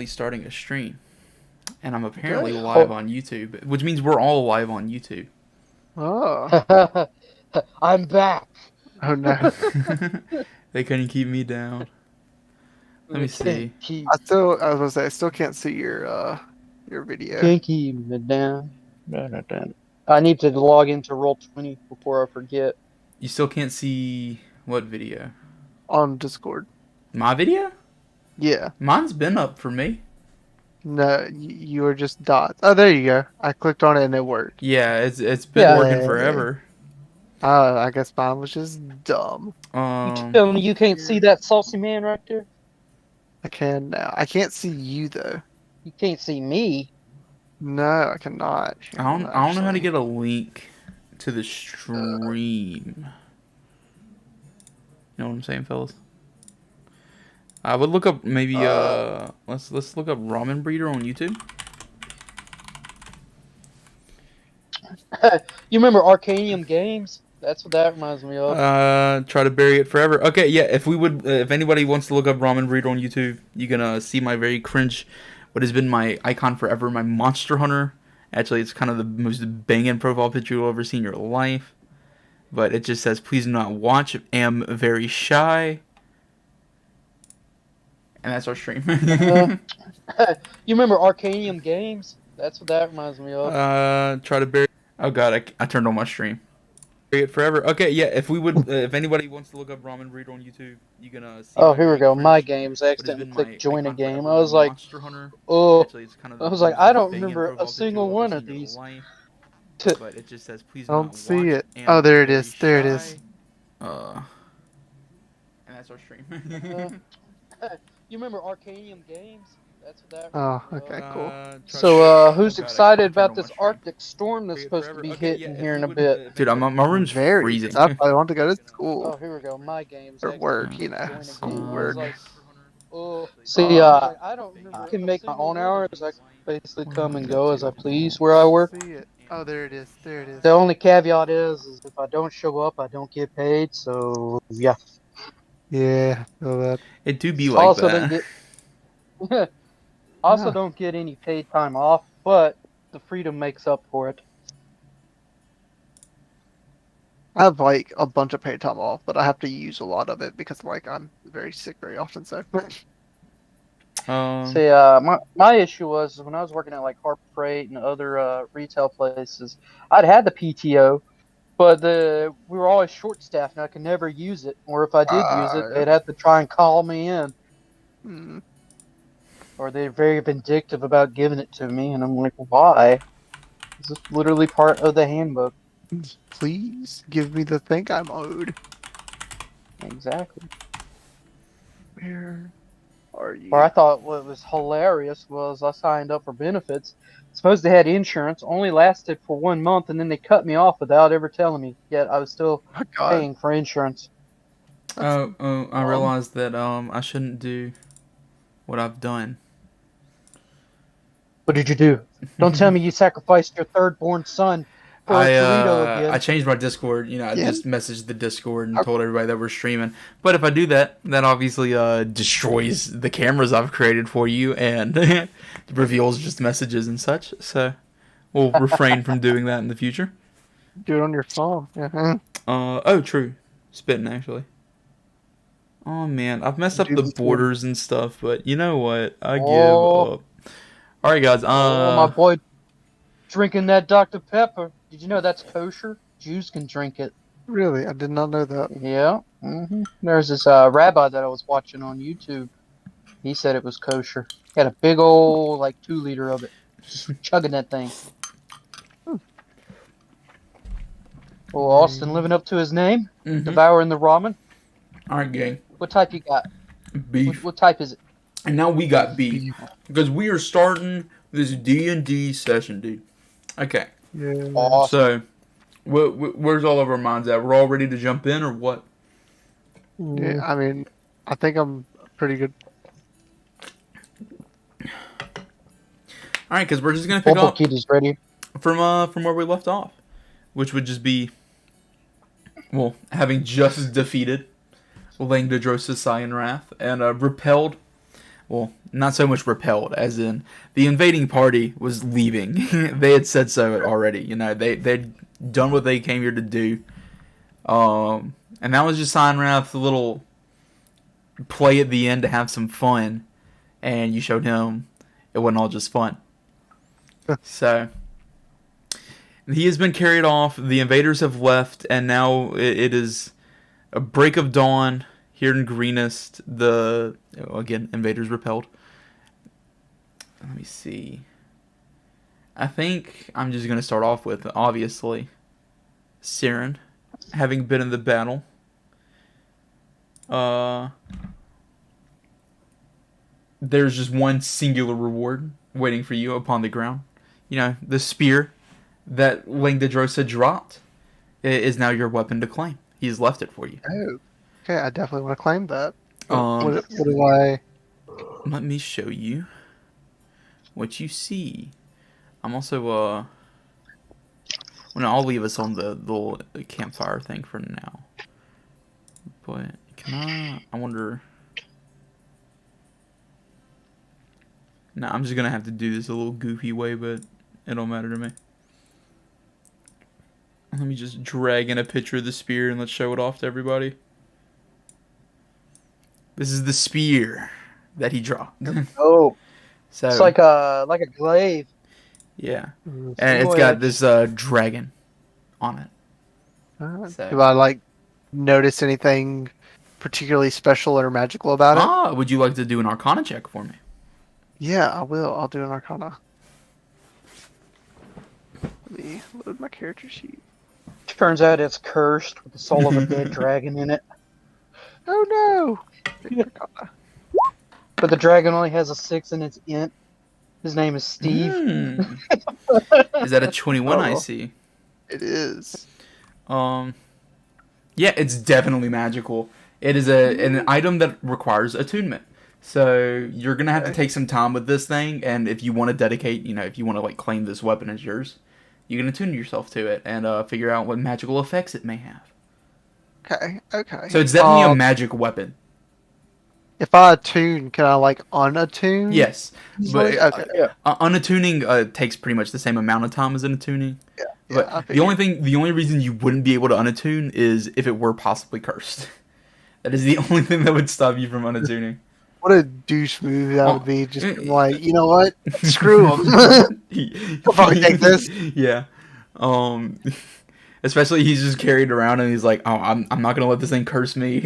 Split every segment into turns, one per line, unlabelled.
Starting a stream, and I'm apparently live on YouTube, which means we're all live on YouTube.
Oh.
I'm back.
Oh no.
They couldn't keep me down. Let me see.
I was gonna say I still can't see your video.
Can't keep me down. I need to log into Roll20 before I forget.
You still can't see what video?
On Discord.
My video?
Yeah.
Mine's been up for me.
No, you were just dots. Oh, there you go. I clicked on it and it worked.
Yeah, it's been working forever.
I guess mine was just dumb.
You telling me you can't see that saucy man right there?
I can now. I can't see you though.
You can't see me.
No, I cannot.
I don't know how to get a link to the stream. You know what I'm saying, fellas? I would look up maybe let's look up Ramen Breeder on YouTube.
You remember Arcanium Games? That's what that reminds me of.
Try to bury it forever. Okay, yeah. If anybody wants to look up Ramen Breeder on YouTube, you can see my very cringe, what has been my icon forever, my Monster Hunter. Actually, it's kind of the most banging profile picture you'll ever see in your life. But it just says, "Please do not watch. Am very shy." And that's our stream.
You remember Arcanium Games? That's what that reminds me of.
Try to bury. Oh god, I turned on my stream. Bury it forever. Okay, yeah. If anybody wants to look up Ramen Breeder on YouTube, you can see.
Oh, here we go. My games. I accidentally clicked join a game. I was like, oh.
Actually, it's kind of
I was like, I don't remember a single one of these.
But it just says, "Please
I don't see it." Oh, there it is. There it is.
And that's our stream.
You remember Arcanium Games? That's what that.
Oh, okay, cool.
So, who's excited about this Arctic storm that's supposed to be hitting here in a bit?
Dude, my room's freezing.
I want to go to school.
Oh, here we go. My games.
Or work, you know, schoolwork.
See, I can make my own hours. I can basically come and go as I please where I work.
Oh, there it is. There it is.
The only caveat is if I don't show up, I don't get paid. So, yeah.
Yeah, feel that.
It do be like that.
Don't get any paid time off, but the freedom makes up for it.
I have like a bunch of paid time off, but I have to use a lot of it because like I'm very sick very often. So.
See, my issue was when I was working at like Harper Freight and other retail places, I'd had the PTO, but we were always short staffed and I could never use it. Or if I did use it, they'd have to try and call me in.
Hmm.
Or they're very vindictive about giving it to me, and I'm like, why? This is literally part of the handbook.
Please give me the thing I'm owed.
Exactly.
Where are you?
Or I thought what was hilarious was I signed up for benefits. Suppose they had insurance, only lasted for 1 month, and then they cut me off without ever telling me. Yet I was still paying for insurance.
I realized that I shouldn't do what I've done.
What did you do? Don't tell me you sacrificed your third-born son for a Dorito again.
I changed my Discord. I just messaged the Discord and told everybody that we're streaming. But if I do that, that obviously destroys the cameras I've created for you and reveals just messages and such. So we'll refrain from doing that in the future.
Do it on your phone.
Oh, true. Spitting, actually. Oh, man. I've messed up the borders and stuff, but you know what? I give up. All right, guys.
My boy drinking that Dr. Pepper. Did you know that's kosher? Jews can drink it.
Really? I did not know that.
Yeah. There's this rabbi that I was watching on YouTube. He said it was kosher. He had a big old, 2-liter of it. Just chugging that thing. Well, Austin living up to his name. Devouring the ramen.
All right, gang.
What type you got?
Beef.
What type is it?
And now we got beef. Because we are starting this D&D session, dude. Okay.
Yeah.
Awesome.
So, where's all of our minds at? We're all ready to jump in, or what?
Yeah, I mean, I think I'm pretty good.
All right, because we're just gonna pick up
ready.
from where we left off, which would just be, well, having just defeated Langdodrosis Cyan Wrath and repelled well, not so much repelled, as in the invading party was leaving. They had said so already. You know, they'd done what they came here to do. And that was just Sinrath's little play at the end to have some fun, and you showed him it wasn't all just fun. So he has been carried off. The invaders have left, and now it is a break of dawn here in Greenest. Again, invaders repelled. Let me see. I think I'm just going to start off with, obviously, Siren, having been in the battle. There's just one singular reward waiting for you upon the ground. You know, the spear that Langdedrosa dropped is now your weapon to claim. He's left it for you.
Oh, okay. I definitely want to claim that.
Um,
What do I?
Let me show you what you see. I'm also, well, no, I'll leave us on the little campfire thing for now. But, I wonder... No, I'm just going to have to do this a little goofy way, but it don't matter to me. Let me just drag in a picture of the spear and let's show it off to everybody. This is the spear that he dropped.
Oh,
So,
it's like a glaive.
yeah. And it's got this dragon on it. So-
Do I notice anything particularly special or magical about it?
Would you like to do an Arcana check for me?
Yeah, I will. I'll do an Arcana. Let me load my character sheet.
Turns out it's cursed with the soul of a dead dragon in it.
Oh no! Arcana.
But the dragon only has a 6 in its int. His name is Steve.
Is that a 21 I
Oh.
see?
It is.
Yeah, it's definitely magical. It is an item that requires attunement. So you're gonna have to take some time with this thing, and if you want to dedicate, if you want to claim this weapon as yours, you can attune yourself to it and figure out what magical effects it may have.
Okay. Okay.
So it's definitely a magic weapon.
If I attune, can I unattune?
Yes, but
Okay.
Yeah.
unattuning takes pretty much the same amount of time as an attuning.
Yeah,
But
I
the only reason you wouldn't be able to unattune is if it were possibly cursed. That is the only thing that would stop you from unattuning.
What a douche move that would be. Just you know what? Screw him.
He'll
probably take this.
Yeah. Especially he's just carried around and he's like, oh, I'm not gonna let this thing curse me.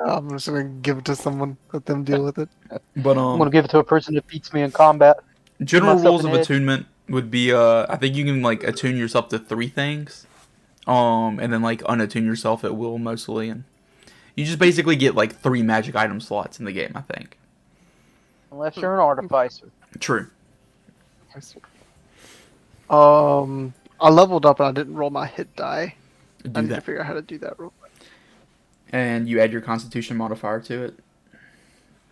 I'm just gonna give it to someone. Let them deal with it.
But
I'm gonna give it to a person that beats me in combat.
general
myself
rules
an
of
edge.
attunement would be I think you can attune yourself to 3 things. And then unattune yourself at will mostly, and you just basically get 3 magic item slots in the game, I think.
Unless you're an artificer.
True.
I leveled up and I didn't roll my hit die. I
Do
need to
that.
figure out how to do that real quick.
And you add your constitution modifier to it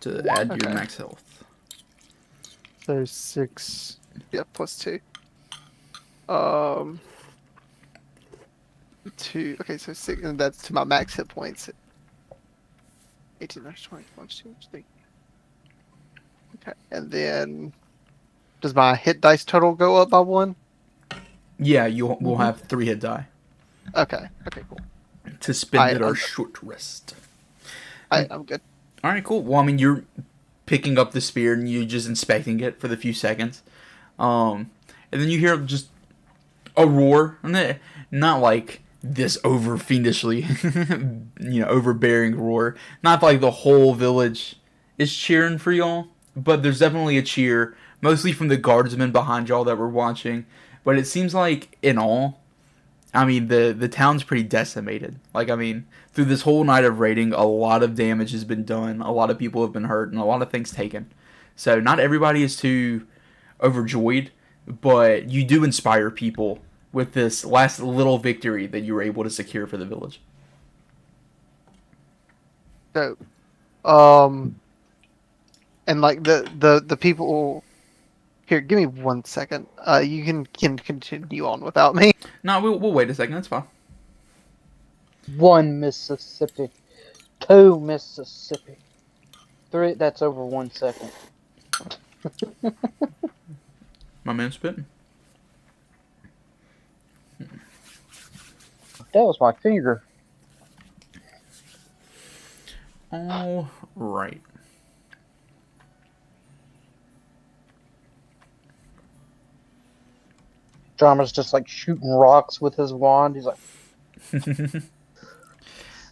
to add your
Okay.
max health.
So 6. Yeah, plus 2. 2. Okay, so 6, and that's to my max hit points. 18 minus 20 plus 2, 3. Okay, and then does my hit dice total go up by 1?
Yeah, we'll have 3 hit die
Okay, cool.
to spend
Alright,
at our
I'm-
short rest.
I'm good.
All right, cool. Well, I mean, you're picking up the spear and you're just inspecting it for the few seconds, and then you hear just a roar, and not like this over fiendishly, overbearing roar. Not like the whole village is cheering for y'all, but there's definitely a cheer, mostly from the guardsmen behind y'all that were watching. But it seems like in all, I mean, the town's pretty decimated. Through this whole night of raiding, a lot of damage has been done, a lot of people have been hurt, and a lot of things taken. So not everybody is too overjoyed, but you do inspire people with this last little victory that you were able to secure for the village.
So, and the people here, give me 1 second. You can continue on without me.
No, we'll wait a second. That's fine.
1 Mississippi. 2 Mississippi. 3. That's over 1 second.
My man spitting.
That was my finger.
All right.
Drummer's just like shooting rocks with his wand. He's like,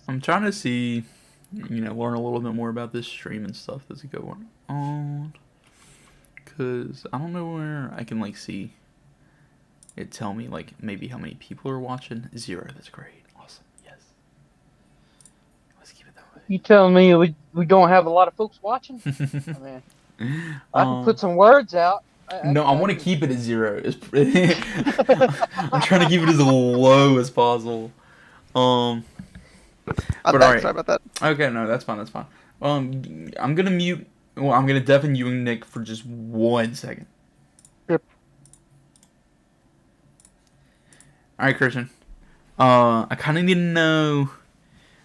I'm trying to see, learn a little bit more about this stream and stuff that's going on. Because I don't know where I can, like, see it tell me, like, maybe how many people are watching. 0. That's great. Awesome. Yes. Let's keep it that way.
you telling me we don't have a lot of folks watching? I mean, I can put some words out.
No, I want to keep it at 0. I'm trying to keep it as low as possible.
I'm
But
back.
alright.
Sorry about that.
Okay, no, that's fine. I'm gonna mute. Well, I'm gonna deafen you and Nick for just 1 second.
Yep.
All right, Christian. I kind of need to know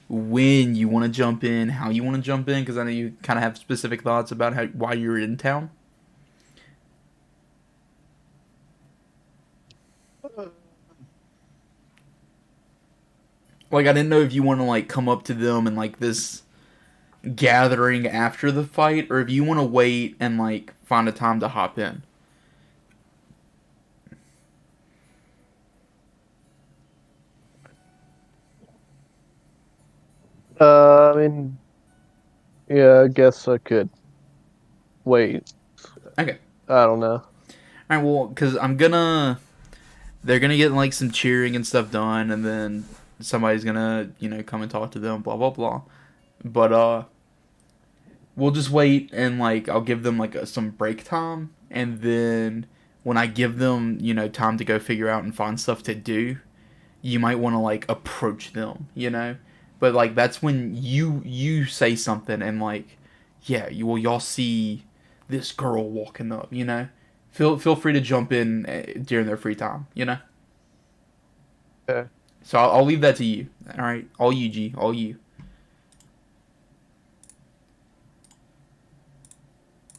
when you want to jump in, how you want to jump in, because I know you kind of have specific thoughts about why you're in town. Like, I didn't know if you want to, like, come up to them and, like, this gathering after the fight, or if you want to wait and, like, find a time to hop in.
I mean, yeah, I guess I could wait.
Okay.
I don't know.
Alright, well, because they're gonna get, like, some cheering and stuff done, and then somebody's gonna, come and talk to them, blah, blah, blah. But, we'll just wait, and, like, I'll give them, like, some break time, and then when I give them, time to go figure out and find stuff to do, you might want to, like, approach them, But, like, that's when you say something, and, like, yeah, y'all see this girl walking up, Feel free to jump in during their free time,
Okay.
So I'll leave that to you. All right, all you, G, all you.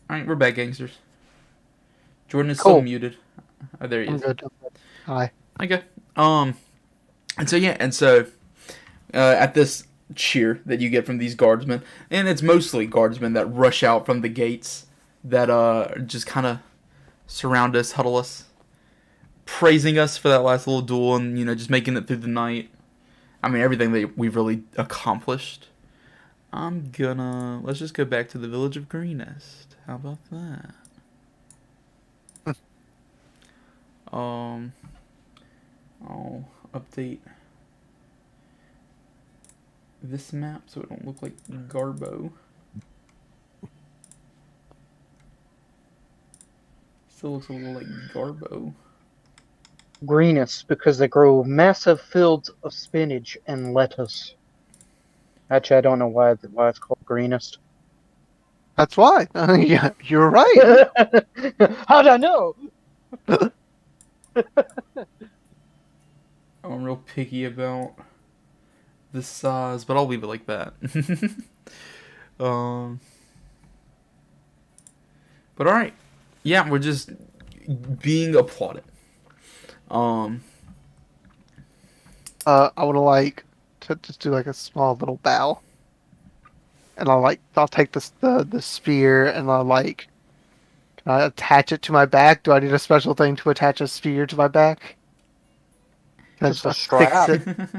All right, we're back, gangsters. Jordan is still
Cool.
muted. Oh, there he
I'm
is.
good. Hi.
Okay. And so at this cheer that you get from these guardsmen, and it's mostly guardsmen that rush out from the gates that just kind of surround us, huddle us, praising us for that last little duel, and just making it through the night. I mean, everything that we've really accomplished. Let's just go back to the village of Greenest. How about that? I'll update this map so it don't look like Garbo. Still looks a little like Garbo.
Greenest, because they grow massive fields of spinach and lettuce. Actually, I don't know why it's called greenest.
That's why. Yeah, you're right.
How'd I know?
I'm real picky about the size, but I'll leave it like that. But alright. Yeah, we're just being applauded.
I would like to just do like a small little bow, and I'll take the spear, and can I attach it to my back? Do I need a special thing to attach a spear to my back? Can I
Just a
just
strap.
fix it?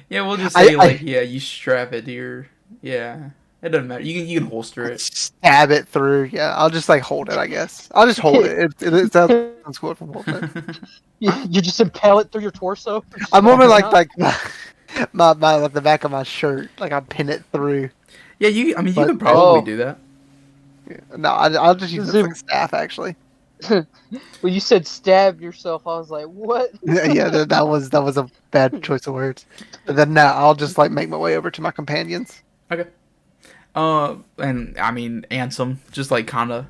Yeah, we'll just
I-
say
I-
you strap it to your It doesn't matter. You can holster it.
Stab it through. Yeah, I'll just hold it. I guess I'll just hold it. It sounds good from holding it.
You just impale it through your torso?
I'm normally like my the back of my shirt. Like I pin it through.
Yeah, you
But-
could probably
Oh.
do that.
Yeah. No, I'll just use it
Zoom.
like a staff actually.
When you said stab yourself, I was like, what?
Yeah, that was a bad choice of words. But then now I'll just make my way over to my companions.
Okay. And I mean, Ansem, just kind of,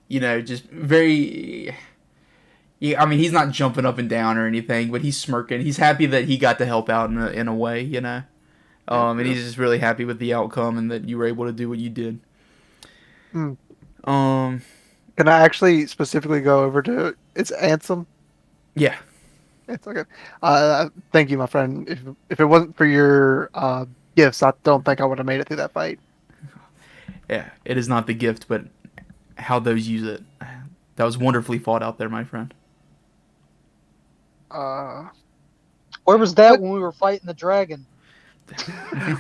just very. Yeah, I mean, he's not jumping up and down or anything, but he's smirking. He's happy that he got to help out in a way, And he's just really happy with the outcome and that you were able to do what you did.
Hmm.
Um,
Can I actually specifically go over to it's Ansem?
yeah,
It's okay. Thank you, my friend. If it wasn't for your gifts, I don't think I would have made it through that fight.
yeah. It is not the gift, but how those use it. That was wonderfully fought out there, my friend.
Uh,
Where was that
What-
when we were fighting the dragon?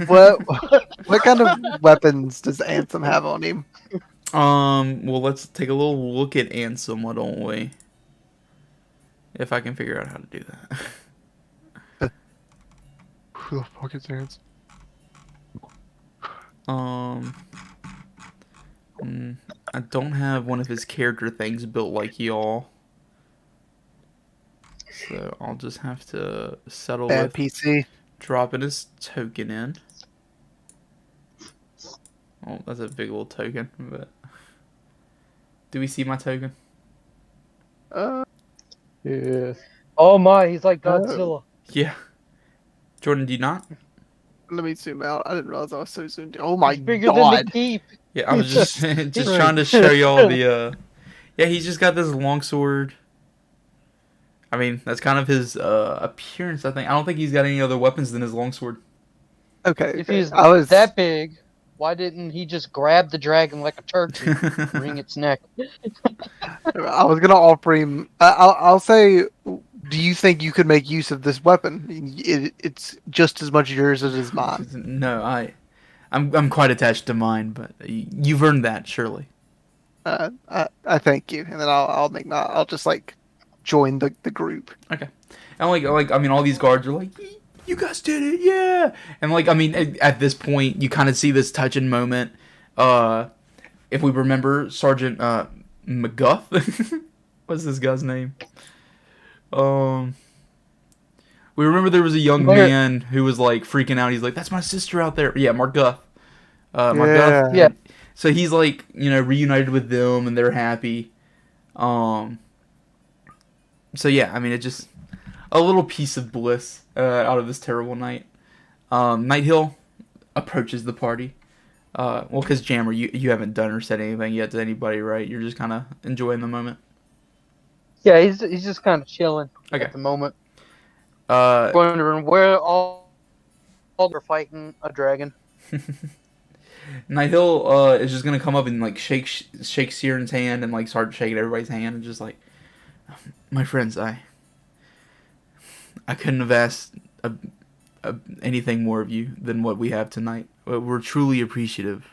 what what kind of weapons does Ansem have on him?
Well, let's take a little look at Ansem, why don't we? If I can figure out how to do that.
Who the fuck is Ansem?
Um, I don't have one of his character things built like y'all. So I'll just have to settle
Bad
with
PC.
dropping his token in. Oh, that's a big little token, but... Do we see my token?
Yeah.
Oh my, he's like
Oh.
Godzilla.
Yeah. Jordan, do you not?
Let me zoom out. I didn't realize I was so zoomed in. Oh my
He's bigger than
god.
the keep.
Yeah, I was just just trying to show y'all the yeah, he's just got this longsword. I mean, that's kind of his appearance, I think. I don't think he's got any other weapons than his longsword.
Okay.
If
okay.
he's
I was
that big, why didn't he just grab the dragon like a turkey, wring its neck?
I was gonna offer him. I'll say. Do you think you could make use of this weapon? It's just as much yours as it is mine.
No, I'm quite attached to mine, but you've earned that, surely.
I thank you, and then I'll just like join the group.
Okay. And like I mean, all these guards are like, "You guys did it, yeah!" And like I mean, at this point, you kind of see this touching moment. If we remember, Sergeant McGuff, what's this guy's name? We remember there was a young man who was like freaking out. He's like, "That's my sister out there." Yeah, Mark Guff. Mark Guff.
Yeah.
So he's like, reunited with them, and they're happy. So yeah, I mean, it just a little piece of bliss out of this terrible night. Night Hill approaches the party. Well, because Jammer, you haven't done or said anything yet to anybody, right? You're just kind of enjoying the moment.
Yeah, he's just kind of chilling
Okay.
at the moment,
Uh,
wondering where all they're fighting a dragon.
Night Hill is just gonna come up and like shake Siren's hand and like start shaking everybody's hand and just like, my friends, I couldn't have asked anything more of you than what we have tonight. We're truly appreciative.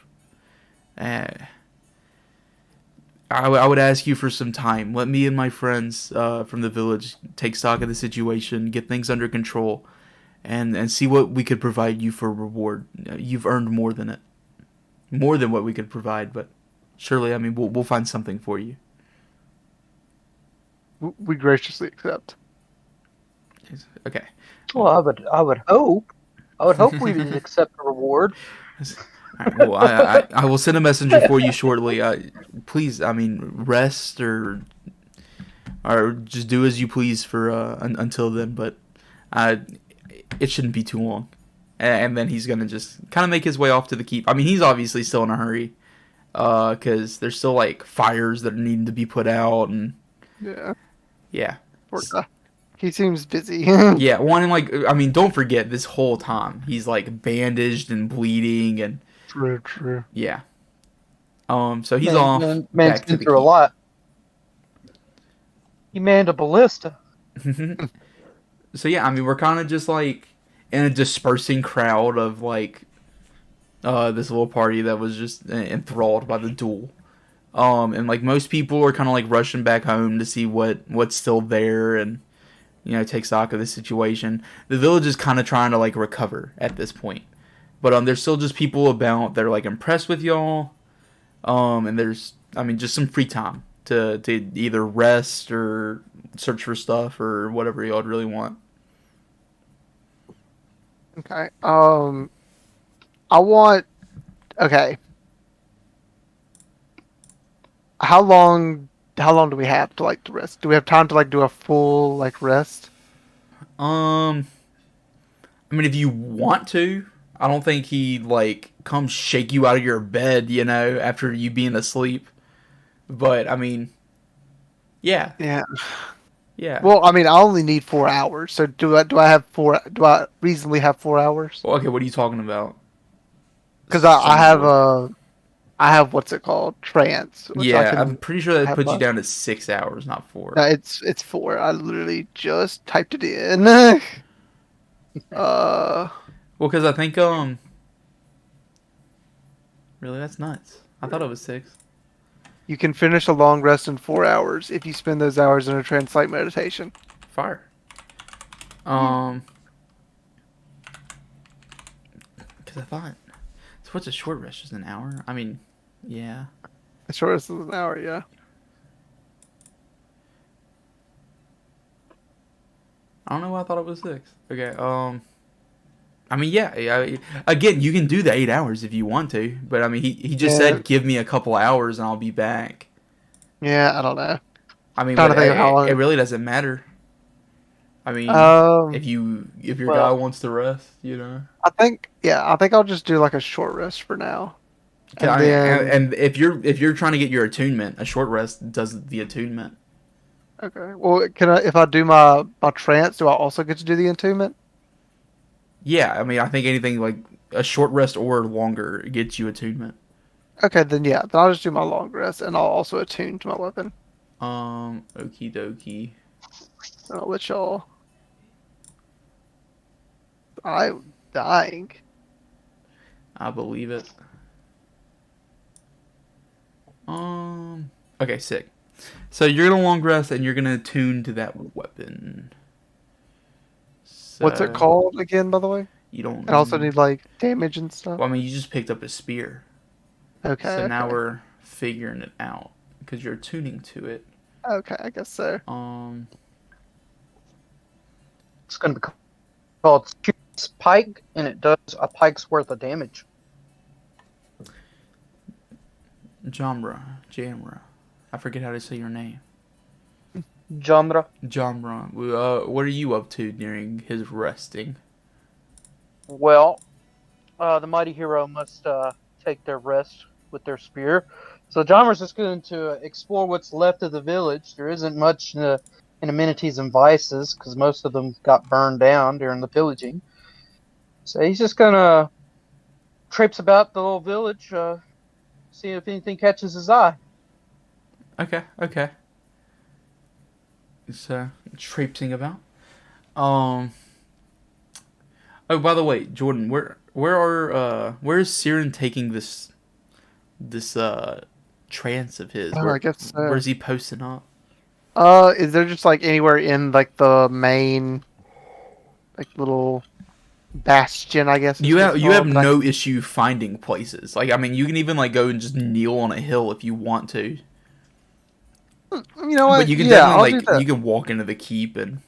I would ask you for some time. Let me and my friends from the village take stock of the situation, get things under control, and see what we could provide you for reward. You've earned more than it. More than what we could provide, but surely, I mean, we'll find something for you.
We graciously accept.
Okay.
Well, I would hope we would accept the reward.
All right, well, I will send a messenger for you shortly. Please, I mean, rest or just do as you please for until then. But it shouldn't be too long. And then he's gonna just kind of make his way off to the keep. I mean, he's obviously still in a hurry, because there's still like fires that are needing to be put out, and
Yeah.
yeah,
Poor guy. He seems busy.
yeah. Wanting like, I mean, don't forget this whole time he's like bandaged and bleeding, and
True.
yeah. So he's off.
Man's
back to
been
the
through a
keep.
lot. He manned a ballista.
So yeah, I mean, we're kind of just like in a dispersing crowd of like this little party that was just enthralled by the duel. And like most people are kind of like rushing back home to see what's still there and take stock of the situation. The village is kind of trying to like recover at this point, but there's still just people about that are like impressed with y'all. And there's, I mean, just some free time to either rest or search for stuff or whatever y'all really want.
Okay. I want. Okay. How long do we have to like to rest? Do we have time to like do a full like rest?
I mean, if you want to, I don't think he like comes shake you out of your bed, you know, after you being asleep. But I mean, yeah,
Yeah.
yeah.
Well, I mean, I only need 4 hours. So do I have four? Do I reasonably have 4 hours?
Well, okay, what are you talking about?
Because I have
Somewhat.
I have what's it called, trance, which I
Yeah, I'm
can
pretty sure that
have
puts you
less.
down to 6 hours, not
No,
4.
it's 4. I literally just typed it in. uh,
Well, because I think really that's nuts. I thought it was 6.
you can finish a long rest in 4 hours if you spend those hours in a trance like meditation.
Fire. Um, because I thought, so what's a short rest? Just an hour? I mean, yeah.
The shortest is an hour, yeah.
I don't know why I thought it was 6. Okay. I mean, yeah. Again, you can do the 8 hours if you want to, but I mean, he just
Yeah,
said give me a couple hours and I'll be back.
yeah, I don't know.
I mean,
Trying
but
to think of how
it
long.
really doesn't matter. I mean,
Um,
if your guy
Well,
wants to rest, you know.
I think I'll just do like a short rest for now, and
Okay,
then
and if you're trying to get your attunement, a short rest does the attunement.
okay. Well, can I if I do my trance, do I also get to do the entombment?
Yeah, I mean, I think anything like a short rest or longer gets you attunement.
Okay, then yeah, then I'll just do my long rest, and I'll also attune to my weapon.
Okie dokie.
And I'll let y'all. I'm dying.
I believe it. Okay, sick. So you're gonna long rest and you're gonna attune to that weapon.
What's it
So
called again, by the way?
you don't.
I also need like damage and stuff.
Well, I mean, you just picked up a spear.
Okay,
So now
okay,
we're figuring it out because you're tuning to it.
okay. I guess so.
It's going to be called Shoots Pike, and it does a pike's worth of damage.
Jamra. I forget how to say your name.
Jamra.
Jamra. What are you up to during his resting?
Well, the mighty hero must take their rest with their spear. So Jamra's just going to explore what's left of the village. There isn't much in amenities and vices because most of them got burned down during the pillaging. So he's just going to traipse about the little village, see if anything catches his eye.
Okay. So traipsing about. Oh, by the way, Jordan, where is Siren taking this trance of his?
Oh, I guess so.
Where's he posting up?
Is there just like anywhere in like the main, like little bastion? I guess is
You
what
have
it's
you have
called, that I
no issue finding places. Like I mean, you can even like go and just kneel on a hill if you want to.
You know
But
what?
you can
Yeah, I'll
definitely
do
like
that.
you can walk into the keep and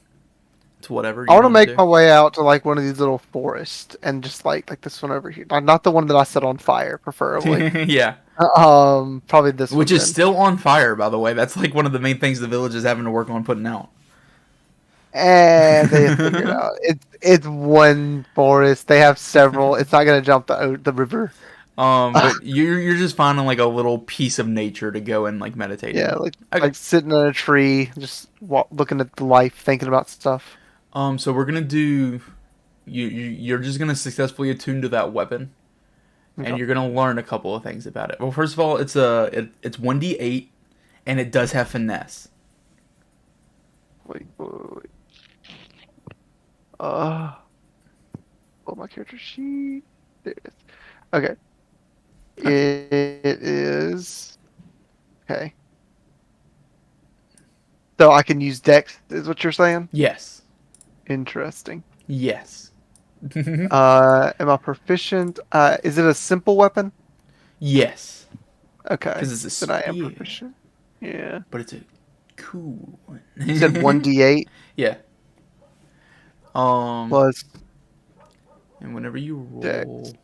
to whatever
I
you
want to
want
make
to
my way out to like one of these little forests and just like this one over here. Not the one that I set on fire, preferably.
do. Yeah.
Probably this
Which
one
is
then.
still on fire, by the way. That's like one of the main things the village is having to work on putting out.
And they figured out it's one forest. They have several. It's not gonna jump the river.
But you're just finding like a little piece of nature to go and like meditate
Yeah,
in.
like
Okay.
sitting in a tree, just looking at the life, thinking about stuff.
So we're gonna do. You're just gonna successfully attune to that weapon, and
Okay.
you're gonna learn a couple of things about it. Well, first of all, it's it's 1d8, and it does have finesse.
Wait. Oh, my character sheet. There it is. Okay. It is okay. So I can use Dex, is what you're saying?
Yes.
Interesting.
Yes.
Am I proficient? Is it a simple weapon?
Yes.
Okay.
Because it's a
Then I am
spear,
proficient. Yeah.
but it's a cool one.
You said 1d8
Yeah.
plus
And whenever you roll,
Dex.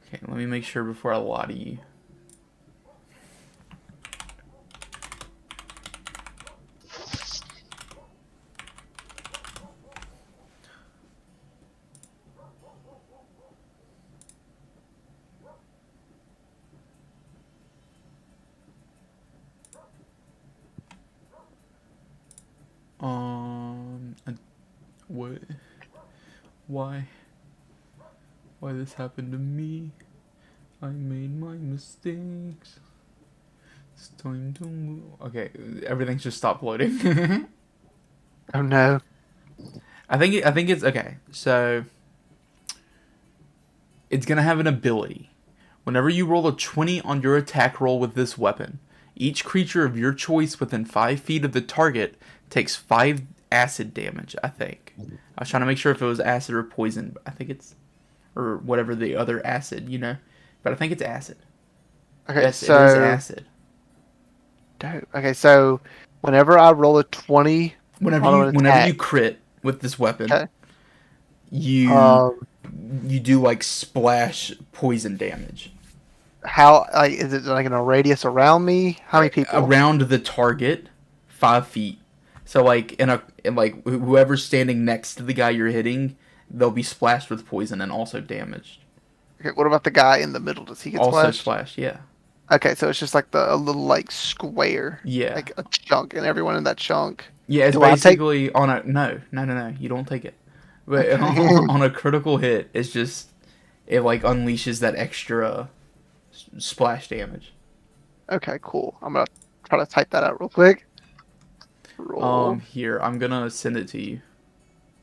okay, let me make sure before I lie to you. What? Why? Why this happened to me? I made my mistakes. It's time to move. Okay, everything's just stopped loading.
Oh no.
I think it's okay. So it's gonna have an ability. Whenever you roll a 20 on your attack roll with this weapon, each creature of your choice within 5 feet of the target takes 5 acid damage. I think. I was trying to make sure if it was acid or poison. But I think it's, or whatever the other acid, But I think it's acid.
Okay,
Yes,
so
it is acid.
dope. Okay, so whenever I roll a 20
Whenever
on
you
an
whenever you
attack,
crit with this weapon,
okay,
you do like splash poison damage
how like is it like in a radius around me? How many people?
around the target, 5 feet. So like in like whoever's standing next to the guy you're hitting, they'll be splashed with poison and also damaged.
Okay, what about the guy in the middle? Does he get
Also
splashed?
splashed, yeah,
Okay, so it's just like a little like square,
yeah,
like a chunk, and everyone in that chunk.
yeah. It's
Do I take-
basically on a no. You don't take it. But
Okay.
on a critical hit, it's just it like unleashes that extra splash damage.
Okay, cool. I'm gonna try to type that out real quick. Roll.
Here, I'm gonna send it to you.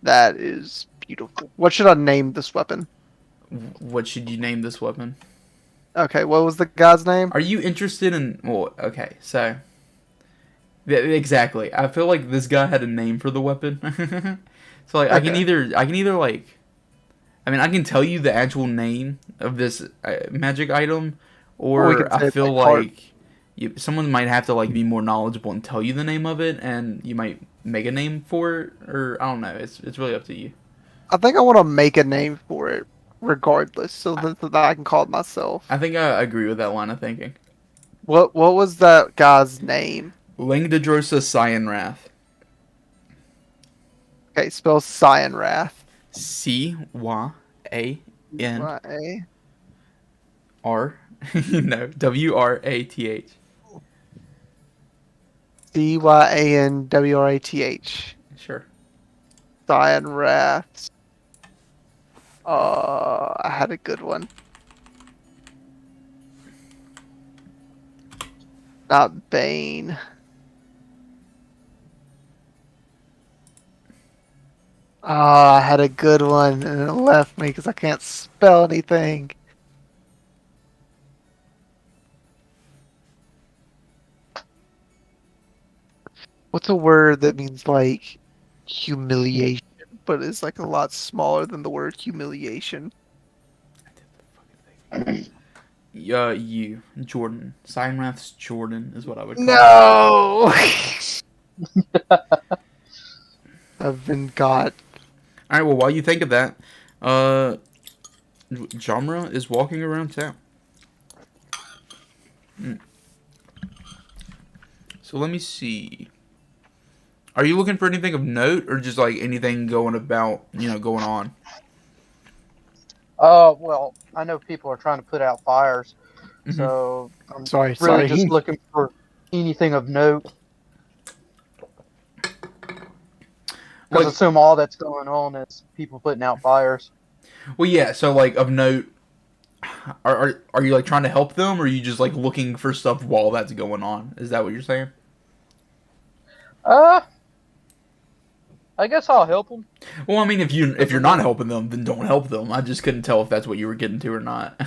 That is beautiful. What should I name this weapon?
What should you name this weapon?
Okay, what was the guy's name?
Are you interested in? Well, okay, so exactly. I feel like this guy had a name for the weapon. So like, I can
Okay.
either like, I mean, I can tell you the actual name of this magic item,
Or we
or
can say
I
it's
feel
like part-
like someone might have to like be more knowledgeable and tell you the name of it, and you might make a name for it, or I don't know. It's really up to you.
I think I want to make a name for it, regardless, so that I can call it myself.
I think I agree with that line of thinking.
What was that guy's name?
Langdedrosa Cyanrath.
Okay, spell Cyanrath.
Cyanr
Y-A.
no Wrath.
Cyanwrath.
Sure.
Cyanrath. I had a good one. Not Bane. I had a good one and it left me because I can't spell anything. What's a word that means like humiliation, but is like a lot smaller than the word humiliation?
You Jordan. Cyanrath's Jordan is what I would call it.
No! I've been got.
Alright, well, while you think of that, Jamra is walking around town. So let me see. Are you looking for anything of note, or just like anything going on?
Well, I know people are trying to put out fires,
Mhm.
so I'm
Sorry,
really
sorry.
just looking for anything of note. Because
Like-
assume all that's going on is people putting out fires.
Well, yeah. So like of note, are you like trying to help them, or are you just like looking for stuff while that's going on? Is that what you're saying?
I guess I'll help them.
Well, I mean, if you're not helping them, then don't help them. I just couldn't tell if that's what you were getting to or not.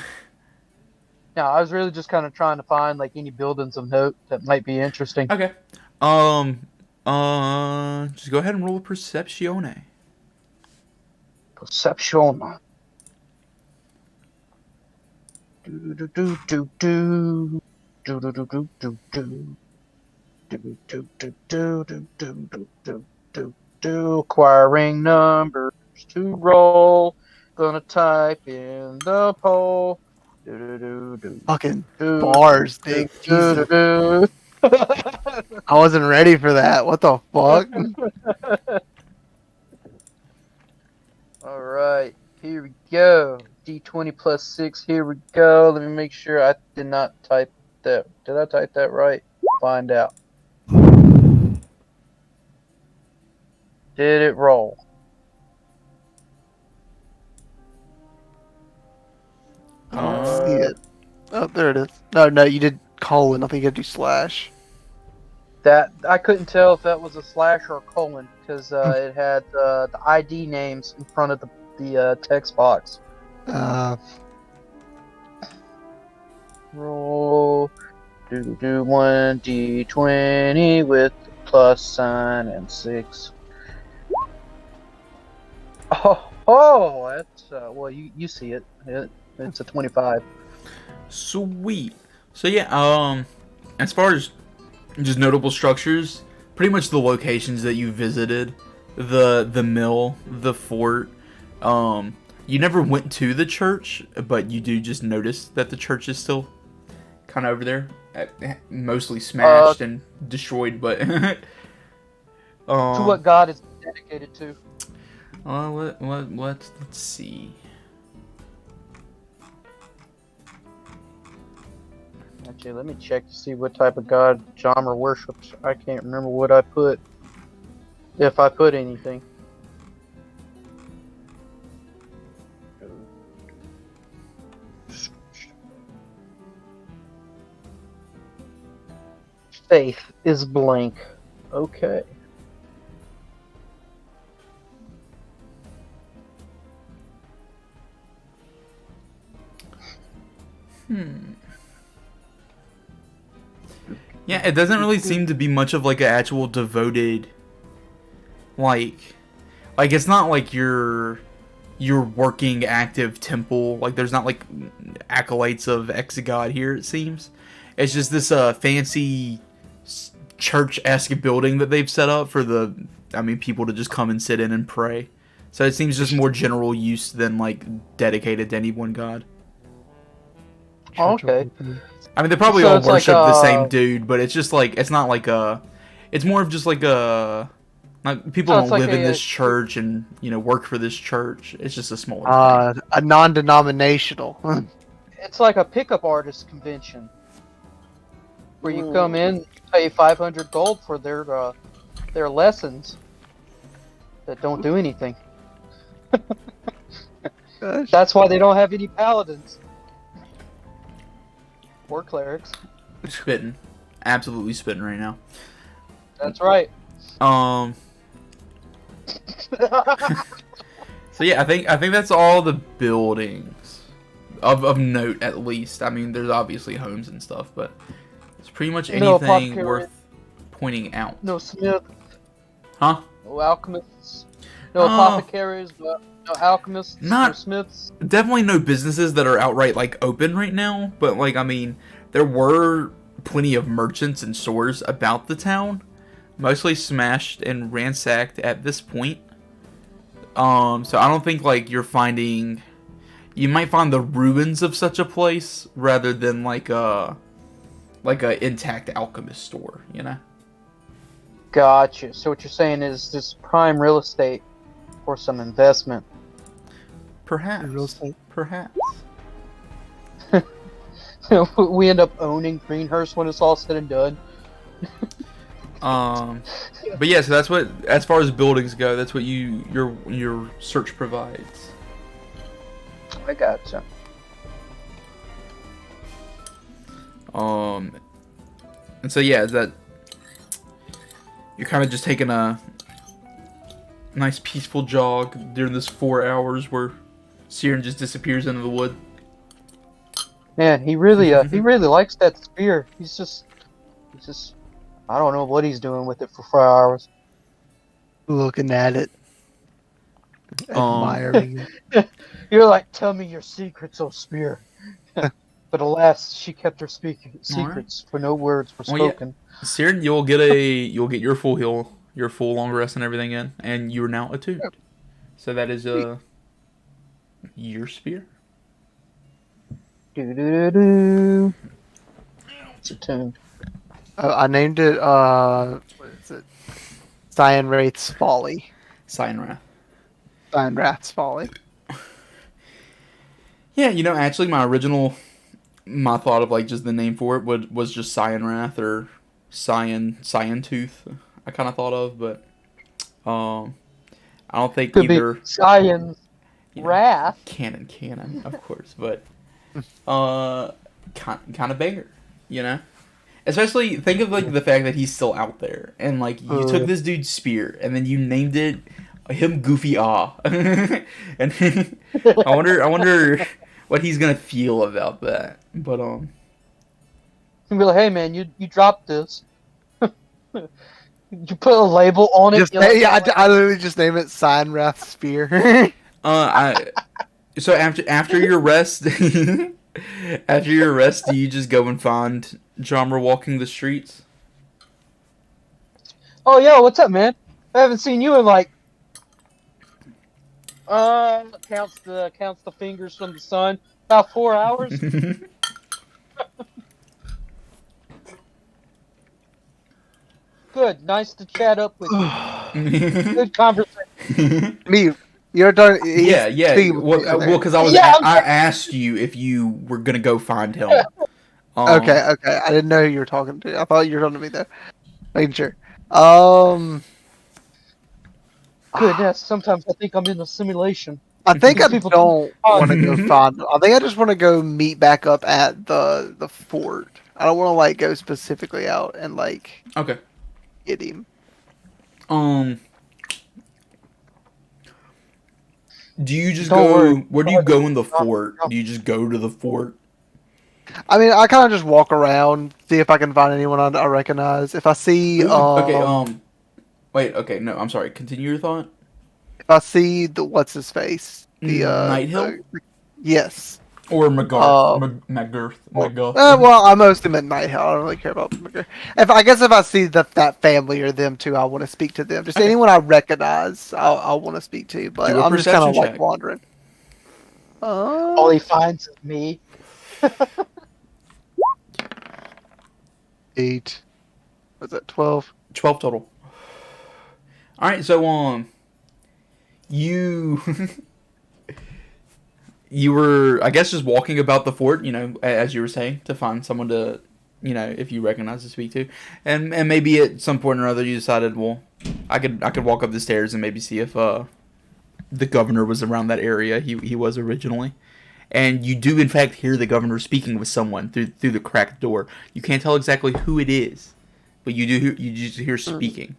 No, I was really just kind of trying to find like any buildings of note that might be interesting.
Okay. Just go ahead and roll a perceptione.
Perception. Do do do do do do do do do do do do do do do do do do do. Acquiring numbers to roll. Gonna type in the poll. Do do do do
Fucking
do.
bars, Nick.
Do do
Jesus.
do.
I wasn't ready for that. What the fuck?
All right, here we go. D20 plus 6. Here we go. Let me make sure I did not type that. Did I type that right? Find out. Did it roll?
it. Oh, there it is. No, you did colon. I think you had to do slash.
That I couldn't tell if that was a slash or a colon because it had the ID names in front of the text box. Roll do 1d20 with plus sign and 6. Oh, that's well, you see it. It's a 25.
Sweet. So yeah, as far as just notable structures, pretty much the locations that you visited, the mill, the fort. You never went to the church, but you do just notice that the church is still kind of over there, mostly smashed and destroyed. But
To what God is dedicated to?
Let's see.
Actually, let me check to see what type of God Jommer worships. I can't remember what I put. If I put anything. Faith is blank. Okay.
Yeah, it doesn't really seem to be much of like an actual devoted, like it's not like your working active temple. Like there's not like acolytes of Exegod here. It seems it's just this fancy church-esque building that they've set up for people to just come and sit in and pray. So it seems just more general use than like dedicated to any one god.
Okay.
I mean, they probably
So
all
it's like,
worship the same dude, but it's just like it's not like it's more of just like people
So
don't
it's like
live in
a-
this church and work for this church. It's just a smaller thing.
A non-denominational.
It's like a pickup artist convention. Where you come in, pay 500 gold for their lessons that don't do anything.
Gosh.
That's why they don't have any paladins. Or clerics.
Spitting, absolutely spitting right now.
That's right.
So yeah, I think that's all the buildings of note, at least. I mean, there's obviously homes and stuff, but it's pretty much
No
anything
apothecary.
worth pointing out.
No smith,
Huh?
no alchemists, no apothecaries, no alchemists, no
Not-
smiths.
Definitely no businesses that are outright like open right now, but like I mean, there were plenty of merchants and stores about the town, mostly smashed and ransacked at this point. So I don't think like you might find the ruins of such a place rather than like a intact alchemist store,
Gotcha. So what you're saying is this prime real estate for some investment.
Perhaps.
Real estate.
Perhaps.
We end up owning Greenhurst when it's all said and done.
But yeah, so that's what, as far as buildings go, that's what your search provides.
I gotcha.
And so yeah, that you're kind of just taking a nice peaceful jog during this 4 hours where Siren just disappears into the wood.
Man, he really likes that spear. He's just I don't know what he's doing with it for 4 hours.
Looking at it. Admiring it.
You're like, tell me your secrets, oh spear. But alas, she kept her secrets, for no words were
Well, yeah.
spoken.
Siren, you'll get your full heal, your full long rest and everything in, and you are now attuned. So that is your spear.
Do. It's attuned.
I named it, what is it? Cyan Wraith's Folly.
Cyanrath.
Cyan Wrath's Folly.
Yeah, actually my thought of like just the name for it was just Cyanrath or Cyan Tooth. I kind of thought of, but I don't think
Could
either
be Science
you know,
Wrath.
canon, of course, but kind of banger, you know. Especially think of like the fact that he's still out there, and like you took this dude's spear, and then you named it him Goofy Ah, and I wonder what he's gonna feel about that. But
You can be like, hey man, you dropped this. You put a label on it.
Just
you're like,
I literally just name it Signwrath Spear.
So after your rest, after your rest, do you just go and find Jomra walking the streets?
oh yo, what's up, man? I haven't seen you in like counts the fingers from the sun. About 4 hours. Good, nice to chat up with you. Good conversation.
Me, you're done.
Yeah. Well, because I asked you if you were gonna go find him.
Okay. I didn't know who you were talking to. I thought you were talking to me though. Making sure.
Goodness, sometimes I think I'm in a simulation.
I think I
People
don't want to
Oh.
go find him. I think I just want to go meet back up at the fort. I don't want to like go specifically out and like
Okay.
get him.
Do you just
Don't
go?
worry.
Where do you go in the fort? Do you just go to the fort?
I mean, I kind of just walk around, see if I can find anyone I recognize. If I see,
Okay. Wait. Okay. No. I'm sorry. Continue your thought.
if I see the what's his face, the
Nighthill?
yes.
Or McGarth. McGirth.
Well, I mostly meant Nighthawk. I don't really care about McGirth. If I see that family or them too, I want to speak to them. Just
Okay.
anyone I recognize, I want to speak to. But
Do a
I'm just kind of
perception
like
check.
wandering.
All he finds is me.
8. Was that 12?
12 total. All right. So you you were, I guess, just walking about the fort, you know, as you were saying, to find someone to, you know, if you recognize to speak to, and maybe at some point or other you decided, well, I could walk up the stairs and maybe see if the governor was around that area. He was originally, and you do in fact hear the governor speaking with someone through the cracked door. You can't tell exactly who it is, but you just hear speaking.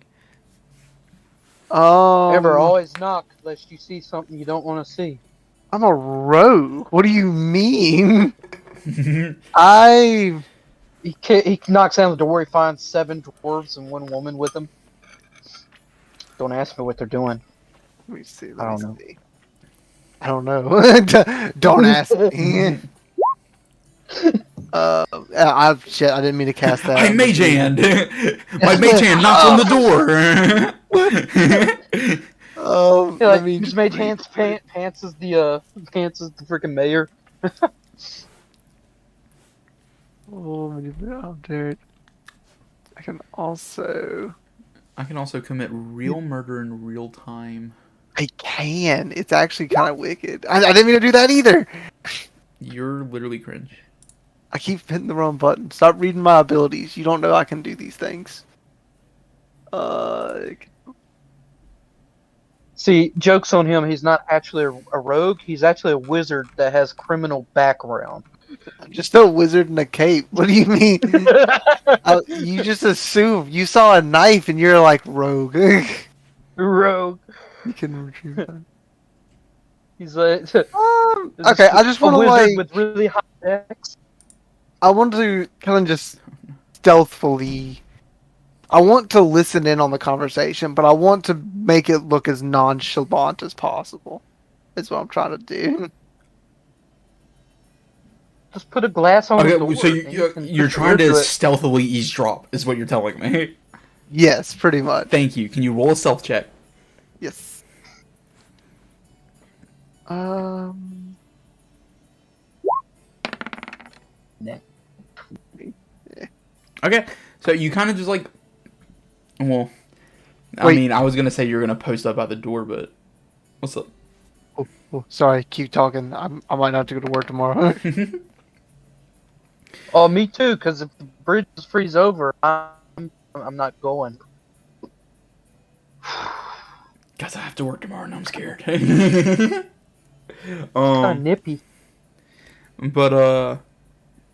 Ever always knock lest you see something you don't want to see.
I'm a rogue. What do you mean?
He knocks down the door. He finds 7 dwarves and 1 woman with him. Don't ask me what they're doing.
Let me see.
I don't know.
I don't know. Don't ask me. Shit. I didn't mean to cast that.
Hey, Mage Hand! My Mage Hand knocks on the door!
Yeah,
I
like,
mean,
just made Pants is the freaking mayor.
Jared. I can also.
I can also commit real murder in real time.
I can. It's actually kind of wicked. I didn't mean to do that either.
You're literally cringe.
I keep hitting the wrong button. Stop reading my abilities. You don't know I can do these things.
See, jokes on him. He's not actually a rogue. He's actually a wizard that has criminal background.
I'm just a wizard in a cape. What do you mean? You just assume you saw a knife and you're like rogue.
Rogue.
You can retrieve that.
He's like
Okay, I just want to
wizard
like.
with really high decks.
I want to kind of just stealthily. I want to listen in on the conversation, but I want to make it look as nonchalant as possible. That's what I'm trying to do.
Just put a glass on the door.
Okay, so
and you can
you're
put
trying
your
to
ear it.
stealthily eavesdrop, is what you're telling me.
Yes, pretty much.
Thank you. Can you roll a stealth check?
Yes.
Okay, so you kind of just like, well, I
Wait.
mean, I was gonna say you're gonna post up at the door, but what's up?
Oh, sorry, keep talking. I might not have to go to work tomorrow.
Oh, me too. Because if the bridges freeze over, I'm not going.
Guys, I have to work tomorrow, and I'm scared.
Kind of nippy.
But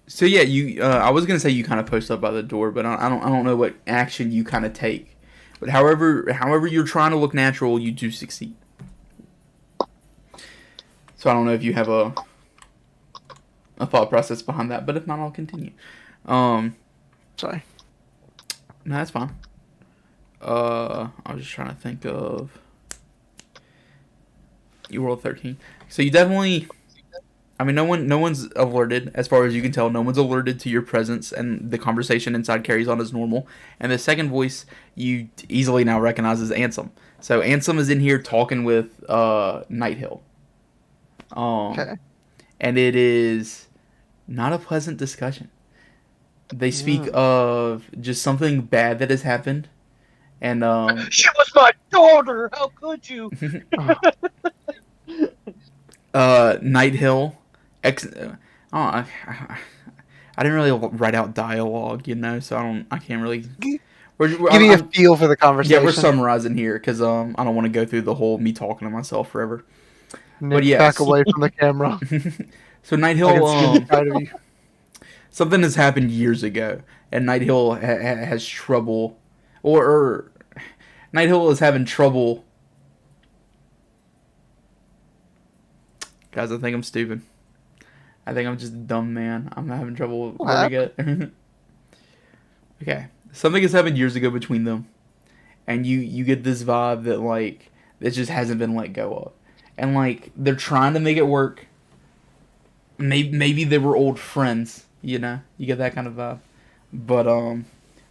so yeah, you. I was gonna say you kind of post up by the door, but I don't know what action you kind of take. But however you're trying to look natural, you do succeed. So I don't know if you have a thought process behind that, but if not, I'll continue.
Sorry.
No, that's fine. I was just trying to think of. You rolled 13, so you definitely. I mean, no one's alerted, as far as you can tell. No one's alerted to your presence, and the conversation inside carries on as normal. And the second voice you easily now recognize as Ansem. So Ansem is in here talking with Nighthill.
Okay.
And it is not a pleasant discussion. They speak of just something bad that has happened, and
She was my daughter. How could you?
Nighthill. I didn't really write out dialogue, so I can't really.
Give me a feel for the conversation.
Yeah, we're summarizing here because I don't want to go through the whole me talking to myself forever.
Nick,
but yes.
back away from the camera.
So
I can see
Nighthill,
the side of you.
something has happened years ago, and Nighthill has trouble, or Nighthill is having trouble. Guys, I think I'm stupid. I think I'm just a dumb man. I'm having trouble wording it. Okay. Something has happened years ago between them. And you get this vibe that, like, it just hasn't been let go of. And, like, they're trying to make it work. Maybe they were old friends, You get that kind of vibe. But,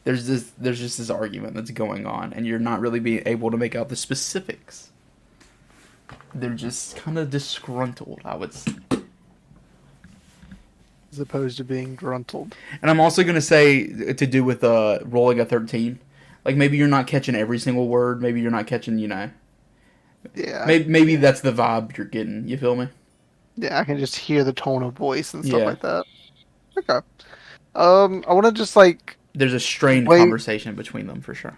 there's just this argument that's going on. And you're not really being able to make out the specifics. They're just kind of disgruntled, I would say.
As opposed to being gruntled.
And I'm also going to say, to do with rolling a 13, like, maybe you're not catching every single word. Maybe you're not catching,
Yeah.
Maybe that's the vibe you're getting. You feel me?
Yeah, I can just hear the tone of voice and stuff
Yeah.
like that. Okay. I want to just, like...
There's a strained
Wait.
conversation between them, for sure.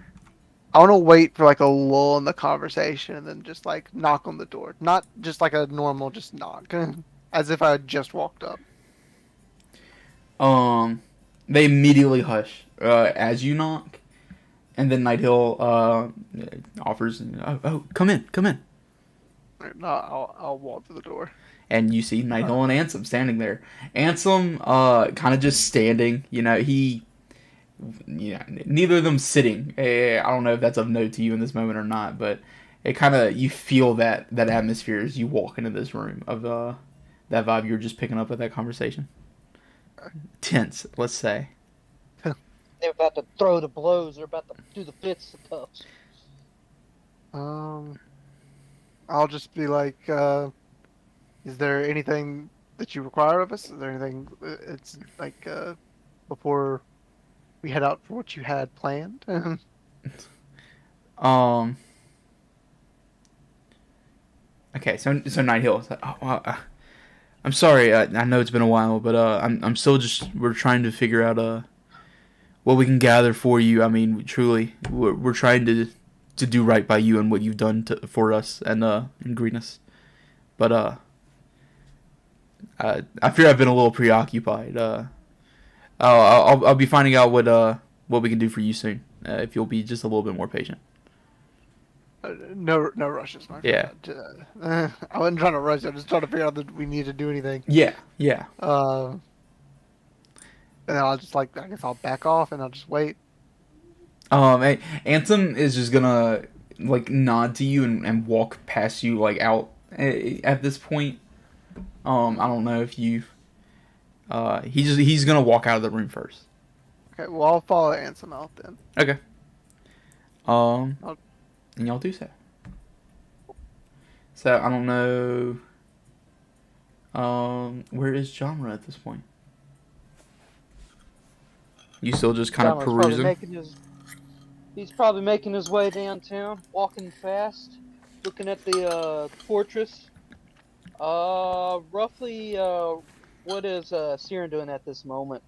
I want to wait for, like, a lull in the conversation and then just, like, knock on the door. Not just, like, a normal just knock. As if I had just walked up.
They immediately hush as you knock. And then Nighthill offers, oh, come in.
No, I'll walk to the door.
And you see Nighthill and Ansem standing there. Ansem, kind of just standing. Neither of them sitting. I don't know if that's of note to you in this moment or not, but it kind of, you feel that atmosphere as you walk into this room of that vibe you were just picking up at that conversation. Tense, let's say.
They're about to throw the blows. They're about to do the fists and cuffs.
I'll just be like, is there anything that you require of us? Is there anything, it's like, before we head out for what you had planned?
Okay, so Nighthill is like, I'm sorry, I know it's been a while, but I'm still we're trying to figure out what we can gather for you. I mean, truly, we're trying to do right by you and what you've done for us and greet us. But I fear I've been a little preoccupied. I'll be finding out what we can do for you soon. If you'll be just a little bit more patient.
No rushes, my
Yeah.
friend. I wasn't trying to rush. I'm just trying to figure out that we need to do anything.
Yeah.
And then I'll just I guess I'll back off and I'll just wait.
Ansem is just gonna nod to you and walk past you out at this point. I don't know if you. He's gonna walk out of the room first.
Okay, well I'll follow Ansem out then.
Okay. And y'all do so. So I don't know. Where is Genre at this point? You still just kind of perusing?
He's probably making his way downtown, walking fast, looking at the fortress. Roughly, what is Siren doing at this moment?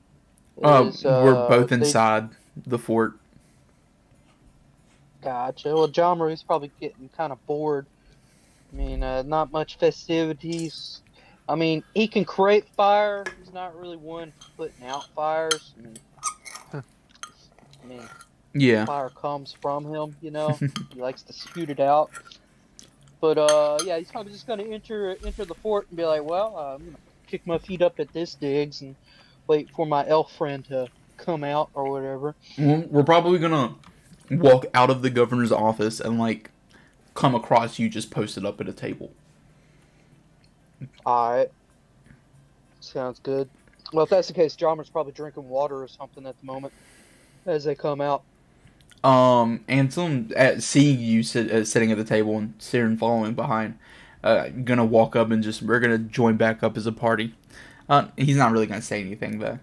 We're both inside the fort.
Gotcha. Well, John Marie's probably getting kind of bored. I mean, not much festivities. I mean, he can create fire. He's not really one for putting out fires. I mean,
Yeah.
fire comes from him. You know, he likes to shoot it out. But yeah, he's probably just gonna enter the fort and be like, well, I'm gonna kick my feet up at this digs and wait for my elf friend to come out or whatever.
We're probably gonna walk out of the governor's office and like come across you just posted up at a table.
All right, sounds good. Well, if that's the case, Jarmer's probably drinking water or something at the moment as they come out.
Ansem, at seeing you sitting at the table and Siren following behind, gonna walk up and we're gonna join back up as a party. He's not really gonna say anything though.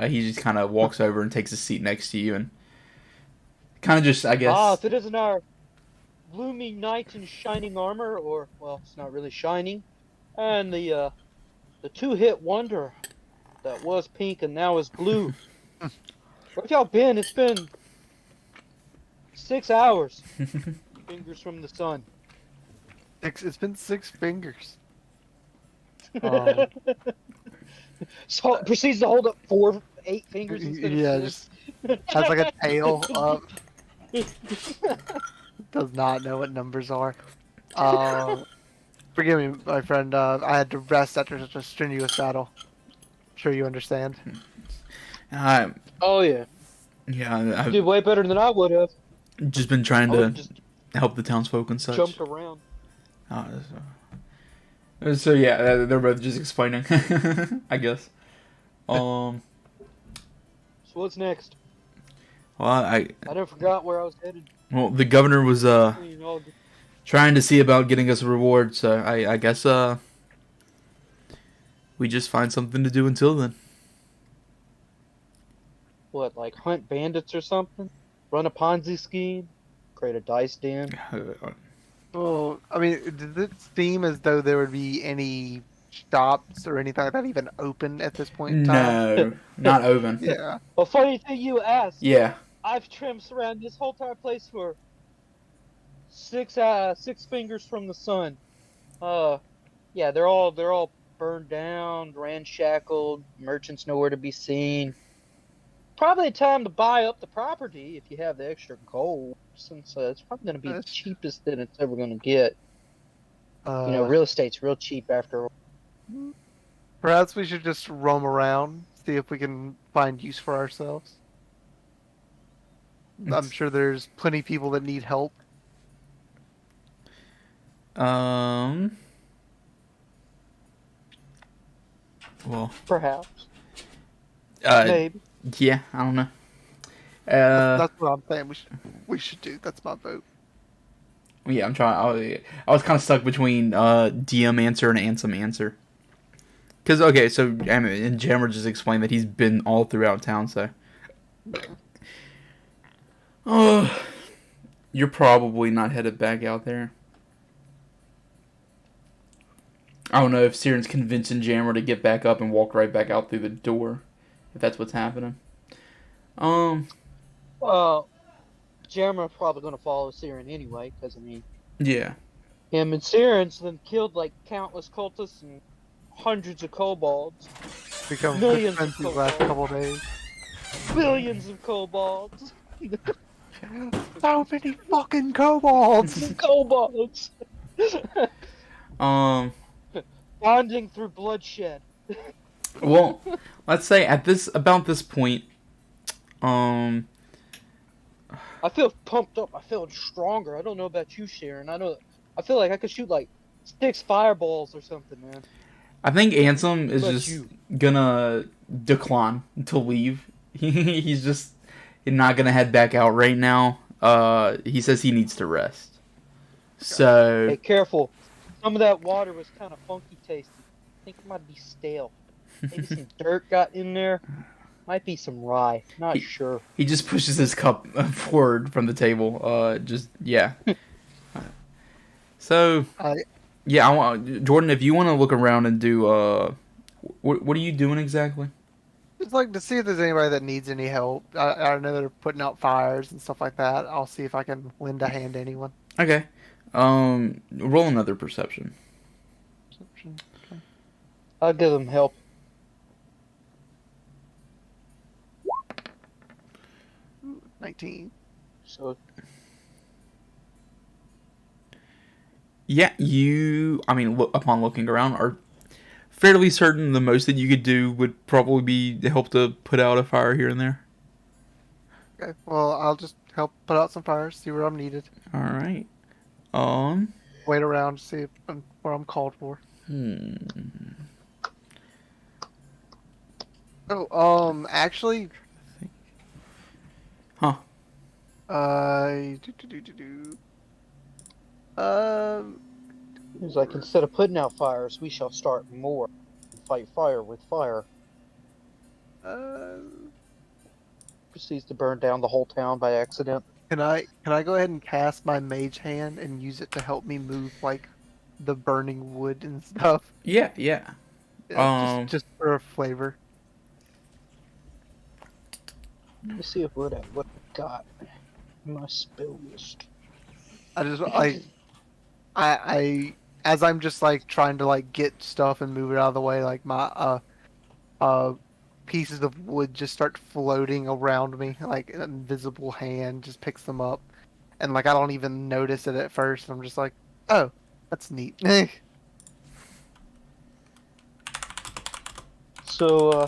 He just kind of walks over and takes a seat next to you and kind of just, I guess.
If it isn't our gloomy knight in shining armor, or well, it's not really shining, and the two-hit wonder that was pink and now is blue. Where y'all been? It's been 6 hours. Fingers from the sun.
It's been 6 fingers.
So proceeds to hold up 8 fingers instead
Yeah,
of
just
6.
has like a tail up. Does not know what numbers are. Forgive me, my friend. I had to rest after such a strenuous battle. Sure you understand.
Oh yeah,
Yeah,
you did way better than I would have.
just been trying
I
to
would've just
help the townsfolk and such.
jumped around.
So yeah, they're both just explaining, I guess.
So what's next?
Well,
I never forgot where I was headed.
the governor was trying to see about getting us a reward, so I guess we just find something to do until then.
What, like hunt bandits or something? Run a Ponzi scheme? Create a dice den?
Well, I mean, does it seem as though there would be any shops or anything like that even open at this point in time?
No, not open.
Yeah.
Well, funny thing you asked.
Yeah.
I've trimmed around this whole entire place for 6 fingers from the sun. Yeah, they're all burned down, ramshackled. Merchants nowhere to be seen. Probably time to buy up the property if you have the extra gold, since it's probably going to be the cheapest that it's ever going to get. Real estate's real cheap after all.
Perhaps we should just roam around, see if we can find use for ourselves. I'm sure there's plenty of people that need help.
Well.
Perhaps.
Maybe. Yeah, I don't know.
That's what I'm saying. We should do. That's my vote.
Yeah, I'm trying. I was kind of stuck between DM answer and Ansem answer. Because okay, so and Jammer just explained that he's been all throughout town. So, you're probably not headed back out there. I don't know if Siren's convincing Jammer to get back up and walk right back out through the door. If that's what's happening.
Well, Jammer's probably going to follow Siren anyway, because, I mean...
Yeah.
Him and Siren's then killed, like, countless cultists and hundreds of kobolds.
Become
millions of
expensive last couple days.
Billions of kobolds.
So many fucking kobolds!
Kobolds! Bonding through bloodshed.
Well, let's say about this point,
I feel pumped up. I feel stronger. I don't know about you, Sharon. I feel like I could shoot like 6 fireballs or something, man.
I think Ansem is
But
just gonna decline to leave. He's just not gonna head back out right now. He says he needs to rest. So
Hey, careful. Some of that water was kind of funky tasting. I think it might be stale. Maybe some dirt got in there. Might be some rye. Not sure.
he just pushes his cup forward from the table. Yeah. So yeah, I want Jordan. If you want to look around and do what are you doing exactly?
Just like to see if there's anybody that needs any help. I know they're putting out fires and stuff like that. I'll see if I can lend a hand to anyone.
Okay. Roll another perception.
Okay.
I'll give them help.
Ooh, 19.
So
Yeah, you. I mean, upon looking around, are fairly certain the most that you could do would probably be to help to put out a fire here and there.
Okay. Well, I'll just help put out some fires, see where I'm needed.
All right.
Wait around, see if where I'm called for.
Hmm.
Oh, actually,
Huh.
do, do, do, do, do. Um,
he's like, instead of putting out fires, we shall start more. Fight fire with fire.
uh,
Proceeds to burn down the whole town by accident.
can I go ahead and cast my mage hand and use it to help me move like the burning wood and stuff?
Yeah, yeah.
Just for a flavor.
Let me see what I got in my spell list.
I just like I as I'm just like trying to like get stuff and move it out of the way, like my pieces of wood just start floating around me, like an invisible hand just picks them up, and like I don't even notice it at first. I'm just like, oh, that's neat.
So,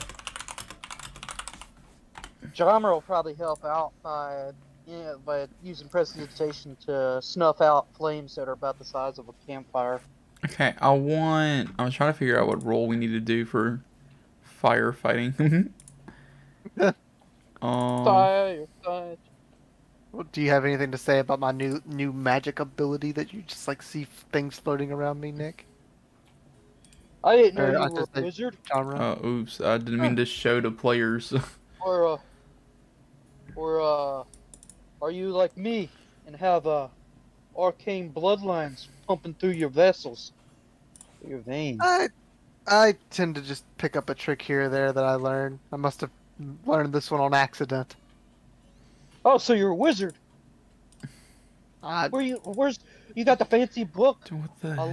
Jarmer will probably help out by using prestidigitation to snuff out flames that are about the size of a campfire.
Okay, I'm trying to figure out what role we need to do for firefighting.
Fire, fire.
Well, do you have anything to say about my new magic ability that you just like see things floating around me, Nick?
I didn't know
Or
you
I
were
just
a
say
wizard,
genre.
Oops, I didn't mean to show the players.
or are you like me and have arcane bloodlines pumping through your vessels, your veins?
I tend to just pick up a trick here or there that I learn. I must have learned this one on accident.
Oh, so you're a wizard?
I
Where's you got the fancy book?
What the
I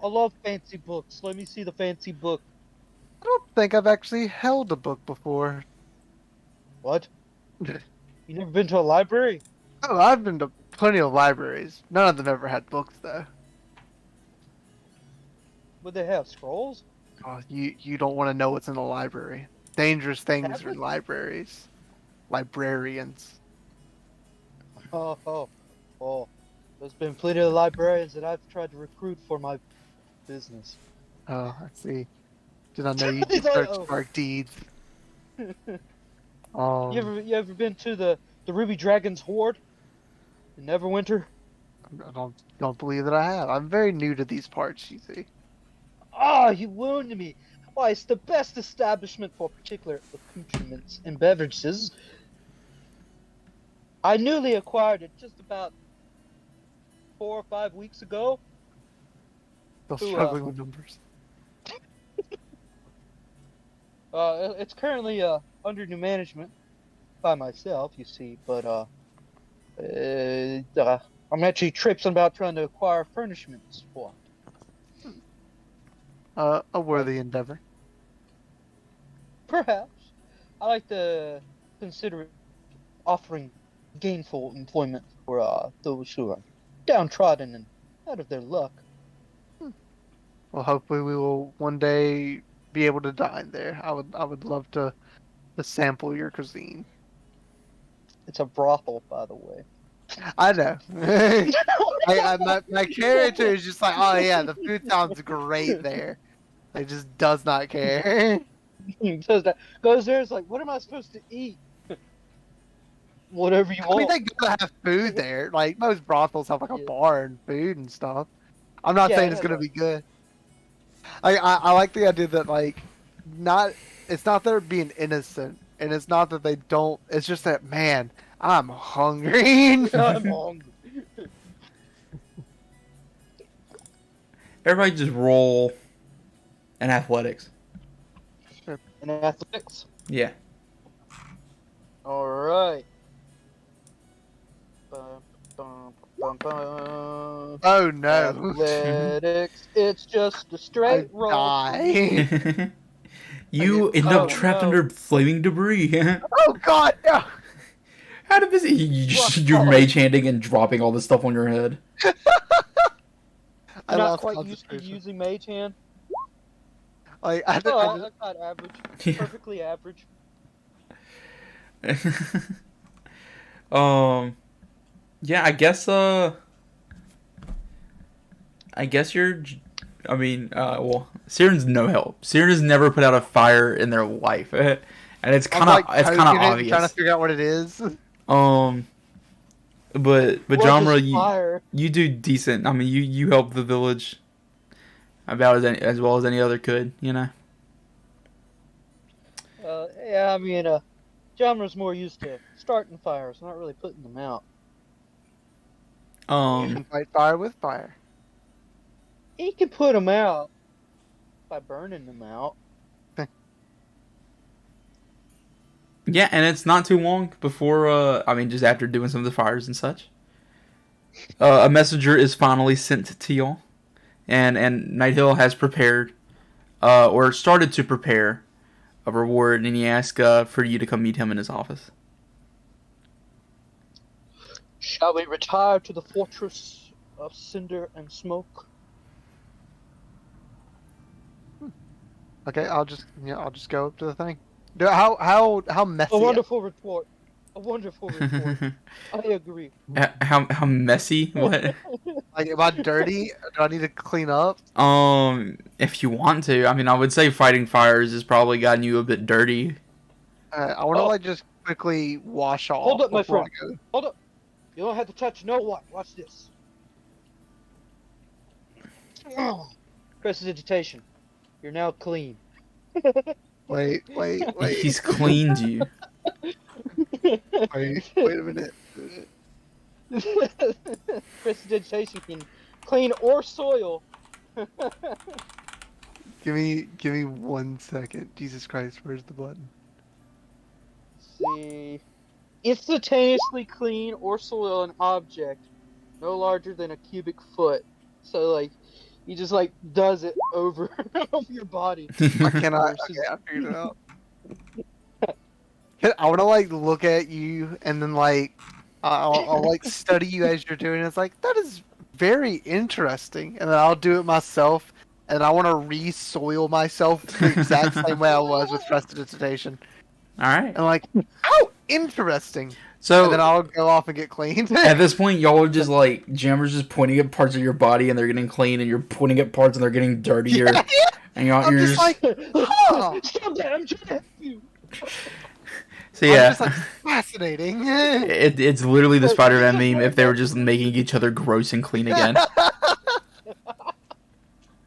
love fancy books. Let me see the fancy book.
don't think I've actually held a book before.
What? You never been to a library?
Oh, I've been to plenty of libraries. None of them ever had books though.
Would they have scrolls?
Oh, you don't want to know what's in a library. Dangerous things are in
Tablets?
libraries. Librarians.
Oh. There's been plenty of librarians that I've tried to recruit for my business.
Oh, I see. Did I know you
He's
did
like,
such
oh.
dark deeds?
You
Um,
ever been to the Ruby Dragon's Hoard in Neverwinter?
I don't believe that I have. I'm very new to these parts, you see.
Ah, you wounded me. Why, it's the best establishment for particular accoutrements and beverages. I newly acquired it just about 4 or 5 weeks ago.
Still
Who,
struggling with numbers.
It's currently under new management by myself, you see, but I'm actually tripping about trying to acquire furnishments for it.
A worthy endeavor.
Perhaps. I like to consider offering gainful employment for those who are downtrodden and out of their luck.
Well, hopefully we will one day be able to dine there. I would love to sample your cuisine.
It's a brothel, by the way.
I know. My character is just like, oh yeah, the food sounds great there. It just does not care.
Goes there, it's like, what am I supposed to eat? Whatever you
I mean,
want.
they gotta have food there. Like most brothels have like a
Yeah.
bar and food and stuff. I'm not
Yeah,
saying
it
it's
has
gonna
a-
be good. I like the idea that like it's not that they're being innocent, and it's not that they don't. It's just that man, I'm hungry.
I'm hungry.
Everybody just roll an athletics.
And athletics.
Yeah.
Alright. Bum, bum, bum.
Oh no!
Athletics, it's just a
I
straight roll.
die.
You
Okay.
end up
Oh,
trapped
no.
under flaming debris.
Oh god, no!
How did this? You're mage handing and dropping all this stuff on your head.
I
Not
lost
quite used to
concentration.
using Mage Hand.
Like,
Oh, I got average.
Yeah.
Perfectly average.
Yeah, I guess you're. I mean, well, Siren's no help. Siren has never put out a fire in their life, and it's
I'm
kind of
like
it's kind of
poking it and
obvious.
trying to figure out what it is.
But
What
Jamra,
is fire?
you do decent. I mean, you help the village about as well as any other could, you know.
Yeah, I mean, Jamra's more used to starting fires, not really putting them out.
You can fight fire with fire.
He can put them out by burning them out.
Yeah, and it's not too long before, I mean, just after doing some of the fires and such, a messenger is finally sent to y'all, and Nighthill has prepared, or started to prepare, a reward, and he asks for you to come meet him in his office.
Shall we retire to the fortress of cinder and smoke?
Okay, I'll just go up to the thing. How messy?
A wonderful report. A wonderful report. I agree.
How messy? What?
Like, am I dirty? Do I need to clean up?
If you want to, I mean, I would say fighting fires has probably gotten you a bit dirty.
I want to
Oh.
like just quickly wash off.
Hold up, my
before
friend.
I go.
Hold up. You don't have to touch no one. Watch this. Prestidigitation. You're now clean.
Wait.
He's cleaned you.
Wait a minute.
Prestidigitation can clean or soil.
Give me 1 second. Jesus Christ, where's the button?
See. Instantaneously clean or soil an object no larger than a cubic foot. So, like, he just, like, does it over, over your body.
I cannot.
Versus-
Okay, I figured it out. I want to like look at you and then like I'll like study you as you're doing it. It's like that is very interesting, and then I'll do it myself. And I want to re-soil myself the exact same way I was with prestidigitation.
All right.
And like, how interesting!
So
And then I'll go off and get cleaned.
at this point, y'all are just like Jammer's just pointing at parts of your body and they're getting clean, and you're pointing at parts and they're getting dirtier.
Yeah,
And y'all,
I'm
you're
just like, huh.
Stop that! I'm trying to help you.
so
I'm
yeah.
just like fascinating.
It's literally the Spider-Man meme if they were just making each other gross and clean again.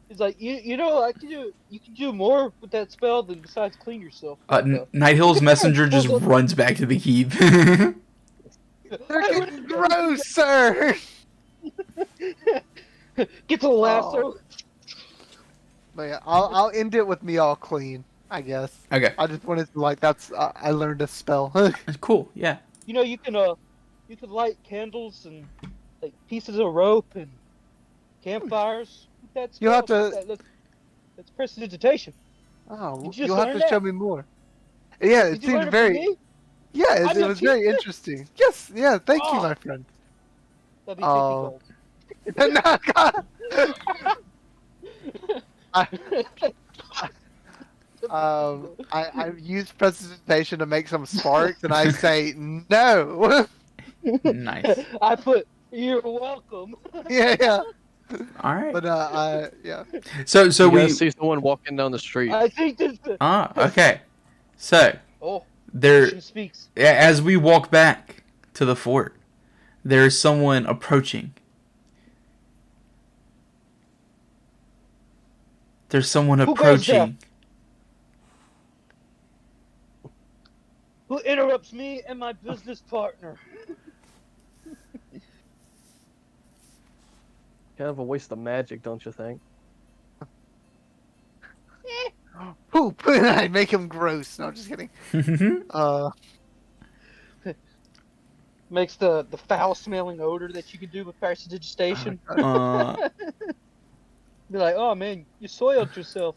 It's like you know I can do. You can do more with that spell than besides clean yourself.
Nighthill's messenger just runs back to the keep.
They're getting grosser.
Get the lasso.
But yeah, I'll end it with me all clean, I guess.
Okay,
I just wanted to like I learned a spell.
that's cool. Yeah.
You know you can light candles and like pieces of rope and campfires. That's
You'll have to-
That's prestidigitation.
Oh,
Did you
you'll
just
have to
learn
show
that?
me more. Yeah,
Did
it
you learn
seemed
it from
very.
me?
Yeah,
I
it
know
was
you
very
did.
interesting. Yes, yeah, thank you,
Oh.
my friend.
That'd be
Oh.
50
No, God.
gold.
I used presentation to make some sparks, and I say no.
Nice.
I put. You're welcome.
Yeah.
All right.
But yeah.
So
You
we.
guys see someone walking down the street.
I think this.
Okay. So
Oh,
there,
she speaks.
as we walk back to the fort, there is someone approaching. There's someone
Who goes
approaching.
Who interrupts me and my business partner?
Kind of a waste of magic, don't you think?
Poop. I make him gross. No, just kidding.
Makes the foul smelling odor that you can do with prestidigitation. Be like, oh man, you soiled yourself.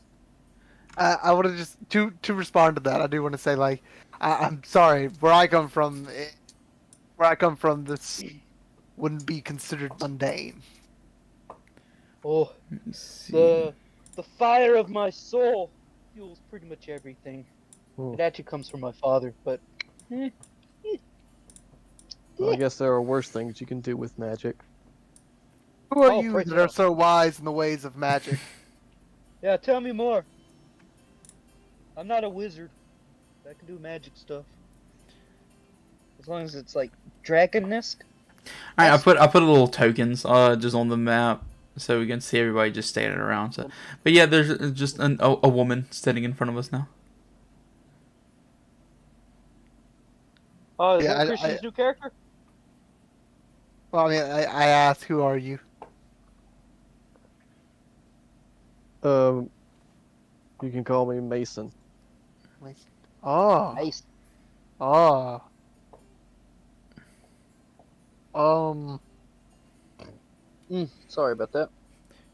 I would have just to respond to that. I do want to say like I'm sorry. Where I come from, this wouldn't be considered mundane.
Oh,
let me see.
the fire of my soul fuels pretty much everything.
Hmm.
It actually comes from my father, but
Well, I guess there are worse things you can do with magic.
Who are
Oh,
you
praise
that are
God.
so wise in the ways of magic?
yeah, tell me more. I'm not a wizard. I can do magic stuff. As long as it's like dragon-esque.
All right, I put a little tokens just on the map so we can see everybody just standing around. So, but yeah, there's just a woman standing in front of us now.
Oh, is
Yeah,
that Christian's new character?
Well, I mean, I asked, who are you?
You can call me Mason.
Oh,
Nice.
oh.
Sorry about that.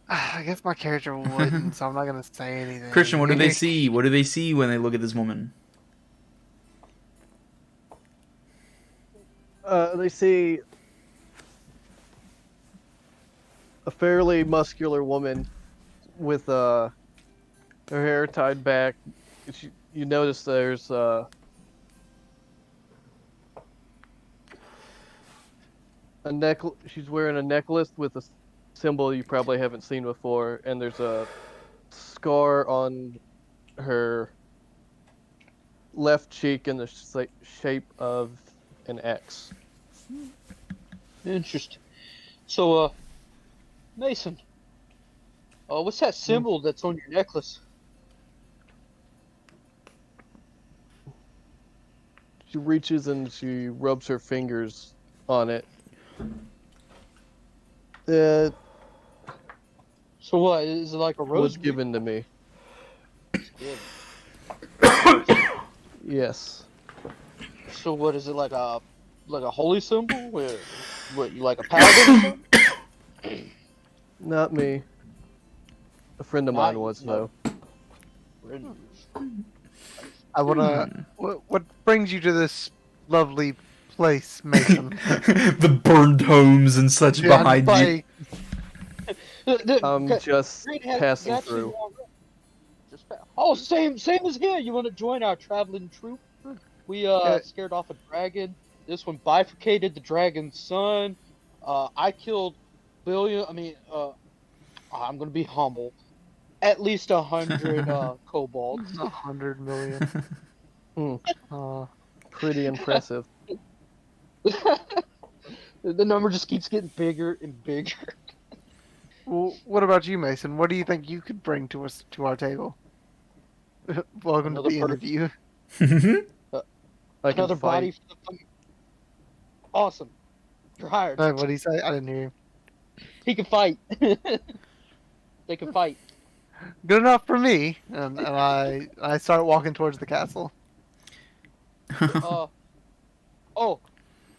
I guess my character wouldn't, so I'm not gonna say anything.
Christian, what do they see? What do they see when they look at this woman?
They see a fairly muscular woman with her hair tied back. You notice there's a necklace. She's wearing a necklace with a symbol you probably haven't seen before, and there's a scar on her left cheek in the shape of an X.
Interesting. So, Mason, what's that symbol that's on your necklace?
She reaches and she rubs her fingers on it. It
So what, is it like a rose?
was given to me. Yes.
So what, is it like a holy symbol? What, you like a paladin or something?
Not me. A friend of mine was, though.
I wanna. What brings you to this lovely place, Mason?
The burned homes and such behind you.
I'm just passing through.
Oh, same as here. You want to join our traveling troupe? We scared off a dragon. This one bifurcated the dragon's son. I killed billion. I mean, I'm gonna be humble. At least 100 kobolds.
100 million.
Pretty impressive.
The number just keeps getting bigger and bigger.
Well, what about you, Mason? What do you think you could bring to us to our table? Welcome
Another
to the interview.
I can
Another body.
fight.
For the... Awesome. You're hired.
What did he say? I didn't hear him.
He can fight. They can fight.
Good enough for me. And I start walking towards the castle.
Oh,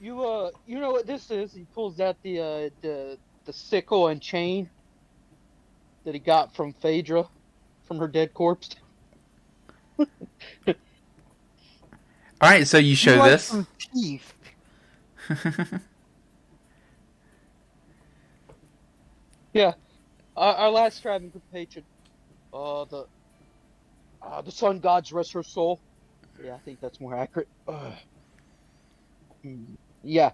you know what this is? He pulls out the sickle and chain that he got from Phaedra, from her dead corpse.
All right, so you show
You like
this.
some teeth.
Yeah, our last traveling compatriot, the sun gods rest her soul. Yeah, I think that's more accurate. Yeah,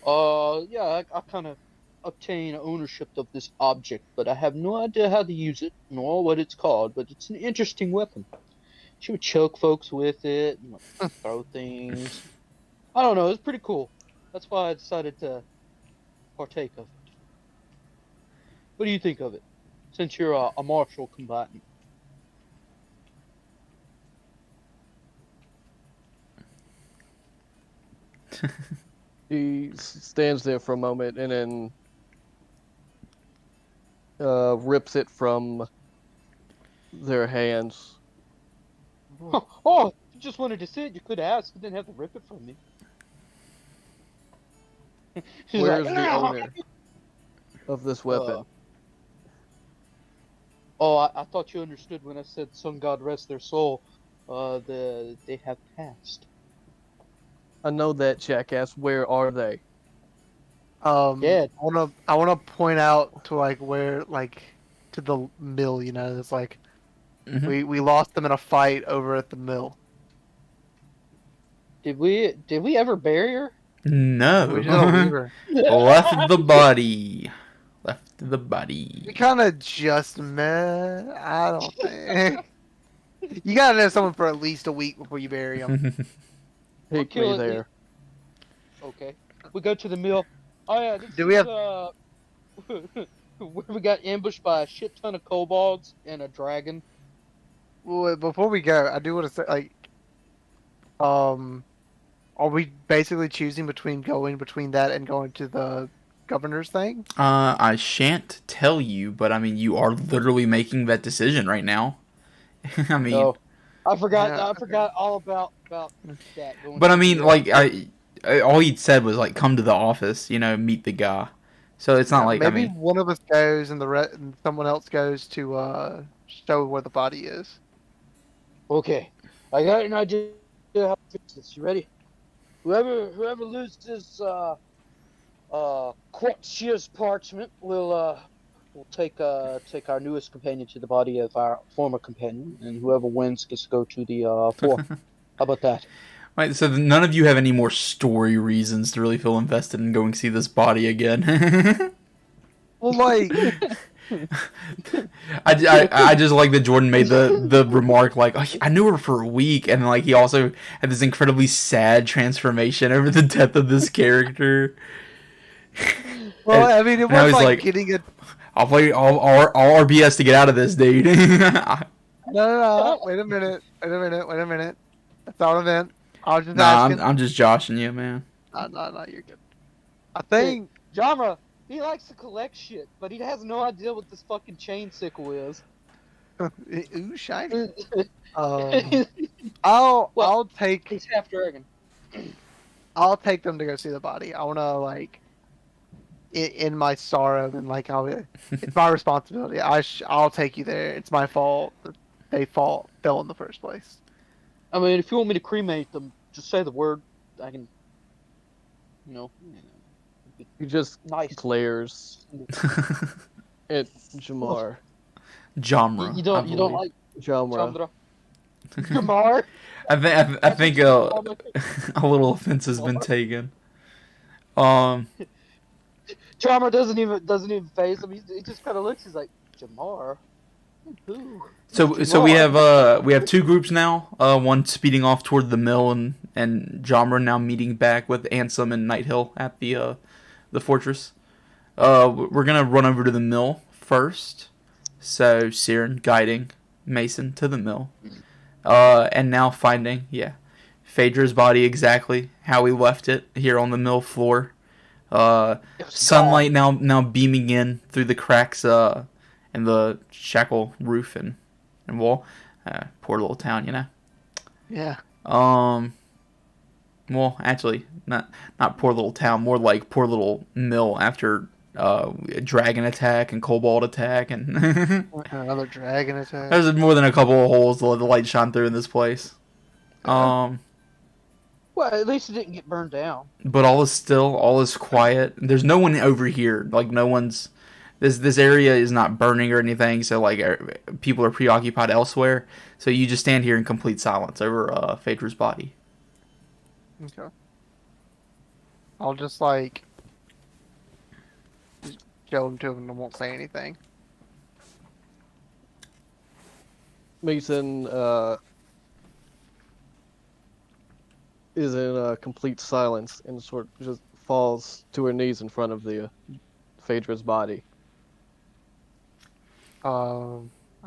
I kind of obtain ownership of this object, but I have no idea how to use it, nor what it's called. But it's an interesting weapon. She would choke folks with it, and like, throw things. I don't know. It's pretty cool. That's why I decided to partake of it. What do you think of it? Since you're a martial combatant.
He stands there for a moment and then rips it from their hands.
Oh, if you just wanted to sit, you could ask. You didn't have to rip it from me. She's
Where's
like,
the
"No!"
owner of this weapon?
Oh, I thought you understood when I said "Sun God rest their soul." They have passed.
I know that, jackass. Where are they?
Dead.
I wanna point out to like where like to the mill. You know, it's like
Mhm.
we lost them in a fight over at the mill.
Did we ever bury her?
No.
We just leave her.
Left the body. Left the body.
We kind of just met. I don't think. You gotta know someone for at least a week before you bury them.
We'll
Take
kill
me
it.
there.
Okay. We go to the mill. Oh yeah. This
Do we
is,
have-
where we got ambushed by a shit ton of kobolds and a dragon.
Well, before we go, I do want to say, like, are we basically choosing between that and going to the governor's thing?
I shan't tell you, but I mean, you are literally making that decision right now. I mean,
No, I forgot.
Yeah,
I forgot all about that. Going
but
to
I mean,
the,
like, all he said was like, come to the office, meet the guy. So it's not like, I
maybe
mean,
one of us goes and and someone else goes to show where the body is.
Okay, I got an idea how to fix this. You ready? Whoever loses quartz shears parchment will take our newest companion to the body of our former companion, and whoever wins gets to go to the floor. How about that?
right, so none of you have any more story reasons to really feel invested in going see this body again.
Well, like,
I just like that Jordan made the remark like, oh, I knew her for a week, and like he also had this incredibly sad transformation over the death of this character.
well,
And
I mean, it
now
was
he's
like,
like-
getting a.
I'll play all RBS to get out of this, dude.
No. Wait a minute. That's not an event. I was just
Nah,
asking.
I'm just joshing you, man.
No, you're good. I think.
Jama, he likes to collect shit, but he has no idea what this fucking chain sickle is.
Ooh, shiny.
He's
I'll take
half dragon.
them to go see the body. I wanna like, in my sorrow and like it's my responsibility. I'll take you there. It's my fault that they fell in the first place.
I mean, if you want me to cremate them, just say the word. I can,
He just
nice.
glares at Jamar.
Jamra.
You don't like
Jamra.
Chandra? Jamar?
I think a little offense has been taken.
Jamar doesn't even face him. He just kind of looks. He's like, Jamar. Who?
So we have two groups now. One speeding off toward the mill, and Jamra now meeting back with Ansem and Nighthill at the fortress. We're gonna run over to the mill first. So Siren guiding Mason to the mill, and now finding Phaedra's body exactly how we left it here on the mill floor. Sunlight now beaming in through the cracks in the shackle roof and wall. Poor little town,
Yeah.
Well, actually, not poor little town, more like poor little mill after dragon attack and kobold attack, and
Another dragon attack.
there's more than a couple of holes to let the light shine through in this place.
Well, at least it didn't get burned down.
But all is still, all is quiet. There's no one over here. Like no one's. This area is not burning or anything. So like people are preoccupied elsewhere. So you just stand here in complete silence over Phaedra's body.
Okay. I'll just like show him to him and won't say anything.
Mason is in complete silence and sort of just falls to her knees in front of the Phaedra's body.
I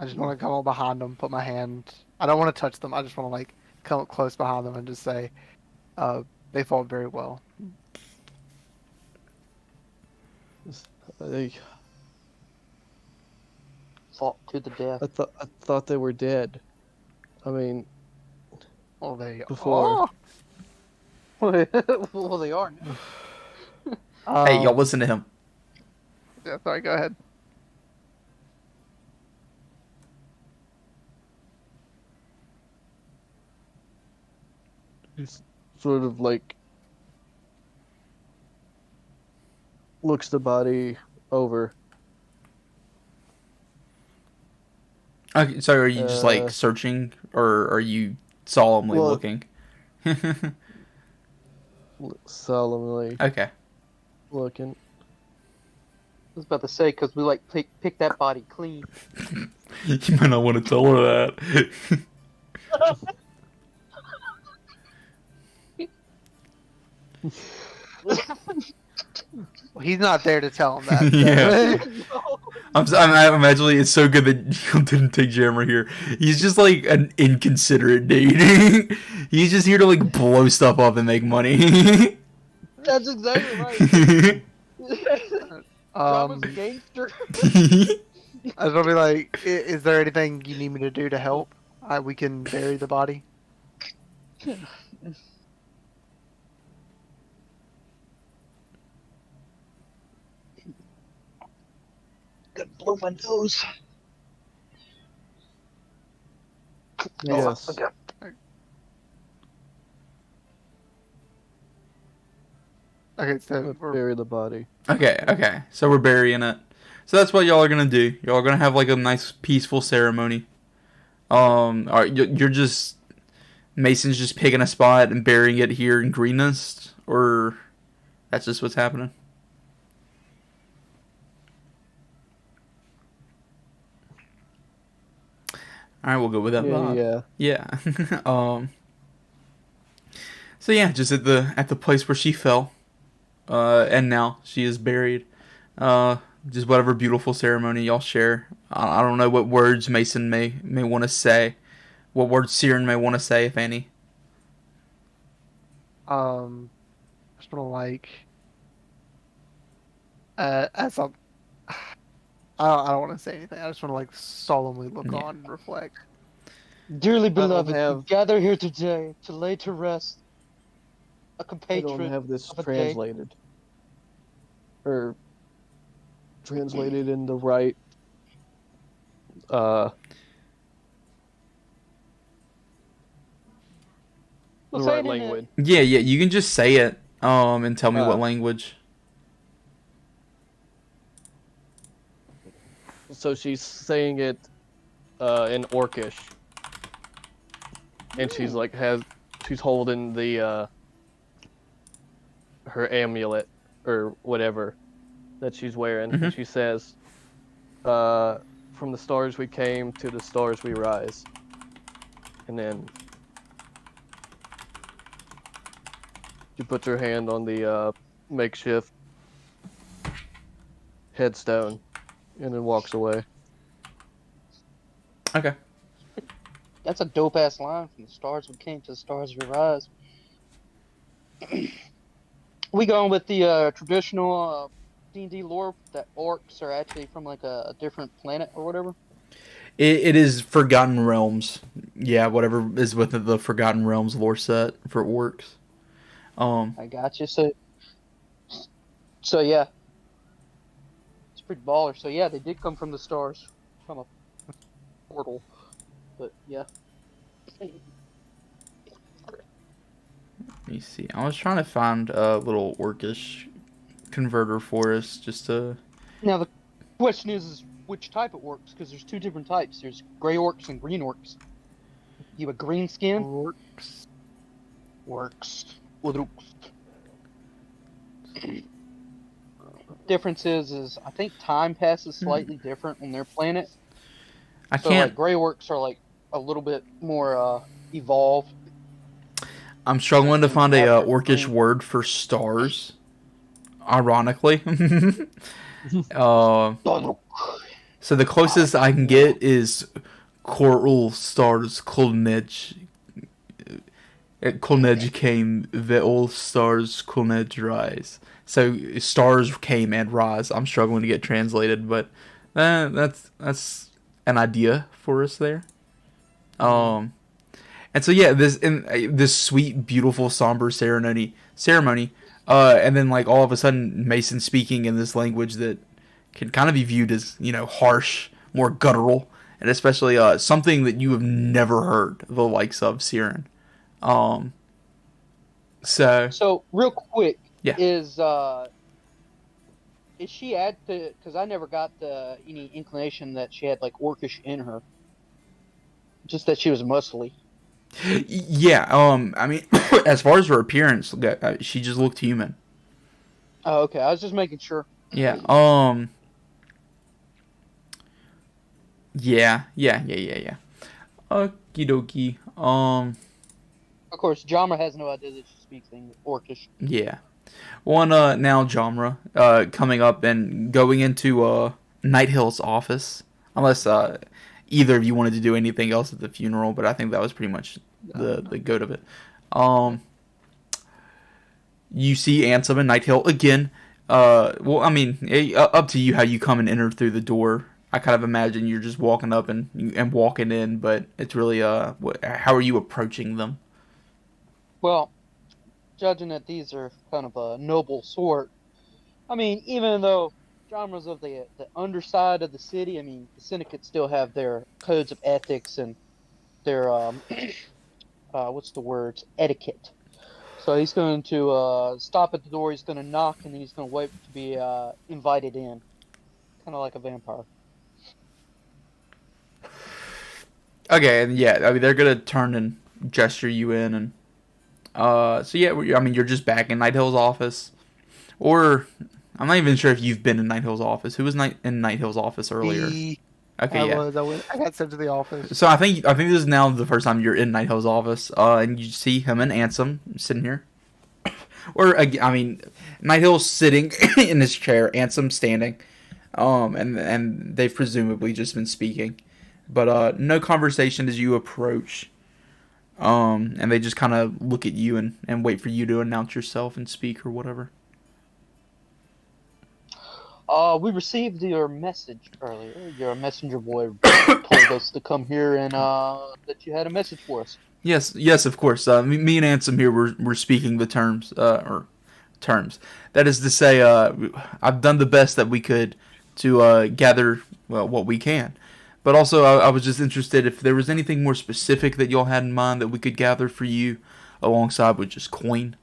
just want to come up behind them, put my hand. I don't want to touch them. I just want to like come up close behind them and just say, they fought very well.
I
Fought to the death.
thought they were dead. I mean,
Well, they
Before.
are.
Well, they are now.
Hey, y'all listen to him.
Yeah, sorry, go ahead.
He's sort of like looks the body over.
Okay, so are you just like
Uh,
searching, or are you solemnly
well-
looking?
Solemnly
Okay.
looking.
I was about to say because we like pick that body clean.
You might not want to tell her that.
Well, he's not there to tell him that. So.
Yeah. I'm imagining it's so good that you didn't take Jammer here. He's just like an inconsiderate dude. He's just here to like blow stuff up and make money.
That's exactly right. Drama's a
um,
gangster.
I was gonna be like, is there anything you need me to do to help? We can bury the body.
Gotta blow my nose.
Yes.
Okay.
Okay, so
Let's
we're,
bury the body.
Okay. So we're burying it. So that's what y'all are gonna do. Y'all are gonna have like a nice peaceful ceremony. Alright, you're just Mason's just picking a spot and burying it here in Green Nest, or that's just what's happening. Alright, we'll go with that. Bob.
Yeah.
Yeah. So yeah, just at the place where she fell, and now she is buried. Just whatever beautiful ceremony y'all share. I don't know what words Mason may want to say, what words Siren may want to say, if any.
just wanna like, as I'm, I don't want to say anything. I just want to like solemnly look
Yeah.
on and reflect.
Dearly
don't
beloved,
have-
we gather here today to lay to rest a
I
compatriot.
don't have this
of a day.
translated. Or translated in the right
Well,
the
say
right
it in
language.
Yeah, you can just say it, and tell me what
Uh.
language.
So she's saying it in Orcish. And she's like she's holding the her amulet or whatever that she's wearing.
Mhm.
And she says, from the stars we came to the stars we rise. And then she puts her hand on the makeshift headstone and then walks away.
Okay.
That's a dope ass line. From the stars we came to the stars we rise. We going with the traditional D&D lore that orcs are actually from like a different planet or whatever.
It is Forgotten Realms. Yeah, whatever is within the Forgotten Realms lore set for orcs.
I got you. So yeah, it's pretty baller. So yeah, they did come from the stars, from a portal. But yeah.
Let me see. I was trying to find a little orcish converter for us, just to.
Now the question is which type it works, because there's two different types. There's gray orcs and green orcs. You have a green skin.
Orcs.
Orcs. Difference is I think time passes slightly different on their planet.
I
So
can't.
like gray orcs are like a little bit more evolved.
I'm struggling to find a
After
orcish
green.
word for stars. Ironically. So the closest I can get is Coral Stars Kolnej. Kolnej came, the all stars Kolnej rise. So stars came and rise. I'm struggling to get translated, but that's an idea for us there. And so yeah, this sweet, beautiful, somber ceremony. And then like all of a sudden Mason speaking in this language that can kind of be viewed as, harsh, more guttural, and especially something that you have never heard the likes of Siren. Um, so
So real quick,
Yeah.
is she add to? Because I never got any inclination that she had like Orcish in her. Just that she was muscly.
yeah, I mean, as far as her appearance, she just looked human.
Oh, okay. I was just making sure.
Yeah. Yeah. Okie dokie.
Of course, Jama has no idea that she speaks Orcish.
Yeah. One now Jamra coming up and going into Nighthill's office, unless either of you wanted to do anything else at the funeral, but I think that was pretty much the goat of it. You see Ansem and Nighthill again. Well, I mean, up to you how you come and enter through the door. I kind of imagine you're just walking up and walking in, but it's really how are you approaching them?
Well, judging that these are kind of a noble sort, I mean, even though Jama's of the underside of the city, I mean, the syndicates still have their codes of ethics and their what's the word, etiquette. So he's going to stop at the door. He's going to knock, and then he's going to wait to be invited in, kind of like a vampire.
Okay, and yeah, I mean they're gonna turn and gesture you in, and so yeah, I mean you're just back in Nighthill's office, or I'm not even sure if you've been in Nighthill's office. Who was in Nighthill's office earlier? Okay, yeah.
I got sent to the office.
So I think this is now the first time you're in Nighthill's office, and you see him and Ansem sitting here, or I mean, Nighthill's sitting in his chair, Ansem standing, and they've presumably just been speaking. But no conversation as you approach. And they just kind of look at you and wait for you to announce yourself and speak or whatever.
We received your message earlier. Your messenger boy told us to come here and that you had a message for us.
Yes, of course. Me and Ansem here we're speaking the terms. That is to say, I've done the best that we could to gather what we can. But also, I was just interested if there was anything more specific that y'all had in mind that we could gather for you, alongside with just coin.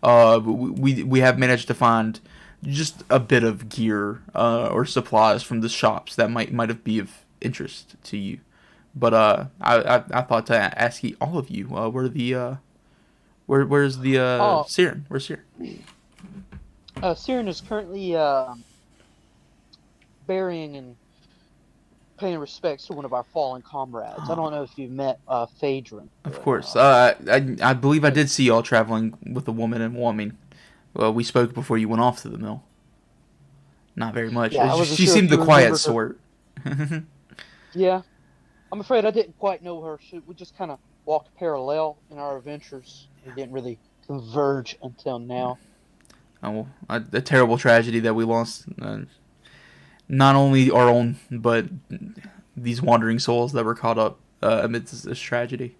We have managed to find just a bit of gear or supplies from the shops that might have be of interest to you. But I thought to ask all of you where's the Siren? Where's Siren?
Siren is currently burying and paying respects to one of our fallen comrades. I don't know if you've met Phaedron.
Of course. I believe I did see y'all traveling with a woman, and well, I mean, we spoke before you went off to the mill. Not very much.
Yeah,
she seemed the quiet sort.
Yeah. I'm afraid I didn't quite know her. We just kind of walked parallel in our adventures. We didn't really converge until now.
Oh, a terrible tragedy that we lost. Not only our own, but these wandering souls that were caught up amidst this tragedy.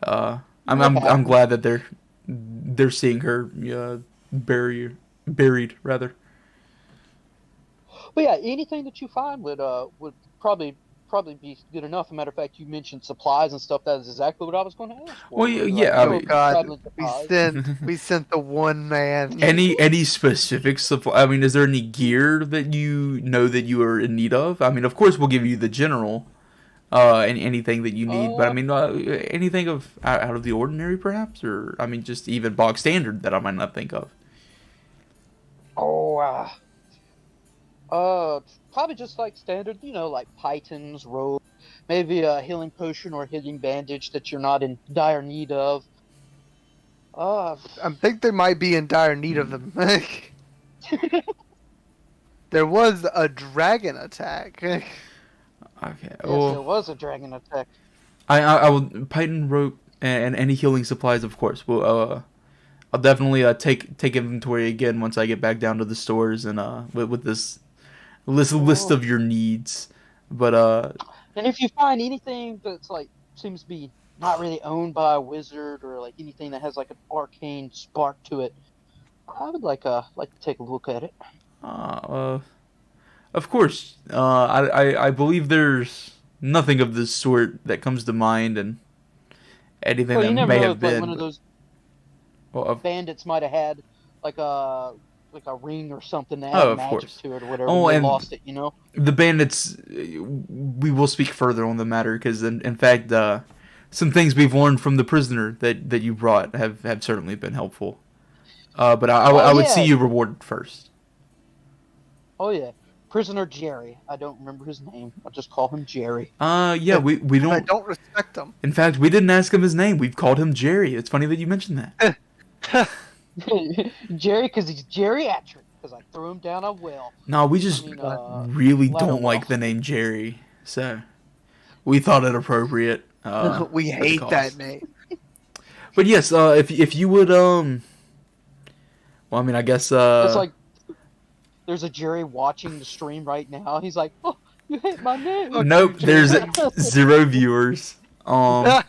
I'm glad that they're seeing her buried rather.
But yeah, anything that you find would probably be good enough. As a matter of fact, you mentioned supplies and stuff. That is exactly what I was going to ask for.
Well, yeah. I mean,
God, we sent the one man.
Any specific supply? I mean, is there any gear that you know that you are in need of? I mean, of course, we'll give you the general, and anything that you need. But I mean, anything out of the ordinary, perhaps, or I mean, just even bog standard that I might not think of.
Probably just like standard, like pythons, rope, maybe a healing potion or a healing bandage that you're not in dire need of.
I think they might be in dire need of them. There was a dragon attack.
Okay.
Yes, there was a dragon attack.
I will python, rope, and any healing supplies, of course. Well, I'll definitely take inventory again once I get back down to the stores and with this list of your needs. But
and if you find anything that's like seems to be not really owned by a wizard or like anything that has like an arcane spark to it, I would like to take a look at it.
Of course. I believe there's nothing of this sort that comes to mind, and anything
Well, you
that
never
may
know
have
if like
been.
one of those
Well,
bandits might have had like a ring or something that
Oh,
had
of
magic
course.
to it or whatever.
Oh,
and they
and-
lost it, you know.
the bandits, we will speak further on the matter, because in fact, some things we've learned from the prisoner that you brought have certainly been helpful. But I would see
yeah.
you rewarded first.
Oh yeah, prisoner Jerry. I don't remember his name. I'll just call him Jerry.
Yeah, we
I
don't.
don't respect them.
In fact, we didn't ask him his name. We've called him Jerry. It's funny that you mentioned that.
Jerry, because he's geriatric. Because I threw him down a well.
No, we just
I mean,
really
ladder
don't like
well.
the name Jerry, so we thought it appropriate.
We
for the
hate
cause.
that name.
But yes, if you would well, I mean, I guess
It's like there's a Jerry watching the stream right now. He's like, "Oh, you hate my name."
nope, there's 0 viewers. The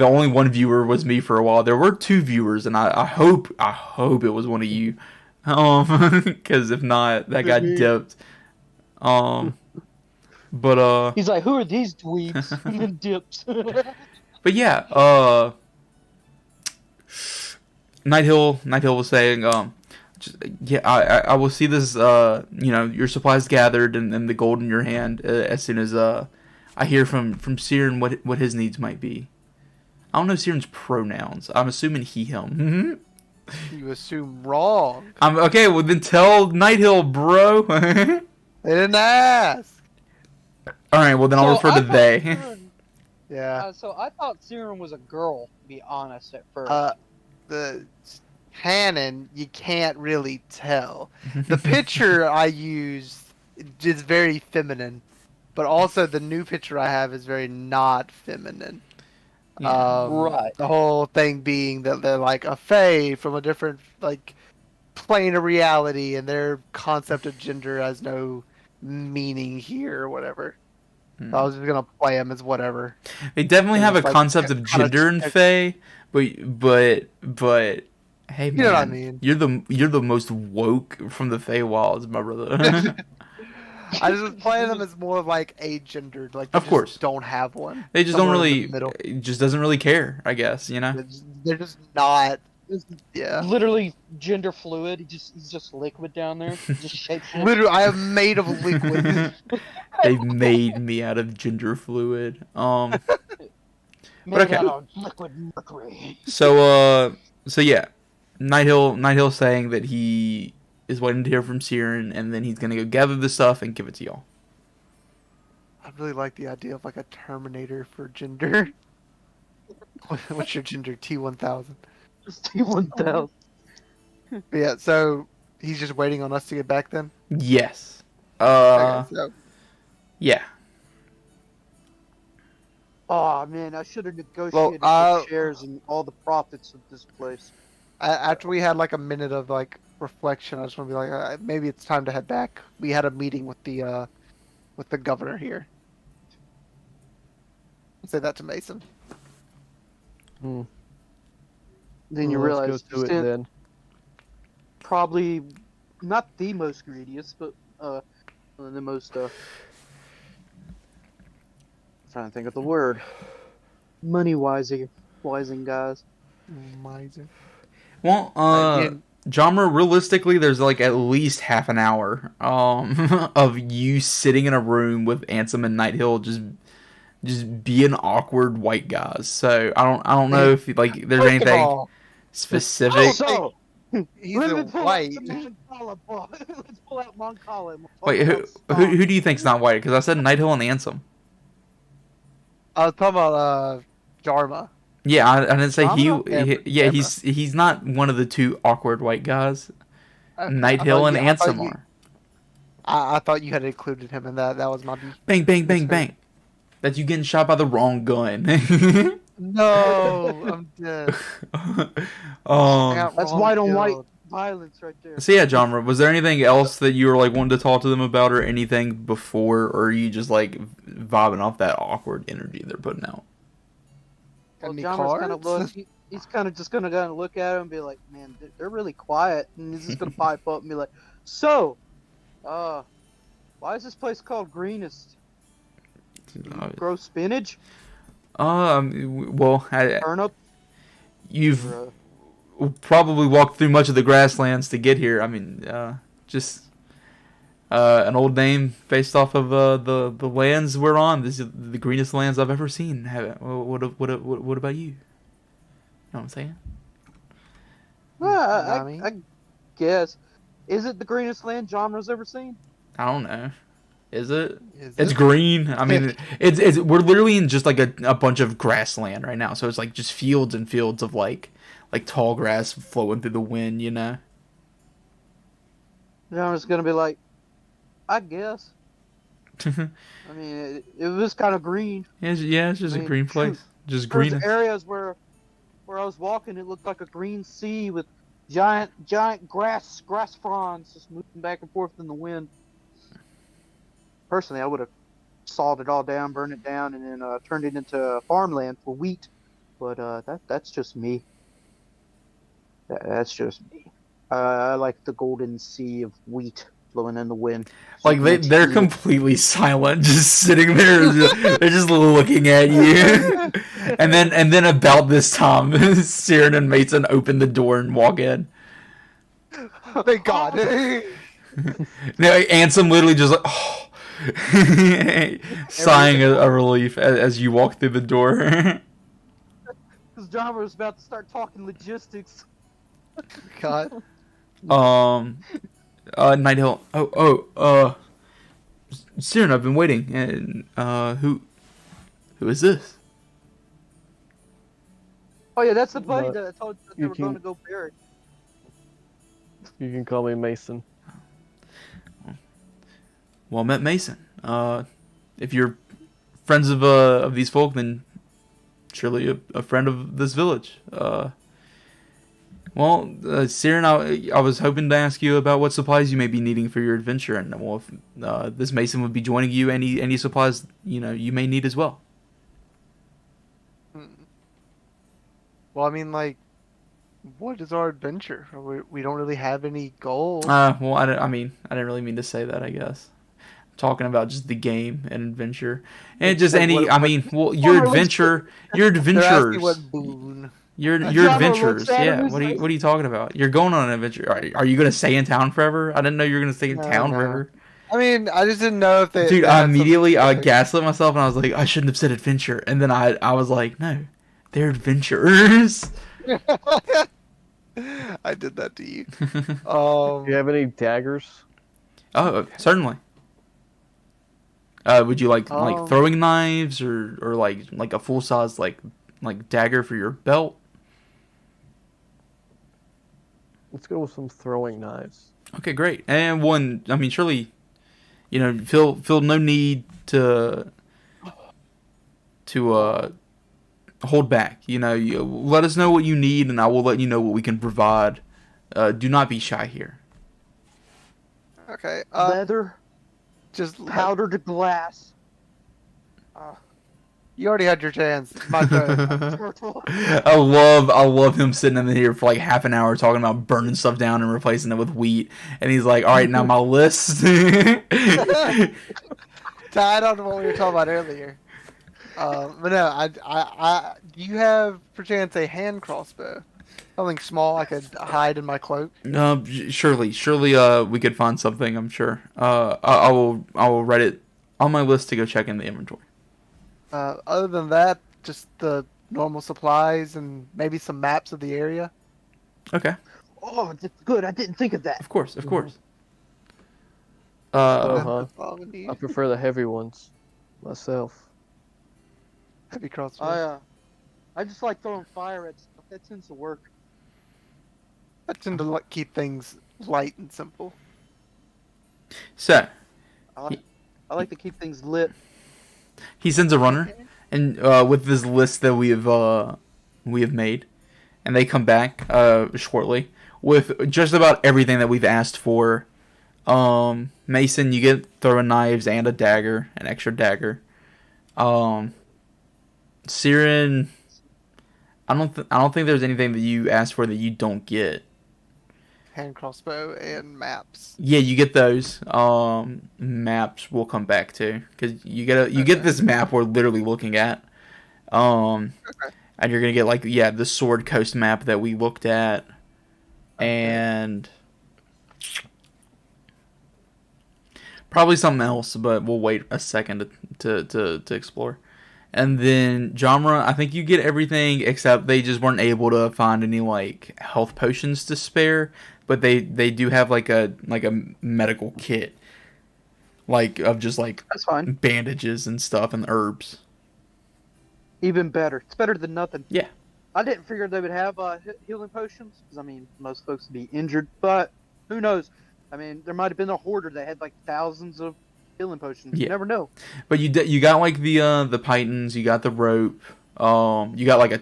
only one viewer was me for a while. There were 2 viewers, and I hope it was one of you, because if not, that got dipped. But
He's like, "Who are these dweebs?" And then dips.
but yeah, Nighthill was saying, I will see this, your supplies gathered and the gold in your hand as soon as I hear from Siren what his needs might be. I don't know Siren's pronouns. I'm assuming he, him.
You assume wrong.
I'm okay. Well, then tell Nighthill, bro.
They didn't ask.
All right. Well, then I'll
So
refer
I
to
thought
they.
Siren-
Yeah.
so I thought Siren was a girl, to be honest, at first.
The canon, you can't really tell. The picture I used is very feminine, but also the new picture I have is very not feminine.
Yeah.
Right.
The whole thing being that they're like a fae from a different plane of reality, and their concept of gender has no meaning here or whatever.
Hmm.
So I was just gonna play them as whatever.
They definitely have a
It's like-
concept of
kinda-
gender in Fae, but hey man,
You know what I mean.
You're the most woke from the Feywilds, my brother.
I just was playing them as more of like a gendered, like they
Of course.
just don't have one.
They just don't
Somewhere in
really.
the middle.
It just doesn't really care, I guess.
They're just not. Yeah.
Literally gender fluid. He's just liquid down there. Just shapes.
Literally, I am made of liquid.
They've made me out of gender fluid.
Made
okay.
out of liquid mercury.
So yeah, Nighthill saying that he is waiting to hear from Siren, and then he's gonna go gather the stuff and give it to y'all.
I really like the idea of like a Terminator for gender. What's your gender? T1000.
T1000.
But yeah, so he's just waiting on us to get back then.
Yes.
Okay, so
Yeah.
Oh man, I should have negotiated
Well,
the shares and all the profits of this place.
after we had like a minute of like reflection, I just want to be like, maybe it's time to head back. We had a meeting with the governor here. Say that to Mason.
Then you
Well,
realize
let's go
he's
to it then.
probably not the most greediest, but the most trying to think of the word. Money wising guys.
Miser.
Well,
Again,
Jomra, realistically, there's like at least half an hour of you sitting in a room with Ansem and Nighthill just being awkward white guys. So I don't know if like there's
first of
anything
all,
specific.
So,
he's a white.
Let's pull out Moncala. And we'll talk
Wait,
about
who do you think's not white? Because I said Nighthill and Ansem.
I was talking about Jarma.
Yeah, I didn't say he.
Jomra?
Yeah, he's not one of the 2 awkward white guys. Nighthill and Ansem are.
I thought you had included him in that. That was my.
Bang, bang, bang,
That's
bang. That's you getting shot by the wrong gun.
No, I'm dead.
That's white on white violence right there.
So yeah, Jomra, was there anything else that you were like wanting to talk to them about, or anything before, or are you just like vibing off that awkward energy they're putting out?
Got any
John was kind of
cards?
he's kind of just gonna go and look at him and be like, "Man, they're really quiet." And he's just gonna pipe up and be like, "So, why is this place called Greenest?
Uh,
Grow spinach,
well,
turnip,
you've
or,
probably walked through much of the grasslands to get here. I mean, just an old name based off of the lands we're on. This is the greenest lands I've ever seen. What about you? You know what I'm saying?
well,
Nami?
I guess. Is it the greenest land Genre's ever seen?
I don't know. Is it?
Is
It's
it?
green. I mean, it's we're literally in just like a bunch of grassland right now. So it's like just fields and fields of like tall grass flowing through the wind. You know.
Genre's gonna be like, I guess. I mean, it was kind of green.
It's just
I
a
mean,
green place. Just
There's
green.
areas where I was walking, it looked like a green sea with giant grass fronds just moving back and forth in the wind. Personally, I would have sawed it all down, burned it down, and then turned it into farmland for wheat. But that's just me. That's just me. I like the golden sea of wheat flowing in the wind.
Like they're completely silent, just sitting there. They're just looking at you. and then about this time, Siren and Mason open the door and walk in.
Thank God.
Now Ansem literally just like, oh. Sighing a relief as you walk through the door.
Because Genre was about to start talking logistics.
God.
Nighthill. Siren, I've been waiting. And who is this?
Oh yeah, that's the buddy
But
that I told you that they
you
were going to
can-
go bury.
You can call me Mason.
Well, I met Mason. If you're friends of these folk, then surely a friend of this village. Siren, I was hoping to ask you about what supplies you may be needing for your adventure, and well, if this Mason would be joining you, any supplies you may need as well.
Well, I mean, like, what is our adventure? We don't really have any goals.
I didn't really mean to say that. I guess I'm talking about just the game and adventure, and just
Like,
any.
what-
I mean, well, your
Well,
adventure, your
They're asking
adventures.
what boon.
Your
Java
adventures,
looks at him
yeah.
and
What
says-
are you talking about? You're going on an adventure. Are you gonna stay in town forever? I didn't know you were gonna stay in
No,
town
no.
forever.
I mean, I just didn't know if they.
Dude,
they
I
had something
immediately
specific.
gaslit myself and I was like, I shouldn't have said adventure. And then I was like, no, they're adventurers.
I did that to you.
Do you have any daggers?
Oh, certainly. Would you like
Um,
throwing knives or like a full size like dagger for your belt?
Let's go with some throwing knives.
Okay, great. And one, I mean, surely, feel no need to hold back. You let us know what you need, and I will let you know what we can provide. Do not be shy here.
Okay.
Leather,
Just
powdered glass,
you already had your chance. My turn.
turtle.
I love him sitting in here for like half an hour talking about burning stuff down and replacing it with wheat, and he's like, "All right, now my list."
Tied on to what we were talking about earlier. But no, I do you have perchance a hand crossbow? Something small I could hide in my cloak.
Surely, we could find something. I'm sure. I will write it on my list to go check in the inventory.
Other than that, just the normal supplies and maybe some maps of the area.
Okay,
Oh, that's good. I didn't think of that.
of course.
Oh,
Uh,
huh.
That's all we need.
I prefer the heavy ones myself.
Heavy crossbow.
I just like throwing fire at stuff. That tends to work.
I tend to keep things light and simple.
so
I like to keep things lit.
he sends a runner, and with this list that we have made, and they come back shortly with just about everything that we've asked for. Mason, you get throwing knives and a dagger, an extra dagger. Siren, I don't think there's anything that you ask for that you don't get.
Hand crossbow and maps.
Yeah, you get those. Maps we'll come back to because you get this map we're literally looking at. And you're gonna get like the Sword Coast map that we looked at, and probably something else, but we'll wait a second to explore. And then genre, I think you get everything except they just weren't able to find any like health potions to spare. But they do have like a medical kit, like of just like
That's fine.
bandages and stuff and herbs.
Even better. It's better than nothing.
Yeah.
I didn't figure they would have healing potions because I mean most folks would be injured, but who knows? I mean, there might have been a hoarder that had like thousands of healing potions.
Yeah.
You never know.
But you got like the pythons, you got the rope, you got like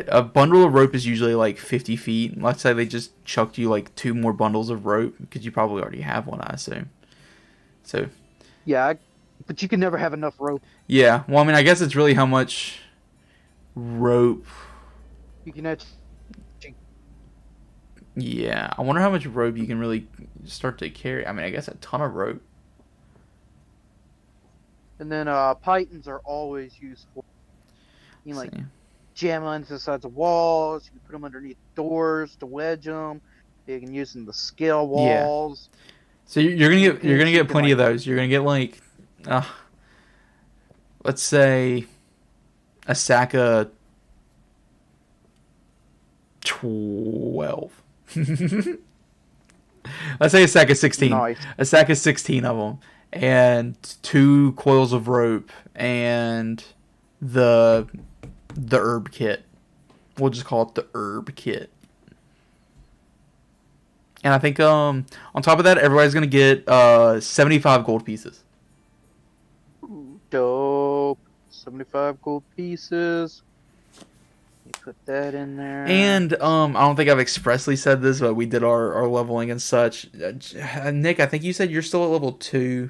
a bundle of rope is usually like 50 feet. Let's say they just chucked you like 2 more bundles of rope because you probably already have one, I assume. So
Yeah, but you can never have enough rope.
yeah, well I mean I guess it's really how much rope.
You can have.
Yeah, I wonder how much rope you can really start to carry. I mean I guess a ton of rope.
And then pythons are always useful. You can like
See.
jam them into the sides of walls. You can put them underneath doors to wedge them. You can use them to scale
Yeah.
walls.
So you're gonna get plenty
like-
of those. You're gonna get like, let's say, a sack of 12. Let's say a sack of 16.
Nice.
A sack of 16 of them, and 2 coils of rope, and the herb kit. We'll just call it the herb kit. And I think on top of that, everybody's gonna get 75 gold pieces.
Dope. 75 gold pieces. Let me put that in there.
And I don't think I've expressly said this, but we did our leveling and such. Nick, I think you said you're still at level 2,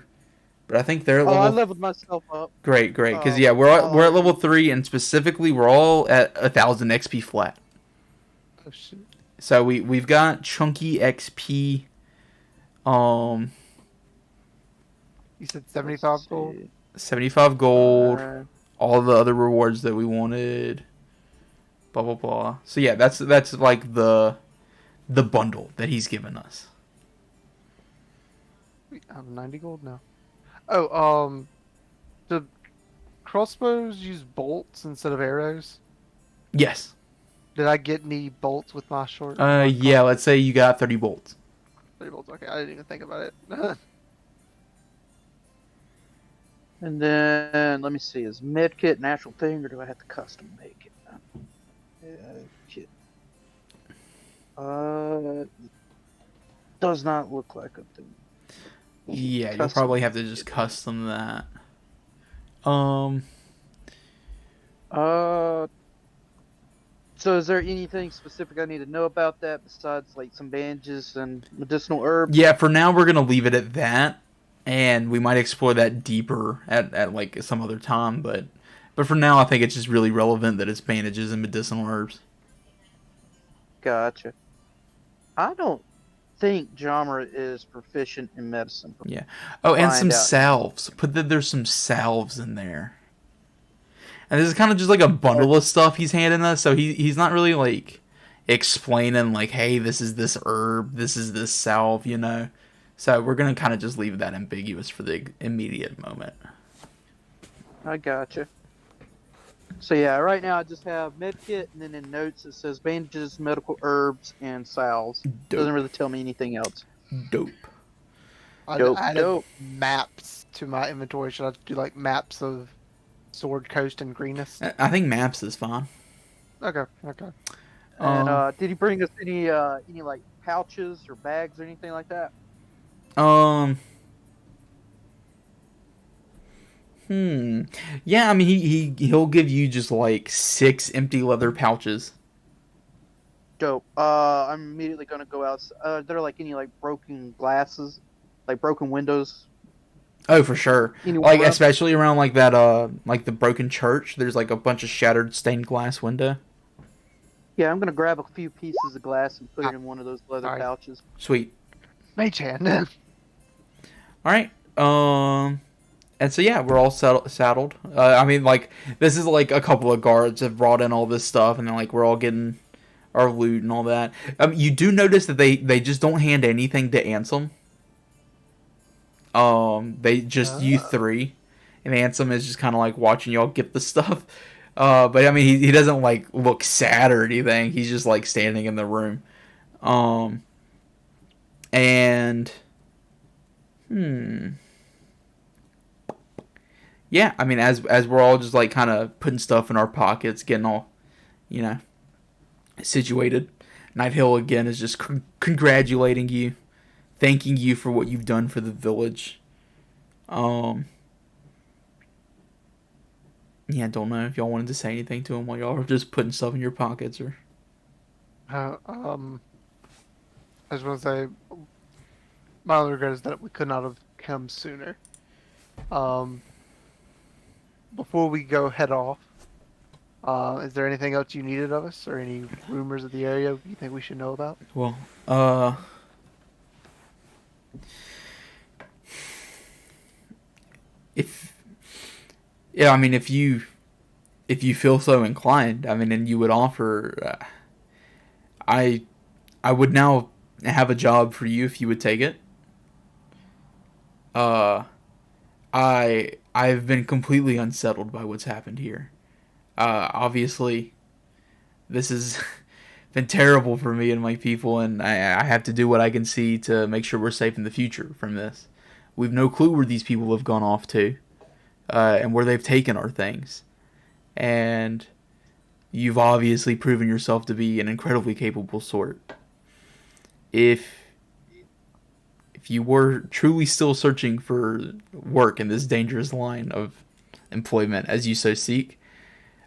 but I think they're at level.
I leveled myself up.
Great. Because we're at level 3, and specifically we're all at 1,000 XP flat.
Oh shit.
So we've got chunky XP.
You said 75
Let's
gold?
see.
75 gold.
Uh,
All the other rewards that we wanted. Blah blah blah. So yeah, that's like the bundle that he's given us.
Wait, I'm 90 gold now. Oh, the crossbows use bolts instead of arrows?
Yes.
Did I get any bolts with my short?
Yeah. Let's say you got 30 bolts.
30 bolts. Okay, I didn't even think about it.
and then let me see, is medkit an actual thing or do I have to custom make it? Kit. Does not look like a thing.
Yeah, you'll
Custom.
probably have to just custom that.
So is there anything specific I need to know about that besides like some bandages and medicinal herbs?
Yeah, for now we're gonna leave it at that, and we might explore that deeper at like some other time. But for now, I think it's just really relevant that it's bandages and medicinal herbs.
Gotcha. I don't think Jammer is proficient in medicine.
Yeah. Oh, and some
Find out.
salves. Put that there's some salves in there. And this is kind of just like a bundle of stuff he's handing us, so he's not really like explaining like, hey, this is this herb, this is this salve, you know. So we're gonna kind of just leave that ambiguous for the immediate moment.
I gotcha. So yeah, right now I just have medkit, and then in notes it says bandages, medical herbs, and salves. Doesn't
Dope.
really tell me anything else.
Dope.
I
Dope,
added
dope.
maps to my inventory. Should I do like maps of Sword Coast and Greenest?
I think maps is fine.
Okay.
And did he bring us any like pouches or bags or anything like that?
Yeah, I mean he'll give you just like 6 empty leather pouches.
Dope. I'm immediately gonna go out. Are there like any like broken glasses, like broken windows?
Oh, for sure.
Anywhere
Like
around?
especially around like that like the broken church, there's like a bunch of shattered stained glass window.
Yeah, I'm gonna grab a few pieces of glass and put it in one of those leather
Alright.
pouches.
Sweet.
Mage hand.
All right. And so yeah, we're all saddled. I mean, like this is like a couple of guards have brought in all this stuff, and then like we're all getting our loot and all that. You do notice that they just don't hand anything to Ansem. They just you three, and Ansem is just kind of like watching y'all get the stuff. But I mean, he doesn't like look sad or anything. He's just like standing in the room. And yeah, I mean, as we're all just like kind of putting stuff in our pockets, getting all, you know, situated, Nighthill again is just congratulating you, thanking you for what you've done for the village. Yeah, I don't know if y'all wanted to say anything to him while y'all were just putting stuff in your pockets, or.
I just want to say, my only regret is that we could not have come sooner. Before we go head off, is there anything else you needed of us, or any rumors of the area you think we should know about?
Well, I mean, if you feel so inclined, I mean, and you would offer, I would now have a job for you if you would take it. I've been completely unsettled by what's happened here. Obviously, this has been terrible for me and my people, and I have to do what I can see to make sure we're safe in the future from this. We've no clue where these people have gone off to, and where they've taken our things. And you've obviously proven yourself to be an incredibly capable sort. If you were truly still searching for work in this dangerous line of employment as you so seek,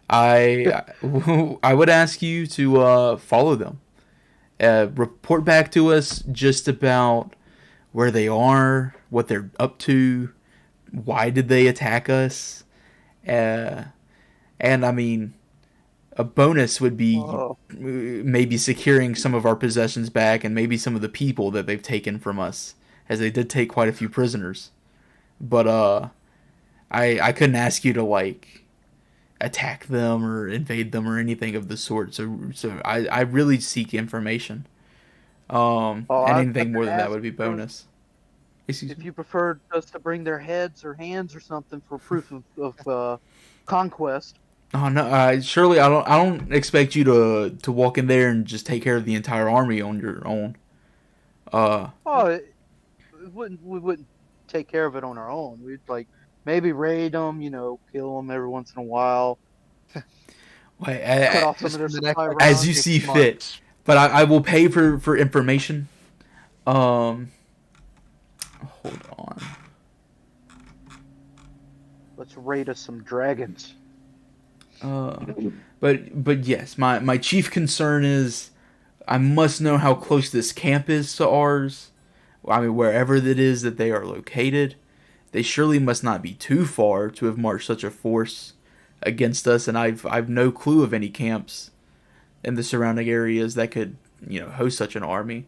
I would ask you to follow them. Report back to us just about where they are, what they're up to, why did they attack us, and I mean, a bonus would be maybe securing some of our possessions back and maybe some of the people that they've taken from us, as they did take quite a few prisoners. But I couldn't ask you to like attack them or invade them or anything of the sort. So I really seek information. Anything more than that would be bonus.
If you preferred us to bring their heads or hands or something for proof of conquest.
Oh no! Surely I don't expect you to walk in there and just take care of the entire army on your own.
We wouldn't take care of it on our own. We'd like maybe raid them, kill them every once in a while. Cut off some of their supply
as you see fit. But I will pay for information. Hold on.
Let's raid us some dragons.
But yes, my chief concern is I must know how close this camp is to ours. I mean, wherever it is that they are located, they surely must not be too far to have marched such a force against us. And I've no clue of any camps in the surrounding areas that could host such an army.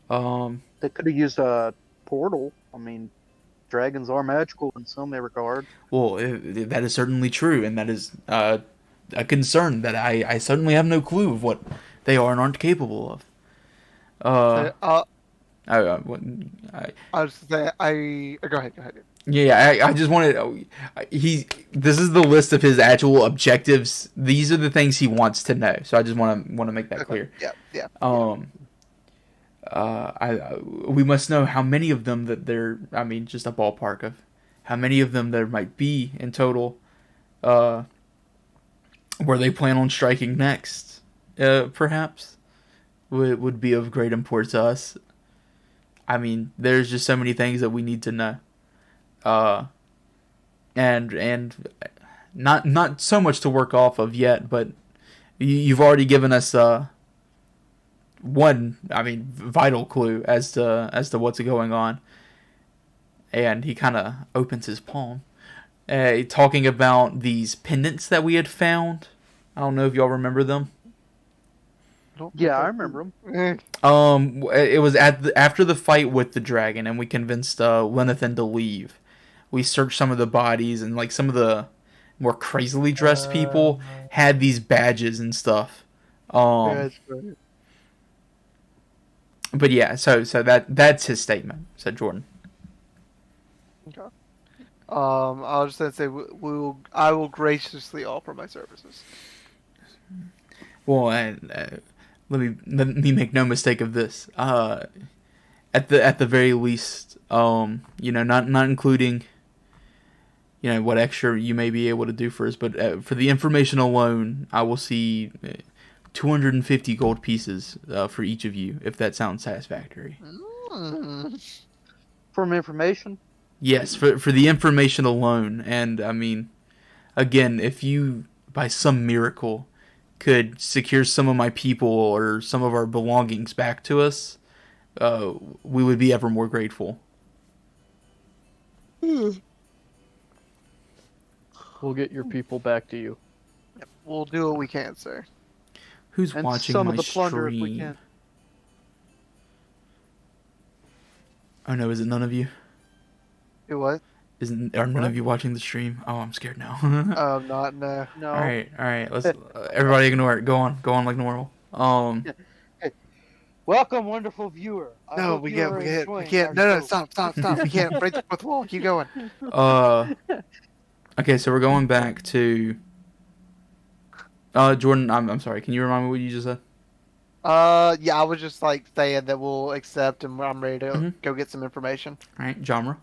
They could have used a portal. I mean, dragons are magical in some regard.
Well, that is certainly true, and that is a concern that I certainly have no clue of what they are and aren't capable of.
I was say go ahead.
Yeah, I just wanted this is the list of his actual objectives. These are the things he wants to know. So I just want to make that clear.
Yeah.
We must know how many of them that there. I mean, just a ballpark of how many of them there might be in total. Where they plan on striking next, perhaps, would be of great import to us. I mean, there's just so many things that we need to know. And not so much to work off of yet, but you've already given us one, vital clue as to what's going on. And he kind of opens his palm, talking about these pendants that we had found. I don't know if y'all remember them.
Yeah, I remember them.
It was after the fight with the dragon, and we convinced Lenathan to leave. We searched some of the bodies, and like some of the more crazily dressed people had these badges and stuff. But yeah, so that's his statement," said Jordan.
Okay. I was just gonna say I will graciously offer my services.
Well, and let me make no mistake of this. At the very least, not including, what extra you may be able to do for us, but for the information alone, I will see 250 gold pieces for each of you, if that sounds satisfactory.
From information.
Yes, for the information alone, and I mean, again, if you by some miracle could secure some of my people or some of our belongings back to us, we would be ever more grateful.
We'll get your people back to you.
Yep, we'll do what we can, sir.
Who's
And
watching
some
my
of the plunder if we
stream?
can.
Oh no, is it none of you?
Do what?
Are none of you watching the stream? Oh, I'm scared now.
Not no.
No.
All right. Let's everybody ignore it. Go on like normal.
Welcome, wonderful viewer. I
No,
hope
we
you are
can't.
enjoying
We can't.
our
No,
show.
stop. We can't break the fourth wall. Keep going.
Okay, so we're going back to. Jordan, I'm sorry. Can you remind me what you just said?
Yeah, I was just like saying that we'll accept, and I'm ready to
Mhm.
go get some information.
All right, genre.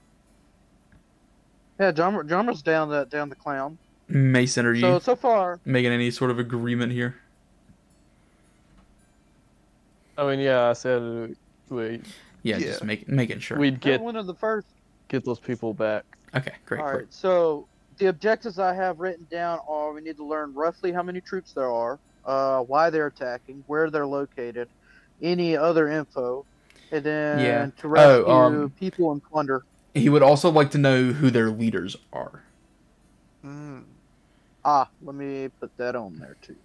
Yeah, Drummer's down the clown.
Mason, are you
So far,
making any sort of agreement here?
I mean, yeah, I said we
Yeah,
Yeah.
just making sure.
we'd get
one of the first.
those people back.
Okay, great.
All
great.
right, so the objectives I have written down are: we need to learn roughly how many troops there are, why they're attacking, where they're located, any other info, and then
Yeah.
to rescue
people
and plunder.
He would also like to know who their leaders are.
Let me put that on there too.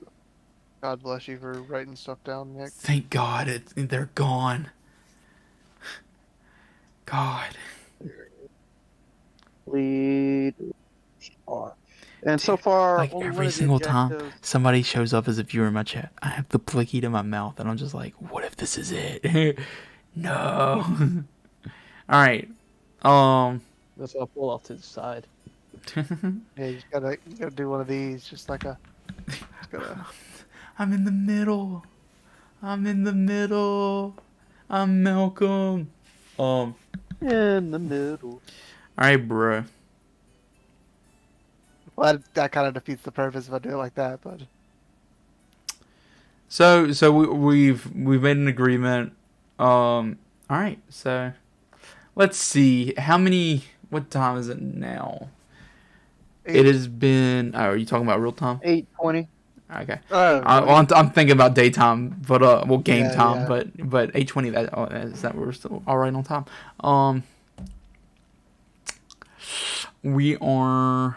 God bless you for writing stuff down, Nick.
Thank God they're gone. God.
Leaders are, and so far,
Like
only one
every
of the
single time
objectives-
somebody shows up as a viewer in my chat, I have the blicky to my mouth, and I'm just like, what if this is it? No. All right.
That's why I pull off to the side.
Yeah, you gotta do one of these, just like a. Just gotta.
I'm in the middle. I'm Malcolm.
in the middle.
All right, bro.
Well, that kind of defeats the purpose if I do it like that, but.
So we've made an agreement. All right. So let's see how many. What time is it now? It has been. Oh, are you talking about real time?
8:20.
Okay.
Oh,
I'm thinking about daytime, but game
Yeah,
time,
yeah.
but 8:20. Is that we're still all right on time? We are.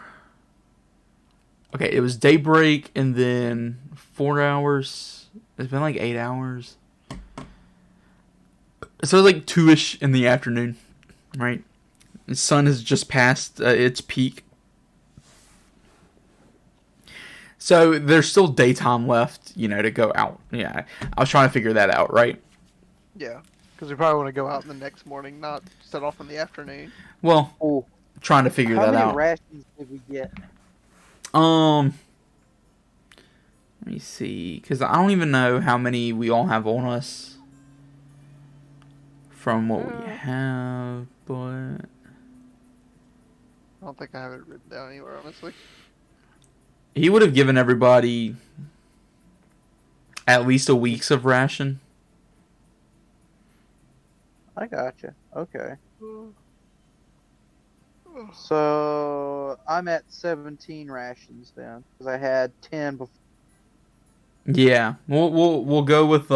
Okay, it was daybreak and then 4 hours. It's been like 8 hours. So it's like 2-ish in the afternoon, right? The sun has just passed its peak. So there's still daytime left, to go out. Yeah, I was trying to figure that out, right?
yeah. Because we probably want to go out in the next morning, not set off in the afternoon.
Well,
Oh,
trying to figure
how
that
many
out.
rations did we get?
Let me see, because I don't even know how many we all have on us from what we have, but
I don't think I have it written down anywhere, honestly.
he would have given everybody at least a week's of ration.
I gotcha. Okay. So I'm at 17 rations then, because I had 10 before.
Yeah, we'll go with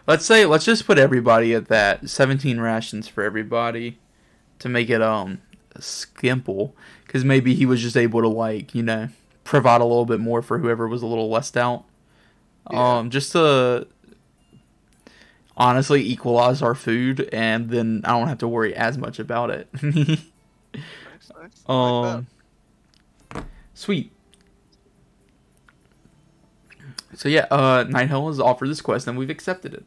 let's just put everybody at that 17 rations for everybody to make it skimple, because maybe he was just able to provide a little bit more for whoever was a little less out.
Yeah.
Just to honestly equalize our food, and then I don't have to worry as much about it.
Nice, nice. I like that.
Sweet. So yeah, Nighthell has offered this quest, and we've accepted it.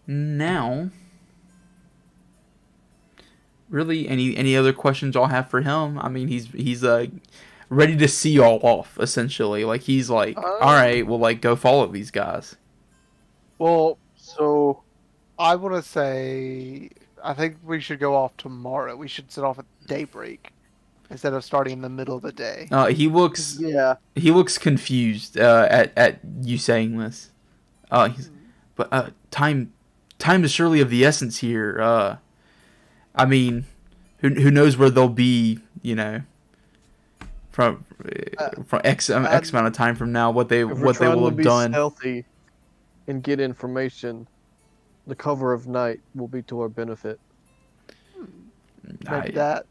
Now, really, any other questions y'all have for him? I mean, he's ready to see y'all off, essentially. Like, he's like, all right, well, like, go follow these guys.
Well,
So
I want to say, I think we should go off tomorrow. We should set off at daybreak instead of starting in the middle of the day.
He looks
yeah,
confused at you saying this. But time is surely of the essence here. I mean, who knows where they'll be? You know, from X amount of time from now, what they
If we're
will
trying to
have
be
done.
stealthy and get information, the cover of night will be to our benefit.
Maybe that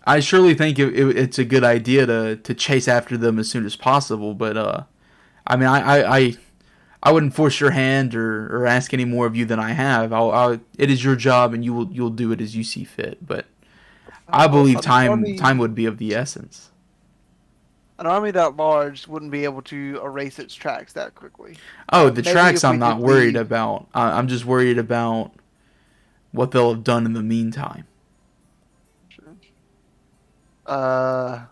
I surely think it's a good idea to chase after them as soon as possible. But I mean, I wouldn't force your hand or ask any more of you than I have. It is your job, and you'll do it as you see fit. But I believe time would be of the essence.
an army that large wouldn't be able to erase its tracks that quickly.
Oh, the
Maybe
tracks
if
I'm
we
not
could
worried
leave-
about. I'm just worried about what they'll have done in the meantime.
right.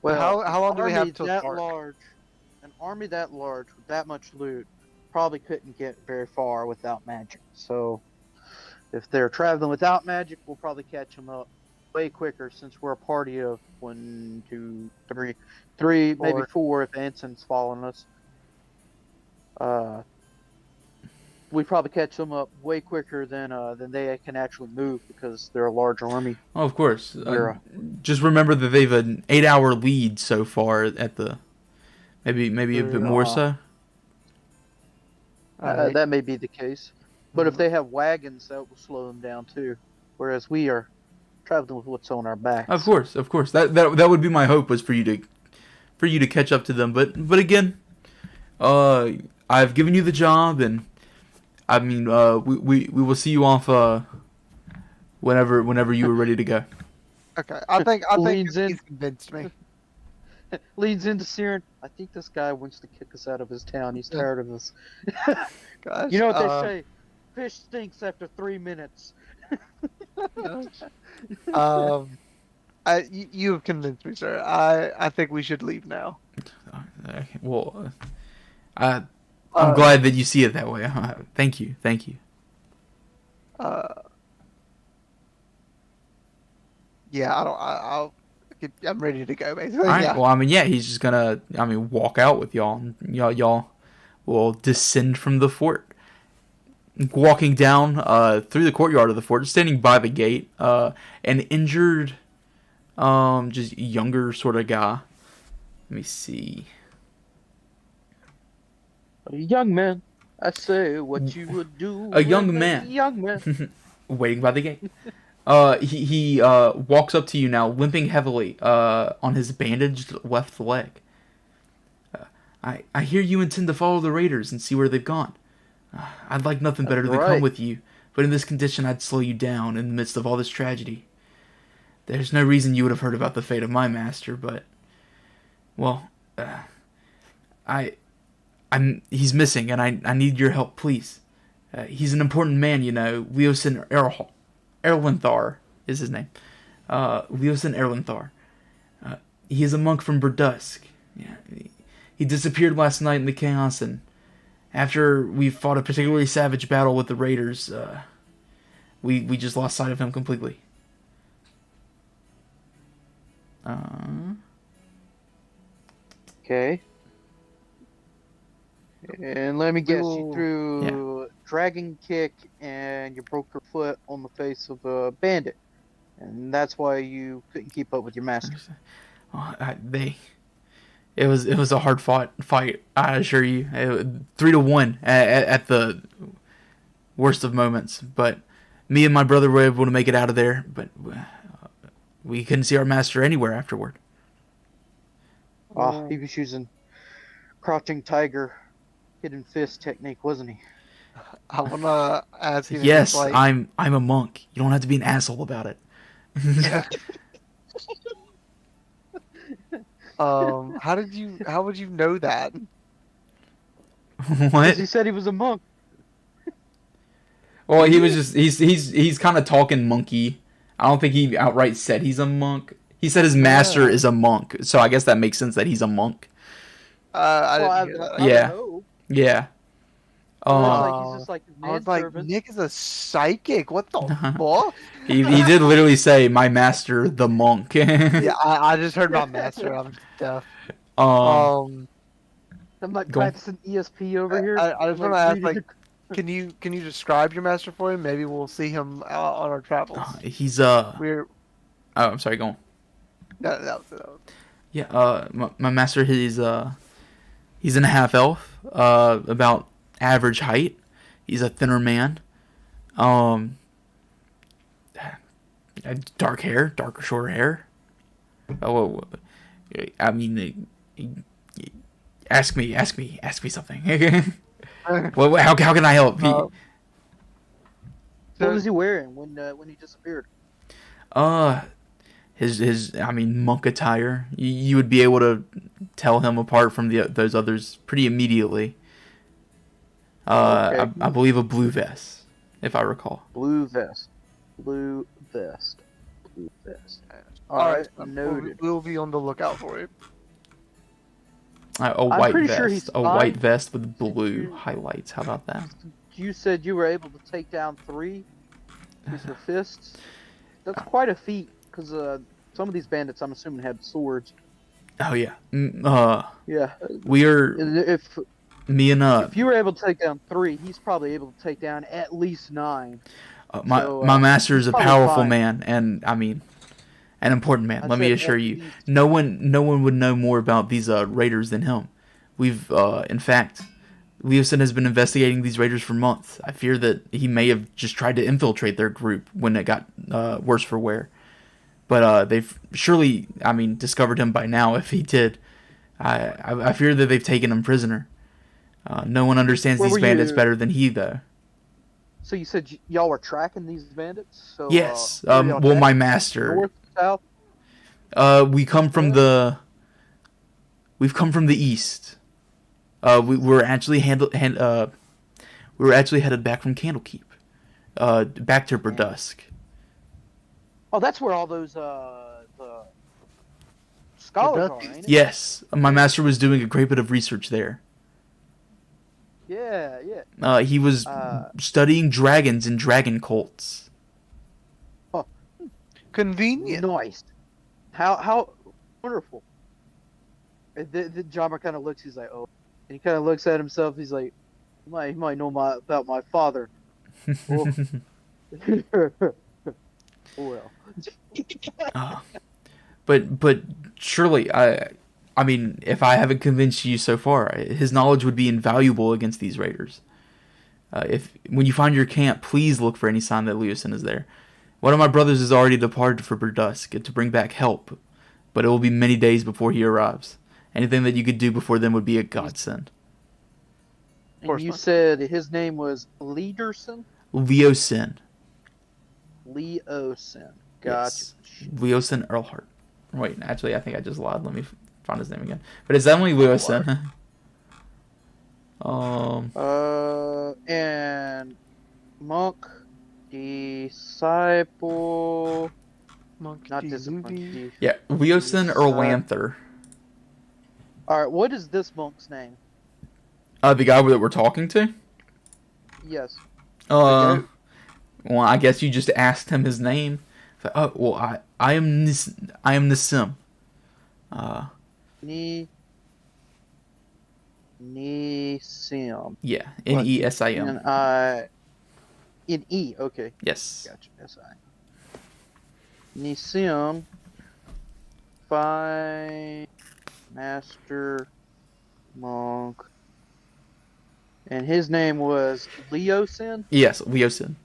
Well,
how long do we have
army
till
that
dark?
large? An army that large with that much loot probably couldn't get very far without magic. So, if they're traveling without magic, we'll probably catch them up way quicker since we're a party of 1, 2, 3, maybe 4 if Anson's following us. We probably catch them up way quicker than they can actually move because they're a large army.
Oh, of course.
We're,
Just remember that they've an 8-hour lead so far at the maybe a bit more so.
that may be the case, but if they have wagons, that will slow them down too. Whereas we are traveling with what's on our backs.
Of course. That would be my hope, was for you to catch up to them. But again, I've given you the job, and I mean, we will see you off whenever you were ready to go.
Okay, I think
Leans in.
he's convinced me.
Leads into Siren. I think this guy wants to kick us out of his town. He's tired of us.
Gosh,
You know what they say? Fish stinks after 3 minutes.
You have convinced me, sir. I think we should leave now.
Well, I'm glad that you see it that way. Thank you.
Yeah, I'm ready to go, basically.
All right.
Yeah.
Well, I mean, yeah, he's just gonna, walk out with y'all. Y'all will descend from the fort, walking down through the courtyard of the fort, standing by the gate. An injured, just younger sort of guy. Let me see.
A young man. I say what you would do.
A young
with
man.
A young man.
Waiting by the gate. He walks up to you now, limping heavily on his bandaged left leg. I hear you intend to follow the raiders and see where they've gone. I'd like nothing better
That's
than
right.
come with you, but in this condition I'd slow you down in the midst of all this tragedy. There's no reason you would have heard about the fate of my master, but, well, he's missing, and I need your help, please. He's an important man, you know. Leosin Erlenthar is his name. Leosin Erlenthar. He is a monk from Burdusk. Yeah, he disappeared last night in the chaos, and after we fought a particularly savage battle with the raiders, we just lost sight of him completely.
Okay. And let me guess, you
Ooh.
threw dragon kick and you broke your foot on the face of a bandit, and that's why you couldn't keep up with your master.
It was a hard fight. I assure you, 3-1 at the worst of moments. But me and my brother were able to make it out of there. But we couldn't see our master anywhere afterward.
He was using crouching tiger, hidden fist technique, wasn't he?
I wanna ask you.
Yes,
Like,
I'm a monk. You don't have to be an asshole about it.
how would you know that?
Because
What?
he said he was a monk.
Well, he was just he's kind of talking monkey. I don't think he outright said he's a monk. He said his master is a monk, so I guess that makes sense that he's a monk.
I
Well,
didn't hear that.
I
Yeah.
don't know.
Yeah.
Sounds
Um,
like he's just like
I was like,
manservant.
Nick is a psychic. What the fuck?
he did literally say my master, the monk.
Yeah, I just heard about master. I'm deaf.
Um,
I'm like
Go on.
practicing ESP over here.
I just
I'm
want to ask,
reading
like, can you describe your master for him? Maybe we'll see him out on our travels.
he's
We're
Oh, I'm sorry. Go on.
that was it.
Yeah. My master, he's an half elf. About average height. He's a thinner man. Dark hair, darker, shorter hair. Oh, I mean, ask me something. Well, how can I help?
Uh,
What was he wearing when he disappeared?
His I mean monk attire. You would be able to tell him apart from those others pretty immediately.
Okay.
I believe a blue vest, if I recall.
Blue vest. Blue vest. Blue vest.
All right,
noted.
we'll be on the lookout for it.
A
I'm
white
pretty
vest.
sure he's
A white
fine.
vest with blue highlights. How about that?
You said you were able to take down 3 with your fists. That's quite a feat, because some of these bandits, I'm assuming, had swords.
Oh yeah.
Yeah.
We are
If
me and
if you were able to take down 3, he's probably able to take down at least 9.
my
so,
my master is a
probably
powerful
fine.
man, and I mean, an important man.
I'd
Let me
say
assure
at
you,
least.
no one would know more about these raiders than him. We've in fact, Leosin has been investigating these raiders for months. I fear that he may have just tried to infiltrate their group when it got worse for wear. But they've surely, I mean, discovered him by now. If he did, I fear that they've taken him prisoner. No one understands
Where
these
were
bandits
you-
better than he, though.
So you said y'all were tracking these bandits? So,
Yes.
where y'all
Well, my
tracking?
master.
North, south?
We come from We've come from the east. We were actually we were actually headed back from Candlekeep. Back to Berdusk.
Oh, that's where all those the scholars are, ain't it?
Yes, my master was doing a great bit of research there.
Yeah, yeah.
He was studying dragons and dragon cults.
Convenient.
Nice. How wonderful. And the Jobber kind of looks. He's like, oh. And he kind of looks at himself. He's like, he might know about my father. Oh. Well.
But surely I mean, if I haven't convinced you so far, his knowledge would be invaluable against these raiders. If when you find your camp, please look for any sign that Leosin is there. One of my brothers has already departed for Berdusk to bring back help, but it will be many days before he arrives. Anything that you could do before then would be a godsend.
And you said his name was Leaderson?
Leosin.
Leosin. Gotcha.
Yes. Leosin Earlhart. Wait, actually, I think I just lied. Let me find his name again. But it's definitely Leosin.
And monk, disciple,
Monkey
not
D.
discipline.
Yeah, Leosin Erlanther.
All right, what is this monk's name?
The guy that we're talking to?
Yes.
Well, I guess you just asked him his name. Oh, well, I am Nissim.
Nisim.
Yeah, Nesim.
And in E. Okay.
Yes.
Gotcha. S-I. Nisim. Fine. Master. Monk. And his name was Leosin?
Yes, Leosin.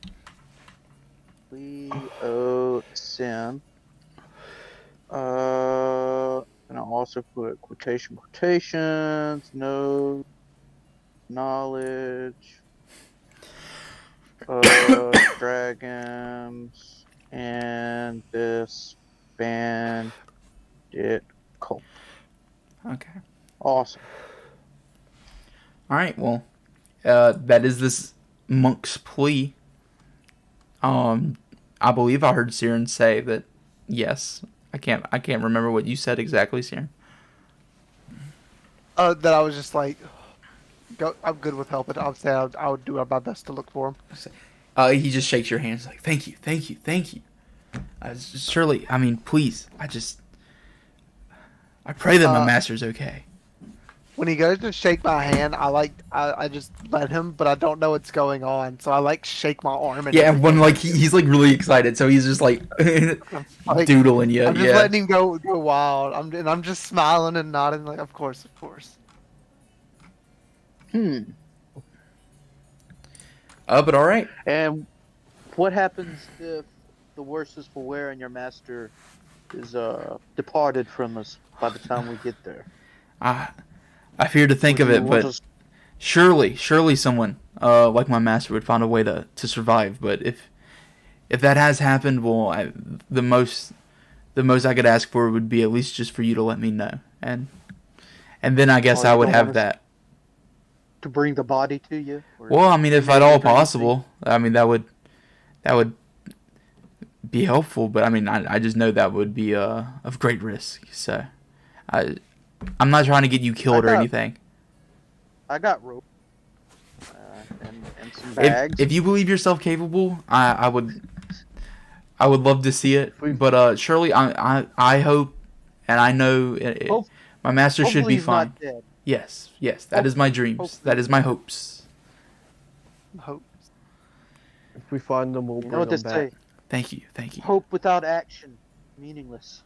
Leosin. And I'll also put quotations, no knowledge.
Dragons and this bandit cult.
Okay.
Awesome.
All right. Well, that is this monk's plea. I believe I heard Siren say that. Yes. I can't remember what you said exactly, Siren.
That I was just like, go. I'm good with helping. I'll say I would do my best to look for him.
He just shakes your hand. He's like, "Thank you, thank you, thank you." Surely, I mean, please. I pray that my master's okay.
When he goes to shake my hand, I just let him, but I don't know what's going on, so I like shake my arm. And
Yeah,
everything.
when like he's like really excited, so he's just like,
Like,
doodling you.
I'm just
Yeah.
letting him go wild. I'm just smiling and nodding like, of course.
But all right.
And what happens if the worst is for wear and your master is departed from us by the time we get there?
I fear to think of it, but surely someone like my master would find a way to survive. But if that has happened, well, the most I could ask for would be at least just for you to let me know, and then I guess I would have that.
To bring the body to you?
Well, I mean, if at all possible, I mean that would be helpful. But I mean, I just know that would be of great risk. So, I'm not trying to get you killed or anything.
I got rope and some bags.
If you believe yourself capable, I would love to see it. But surely I hope and I know my master should be
he's
fine.
not dead.
Yes, that is my dreams. That is my hopes.
Hope.
If we find them, we'll
You
bring
know what they
them
say?
back.
Thank you.
Hope without action, meaningless.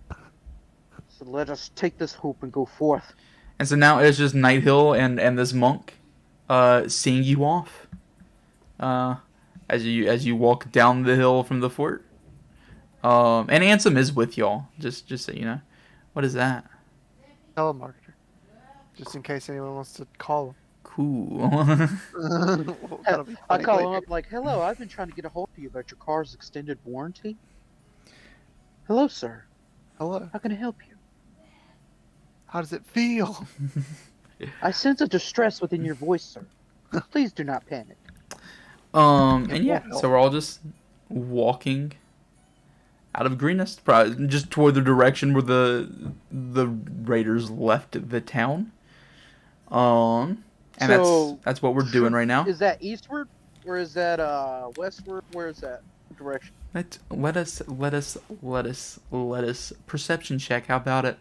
So let us take this hope and go forth.
And so now it's just Nighthill and this monk seeing you off as you walk down the hill from the fort. And Ansem is with y'all, just so you know. What is that?
Telemarketer. Just in case anyone wants to call him.
Cool.
That'll be
I
funny
call
later.
him up like, "Hello, I've been trying to get a hold of you about your car's extended warranty." "Hello, sir.
Hello.
How can I help you?"
How does it feel?
"I sense a distress within your voice, sir. Please do not panic."
And yeah, so we're all just walking out of Greenest, probably just toward the direction where the raiders left the town. And
So,
that's what we're doing right now.
Is that eastward or is that westward? Where is that direction?
Let us perception check. How about it?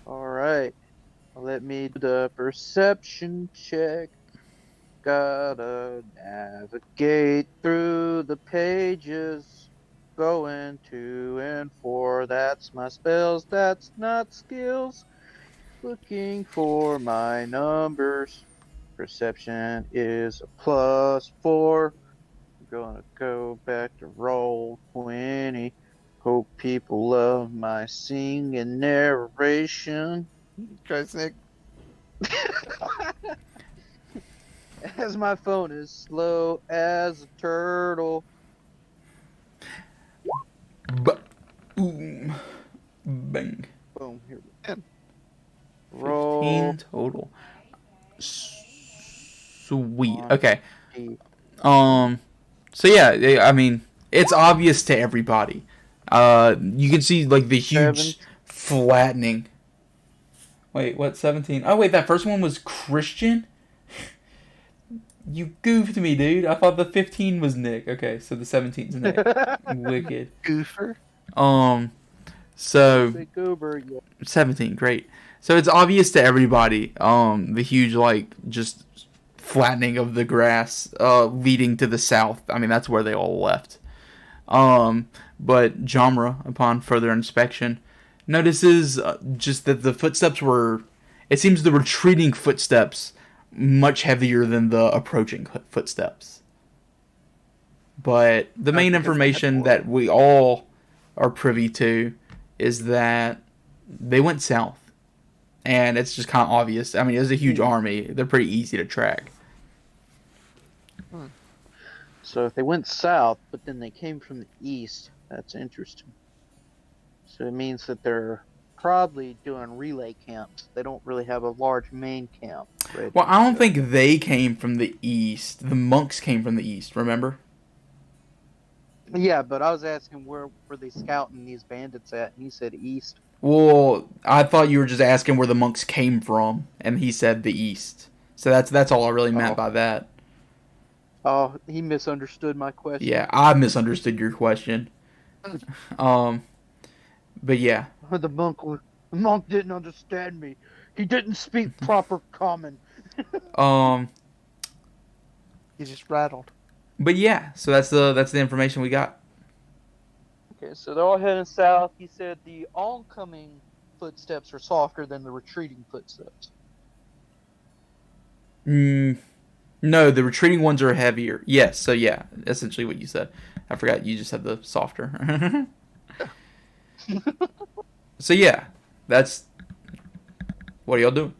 All right. Let me do the perception check. Gotta navigate through the pages. Going to and for. That's my spells. That's not skills. Looking for my numbers. Perception is a +4. I'm gonna go back to roll 20. Hope people love my singing narration.
Guys, Nick.
As my phone is slow as a turtle.
Boom. Bang.
Boom. Here we
Yeah.
go. Roll.
15 total. Sweet.
One,
Okay.
eight.
So yeah, I mean, it's obvious to everybody. You can see like the huge flattening. Wait, what? 17? Oh wait, that first one was Christian. You goofed me, dude. I thought the 15 was Nick. Okay, so the 17's Nick. Wicked.
Goofer.
So
Big goober, yeah.
17, great. So it's obvious to everybody, the huge, like, just flattening of the grass, leading to the south. I mean, that's where they all left. But Jamra, upon further inspection, notices just that the footsteps were, it seems the retreating footsteps much heavier than the approaching footsteps. But the main information that we all are privy to is that they went south. And it's just kind of obvious. I mean, it's a huge army. They're pretty easy to track.
Hmm.
So if they went south, but then they came from the east, that's interesting. So it means that they're probably doing relay camps. They don't really have a large main camp. Ready,
Well, I don't
so-
think they came from the east. The monks came from the east. Remember?
Yeah, but I was asking where were they scouting these bandits at, and he said east.
Well, I thought you were just asking where the monks came from, and he said the east. So that's all I really meant
Oh.
by that.
Oh, he misunderstood my question.
Yeah, I misunderstood your question. But yeah,
The monk didn't understand me. He didn't speak proper common.
You just rattled.
but yeah. So that's the information we got.
Okay, so they're all heading south. He said the oncoming footsteps are softer than the retreating footsteps.
No, the retreating ones are heavier. Yes. So yeah, essentially what you said. I forgot you just said the softer. So yeah, that's what are y'all doing?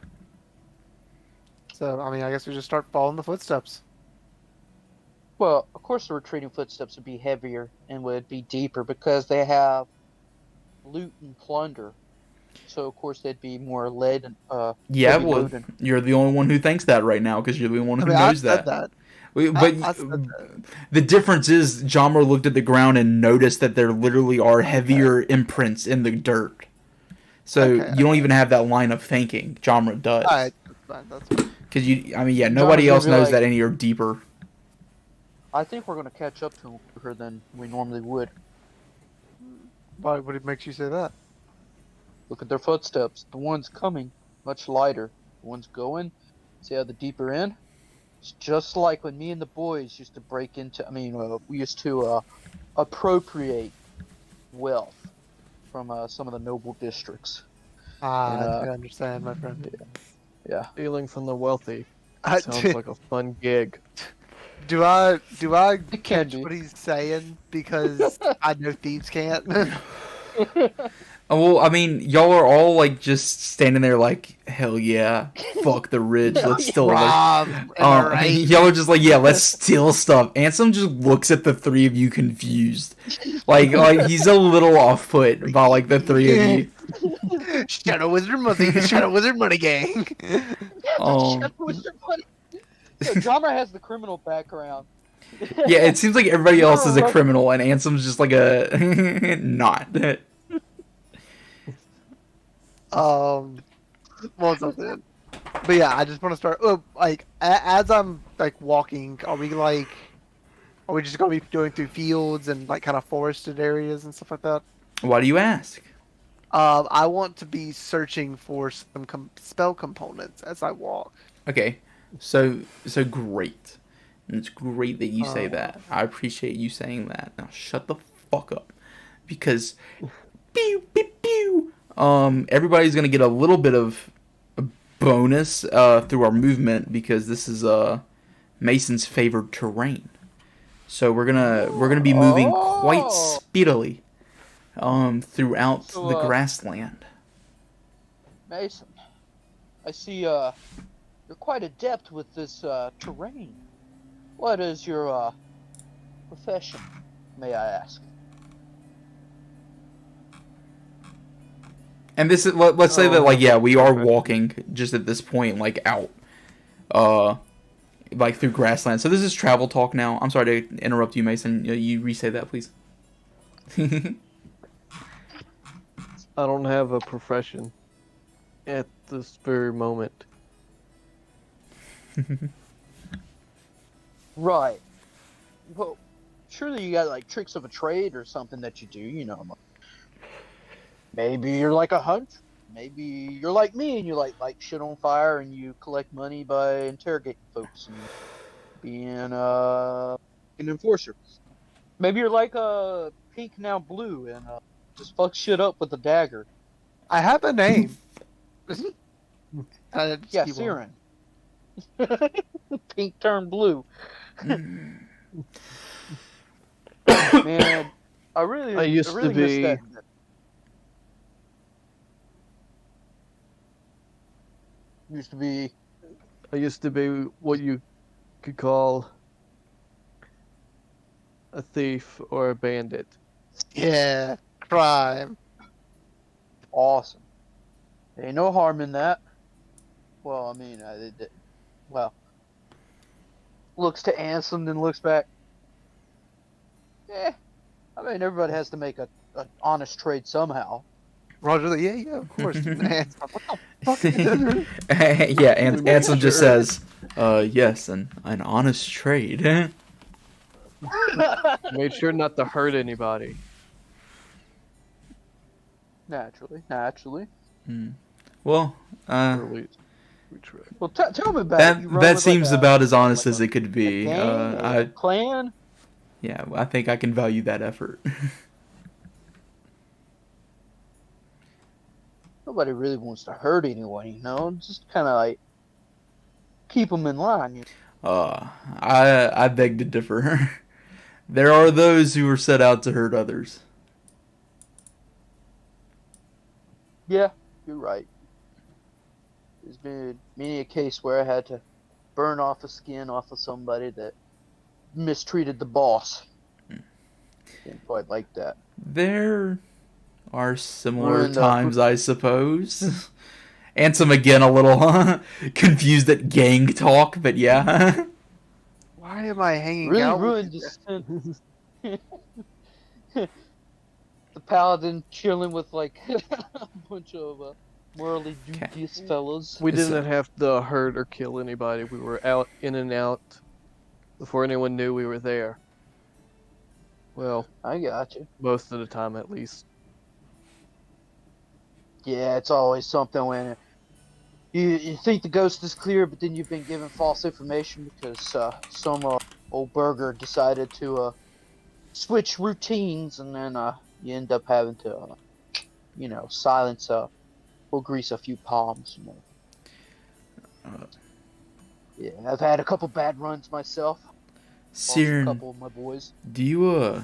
So, I mean, I guess we just start following the footsteps.
Well, of course, the retreating footsteps would be heavier and would be deeper because they have loot and plunder. So, of course, they'd be more lead and
Yeah,
heavy
well,
loaded.
you're the only one who thinks that right now because you're the one
I
who
mean, I
knows
said
that.
that.
But
I said that.
the difference is Jamra looked at the ground and noticed that there literally are heavier imprints in the dirt. So
Okay,
you don't even have that line of thinking. Jamra does.
All right, that's fine. That's fine.
Because I mean, yeah,
Jamra's
nobody
gonna
else
be
knows
like-
that any are deeper.
I think we're going to catch up to her than we normally would.
Why would it make you say that?
Look at their footsteps. The ones coming, much lighter. The ones going, see how the deeper in? It's just like when me and the boys used to break into, we used to appropriate wealth from some of the noble districts.
I understand, my friend.
Yeah.
Stealing from the wealthy
I,
sounds like a fun gig.
do I
can
catch
be.
what he's saying because I know thieves can't?
Oh, well, I mean, y'all are all like just standing there like, hell yeah, fuck the rich, let's steal like,
Rob, am I right?
y'all are just like, yeah, let's steal stuff. Ansem just looks at the three of you confused, like he's a little off put by like the three of you.
Shadow Wizard Money, Shadow Wizard Money Gang.
Drama has the criminal background.
Yeah, it seems like everybody else is a criminal, and Ansem's just like a not.
Well, something. But yeah, I just want to start. Like as I'm like walking, are we just gonna be going through fields and like kind of forested areas and stuff like that?
Why do you ask?
I want to be searching for some spell components as I walk.
Okay, so great. And it's great that you say that. I appreciate you saying that. Now shut the fuck up, because pew pew pew. Everybody's gonna get a little bit of a bonus through our movement because this is Mason's favored terrain. So we're gonna be moving quite speedily throughout the grassland.
Mason, I see you're quite adept with this terrain. What is your profession, may I ask?
And this is let's say that like yeah, we are walking just at this point like out like through grassland. So this is travel talk now. I'm sorry to interrupt you, Mason. You re-say that, please.
I don't have a profession at this very moment.
Right. Well, surely you got like tricks of a trade or something that you do, Maybe you're like a hunter. Maybe you're like me and you like shit on fire and you collect money by interrogating folks and being an enforcer. Maybe you're like a pink now blue and just fuck shit up with a dagger.
I have a name.
Yeah, Siren. Pink turned blue. Man, I really
used to
miss
be-
that.
I used to be what you could call a thief, or a bandit.
Yeah, crime.
Awesome. Ain't no harm in that. Well, I mean, well, looks to Ansem, then looks back. I mean, everybody has to make an honest trade somehow.
Roger, yeah, of course. Man, what the fuck? Dude?
Yeah, and
We made
Ansem just
sure.
says, yes, an honest trade.
Made sure not to hurt anybody.
Naturally.
Well,
Or we try.
Well, tell me about it. You run
that
with,
seems
like,
about as honest
like
as it could
a
be.
gang, a clan.
Yeah, I think I can value that effort.
Nobody really wants to hurt anyone, you know. Just kind of like keep them in line. You know?
I beg to differ. There are those who are set out to hurt others.
Yeah, you're right. There's been many a case where I had to burn off a skin off of somebody that mistreated the boss. Didn't quite like that.
There are similar
And,
times, I suppose. Ansem again a little confused at gang talk, but yeah.
Why am I hanging
Really
out?
ruined the the paladin chilling with like a bunch of morally dubious fellas.
We
It's,
didn't have to hurt or kill anybody. We were out, in and out, before anyone knew we were there. Well,
I got you.
most of the time at least.
Yeah, it's always something when you think the ghost is clear, but then you've been given false information because some old burger decided to switch routines, and then you end up having to, silence or grease a few palms. You know. Yeah, I've had a couple bad runs myself. Lost a
Siren,
couple of my boys.
do you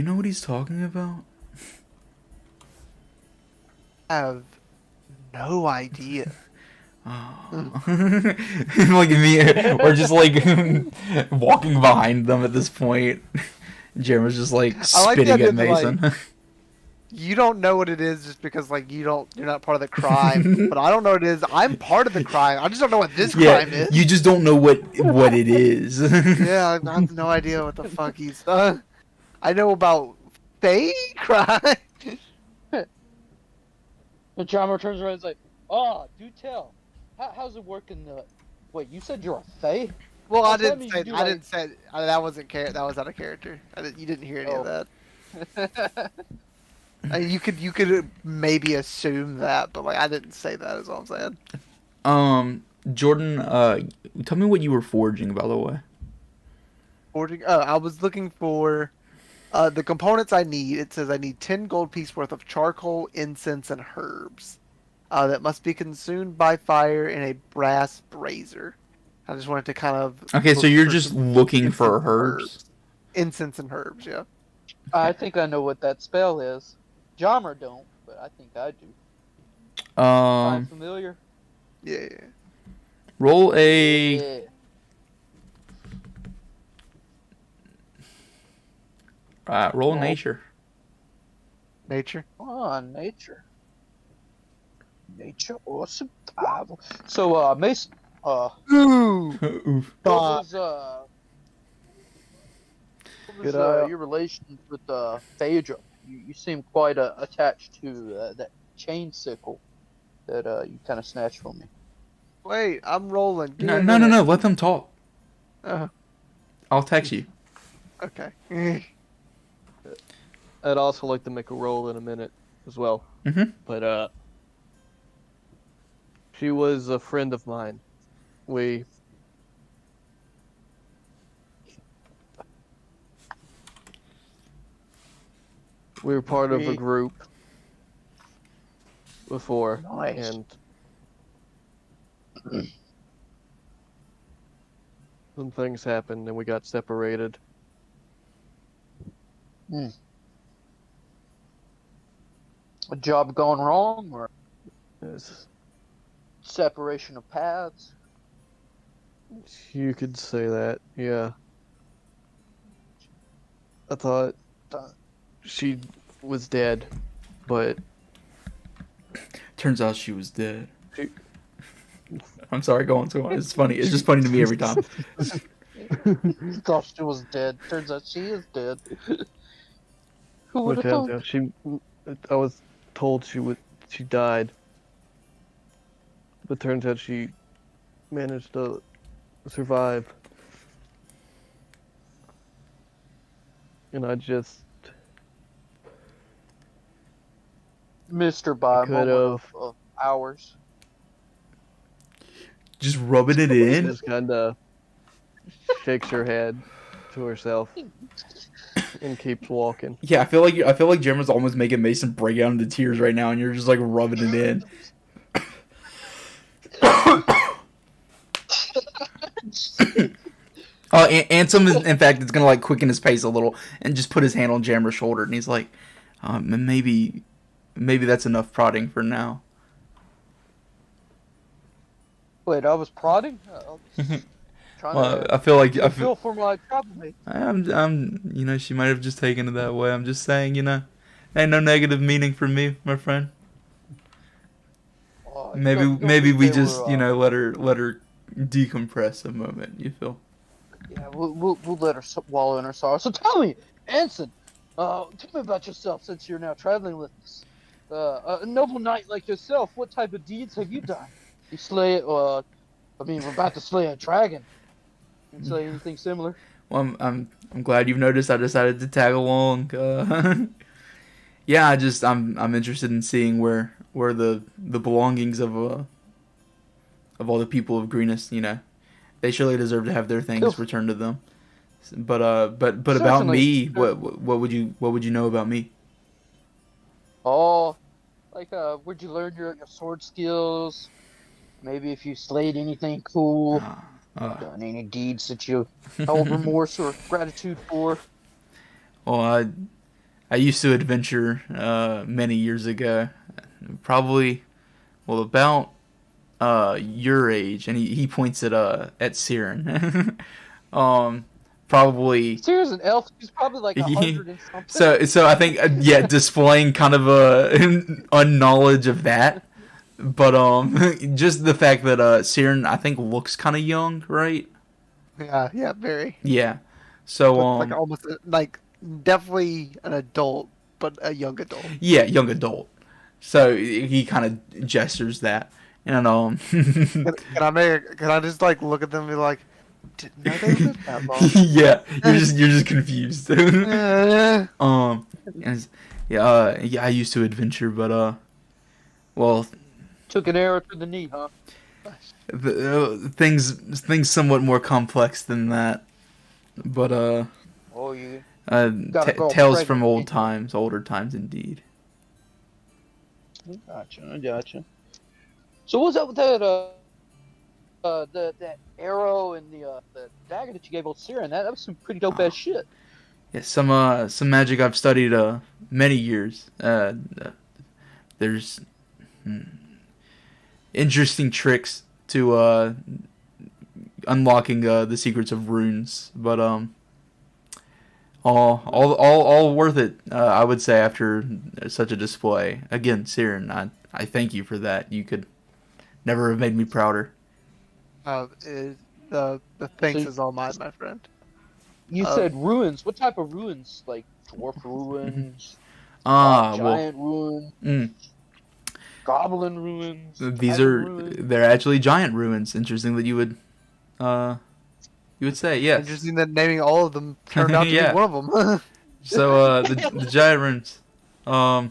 know what he's talking about?
I have no idea.
Oh. Like me, or just like walking behind them at this point. Jeremy's just like
I like the
spitting
idea
at
that, like,
Mason.
You don't know what it is just because like you're not part of the crime. But I don't know what it is. I'm part of the crime. I just don't know what this
Yeah,
crime is.
you just don't know what it is.
Yeah, I have no idea what the fuck he's done. I know about fake crime.
And Charmer turns around and is like, "Oh, do tell. How's it working? Wait, you said you're a fae?
Well, I
Oh, tell
didn't
me
say.
you do,
I didn't say that wasn't that was out of character. You didn't hear any of
Oh.
that. You could maybe assume that, but like I didn't say that. Is all I'm saying.
Jordan, tell me what you were forging, by the way.
I was looking for the components I need. It says I need 10 gold piece worth of charcoal, incense, and herbs that must be consumed by fire in a brass brazier. I just wanted to kind of.
Okay, so
look
you're
for
just
some
looking
incense
for
and
herbs.
Incense and herbs, yeah.
I think I know what that spell is. Jammer don't, but I think I do. Sound familiar?
Yeah.
Roll a
Yeah.
roll
Oh.
nature.
Nature.
Oh, nature. Nature or survival. So, Mason,
Ooh.
Oof.
what
Uh,
was, what was
Good eye.
your relations with Phaedra? You seem quite attached to that chain sickle that you kind of snatched from me.
Wait, I'm rolling. Give
No,
me a
no, no,
minute.
no. Let them talk.
Oh,
I'll text you.
okay.
I'd also like to make a roll in a minute as well.
Mhm.
But she was a friend of mine. We were part of a
We-
group before,
Nice.
and some things happened, and we got separated.
A job gone wrong or
Yes,
separation of paths?
you could say that, yeah. I thought she was dead, but
Turns out she was dead.
She-
I'm sorry, go on. It's funny. It's just funny to me every time.
Thought she was dead. Turns out she is dead. Who would
it
have
turns
thought?
out I was told she died, but turns out she managed to survive. And I just
Missed her by a
Could
moment
have.
of hours.
Just rubbing it in.
just kind of shakes her head to herself and keeps walking.
Yeah, I feel like Gemma's almost making Mason break out into tears right now, and you're just like rubbing it in. Oh, Ansem is, in fact, it's gonna like quicken his pace a little and just put his hand on Jammer's shoulder, and he's like, maybe that's enough prodding for now.
Wait, I was prodding? Trying
Well,
to
I feel
for my trouble mate.
she might have just taken it that way. I'm just saying, ain't no negative meaning for me, my friend.
Oh,
Maybe we just, let her decompress a moment. You feel?
Yeah, we'll let her wallow in her sorrow. So tell me, Anson, tell me about yourself since you're now traveling with us. A noble knight like yourself, what type of deeds have you done? You slay, we're about to slay a dragon. You slay anything similar?
Well, I'm glad you've noticed. I decided to tag along. Yeah, I'm interested in seeing where the belongings of all the people of Greenest, they surely deserve to have their things returned to them. But about
Certainly.
me, what would you know about me?
Oh, like, where'd you learn your sword skills? Maybe if you slayed anything cool, done any deeds that you held remorse or gratitude for.
Well, I used to adventure many years ago, probably, well, about your age, and he points at Siren. Probably.
Sirius an elf, he's probably like 100 and something.
So I think displaying kind of a unknowledge of that, but just the fact that Siren I think looks kind of young, right?
Yeah, very.
Yeah. So
Like almost like definitely an adult, but a young adult.
yeah, young adult. So he kind of gestures that, and
Can I just like look at them and be like, didn't know they lived that long.
yeah, you're just confused.
Eh.
I used to adventure, but well,
Took an arrow to the knee, huh?
things somewhat more complex than that. But
Oh, you gotta go
tales
pregnant,
from
eh?
older times indeed.
I gotcha. So what's up with that that arrow and the dagger that you gave old Siren? That was some pretty dope ass shit.
Yeah, some magic I've studied many years. There's interesting tricks to unlocking the secrets of runes, but all worth it. I would say after such a display. Again, Siren, I thank you for that. You could never have made me prouder.
The thanks
So-
is all mine, my friend.
You said ruins. What type of ruins? Like dwarf ruins,
Well,
giant ruins, goblin ruins.
these
dragon
are
ruins?
they're actually giant ruins. Interesting that you would say yes.
Interesting that naming all of them turned out to
Yeah.
be one of them.
So the giant runes.
Don't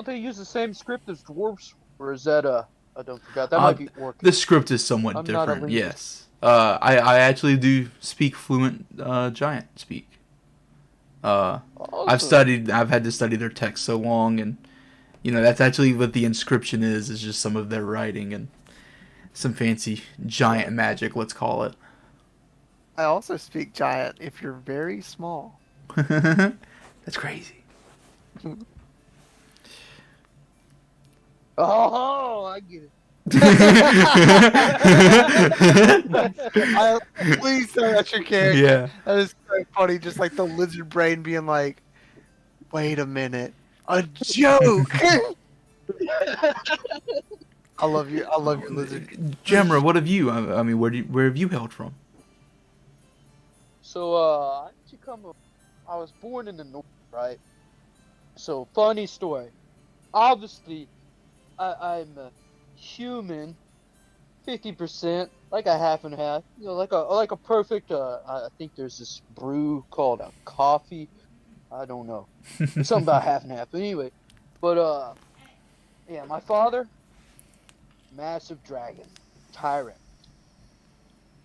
they use the same script as dwarves, or is that I don't forgot. That might be orc.
The script is somewhat
I'm not a
different.
linguist.
Yes. I actually do speak fluent giant speak. I've
Awesome.
had to study their text so long, and that's actually what the inscription is just some of their writing and some fancy giant magic, let's call it.
I also speak giant if you're very small.
That's crazy.
Oh, I get it.
Please say that's your character.
Yeah.
That is so so funny, just like the lizard brain being like, "Wait a minute, a joke." I love you. I love your lizard.
Gemra, what have you? I mean, where have you hailed from?
So, I actually I was born in the north, right? So, funny story. Obviously, I'm a human, 50%, like a half and half. You know, like a perfect. I think there's this brew called a coffee. I don't know. Something about half and half. But anyway, yeah, my father, massive dragon, tyrant.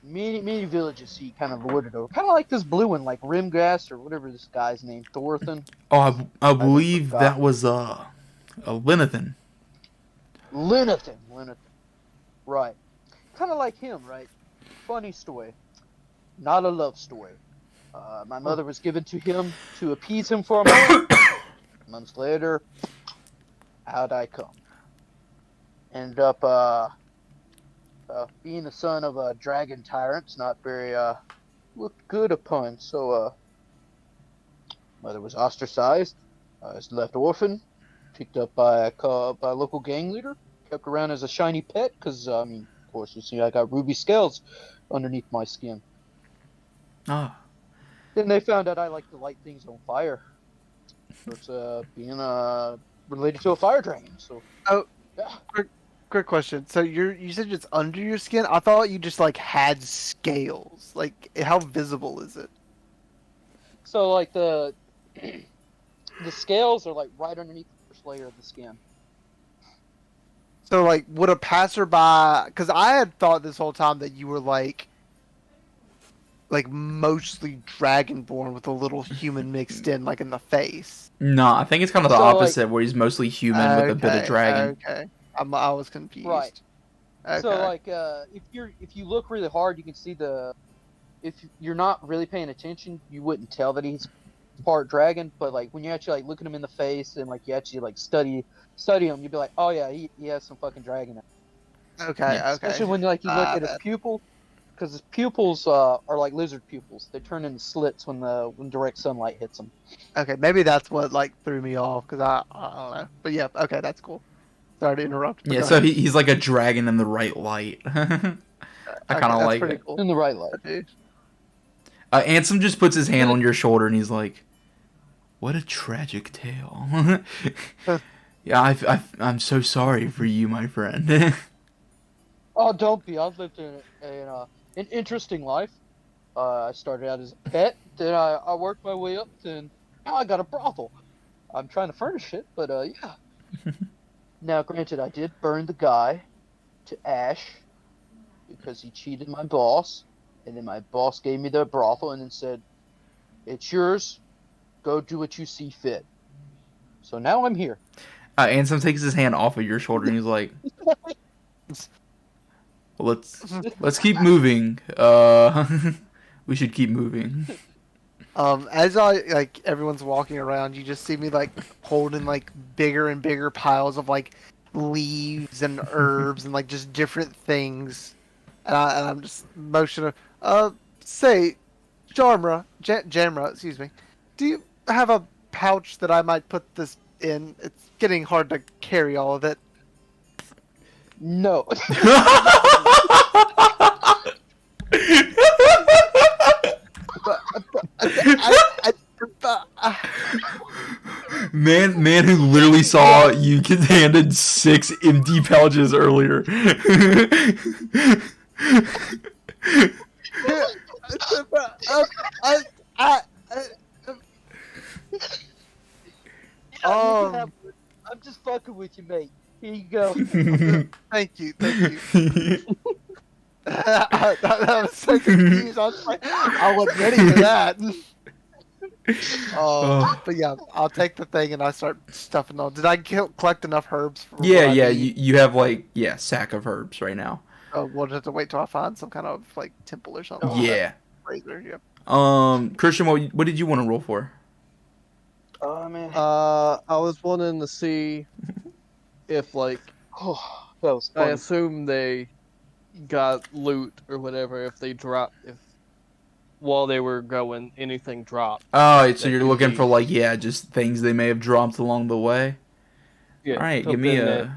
Many villages he kind of lorded over. Kind of like this blue one, like Rimgrass or whatever this guy's name, Thorfinn.
Oh, I believe
forgot.
that was a Linathan.
Linathan. Right. Kind of like him, right? Funny story. Not a love story. My mother was given to him to appease him for a moment. Months later, out I come. Ended up being the son of a dragon tyrant's not very looked good upon. So mother was ostracized. I was left orphan, picked up by a local gang leader, kept around as a shiny pet because I mean, of course, you see, I got ruby scales underneath my skin.
Ah,
Then they found out I like to light things on fire. So it's being related to a fire dragon. So
Oh.
yeah.
Quick question. So you said it's under your skin? I thought you just like had scales. Like, how visible is it?
So like the scales are like right underneath the first layer of the skin.
So like, would a passerby? Because I had thought this whole time that you were like mostly dragonborn with a little human mixed in, like in the face.
no, I think it's kind of the
So, like-
opposite, where he's mostly human with a bit of dragon.
Okay. I was confused.
Right.
Okay.
So like if you look really hard, you can see if you're not really paying attention, you wouldn't tell that he's part dragon. But like when you actually like look at him in the face and like you actually like study him, you'd be like, oh yeah, he has some fucking dragon.
Okay.
Yeah.
Okay.
Especially when like you look at his
that-
pupil, because his pupils are like lizard pupils. They turn into slits when direct sunlight hits them.
Okay. Maybe that's what like threw me off because I don't know. But yeah. Okay. That's cool. Sorry to interrupt. but
Yeah,
go
so
ahead.
he's like a dragon in the right light. I kind
Okay,
of
that's
like
pretty
it.
cool.
In the right light.
Dude.
Ansem just puts his hand on your shoulder and he's like, "What a tragic tale." Yeah, I'm so sorry for you, my friend.
Oh, don't be. I've lived an interesting life. I started out as a pet, then I worked my way up, then now I got a brothel. I'm trying to furnish it, but yeah. Now, granted, I did burn the guy to ash because he cheated my boss, and then my boss gave me the brothel and then said, "It's yours. Go do what you see fit." So now I'm here.
Ansem takes his hand off of your shoulder and he's like, well, let's keep moving. We should keep moving.
As I like everyone's walking around, you just see me like holding like bigger and bigger piles of like leaves and herbs and like just different things, and I'm just motioning. Say, Jamra, excuse me. Do you have a pouch that I might put this in? It's getting hard to carry all of it.
No.
Man who literally saw you get handed 6 empty pouches earlier.
I'm just fucking with you, mate. Here you go.
Thank you. I was so confused. I was like, I wasn't ready for that. But yeah, I'll take the thing and I start stuffing on. Did I collect enough herbs for what I
Yeah,
need?
you have like sack of herbs right now.
We'll just have to wait till I find some kind of like temple or something.
Yeah.
Razor, yeah.
Christian, what did you want to roll for?
Oh man.
I was wanting to see if, like,
Oh, that was
I
funny.
assume they got loot or whatever. If they dropped, if while they were going, anything dropped.
Oh, so
That
you're
could
looking
be-
for like just things they may have dropped along the way.
Yeah,
All right, give me
something that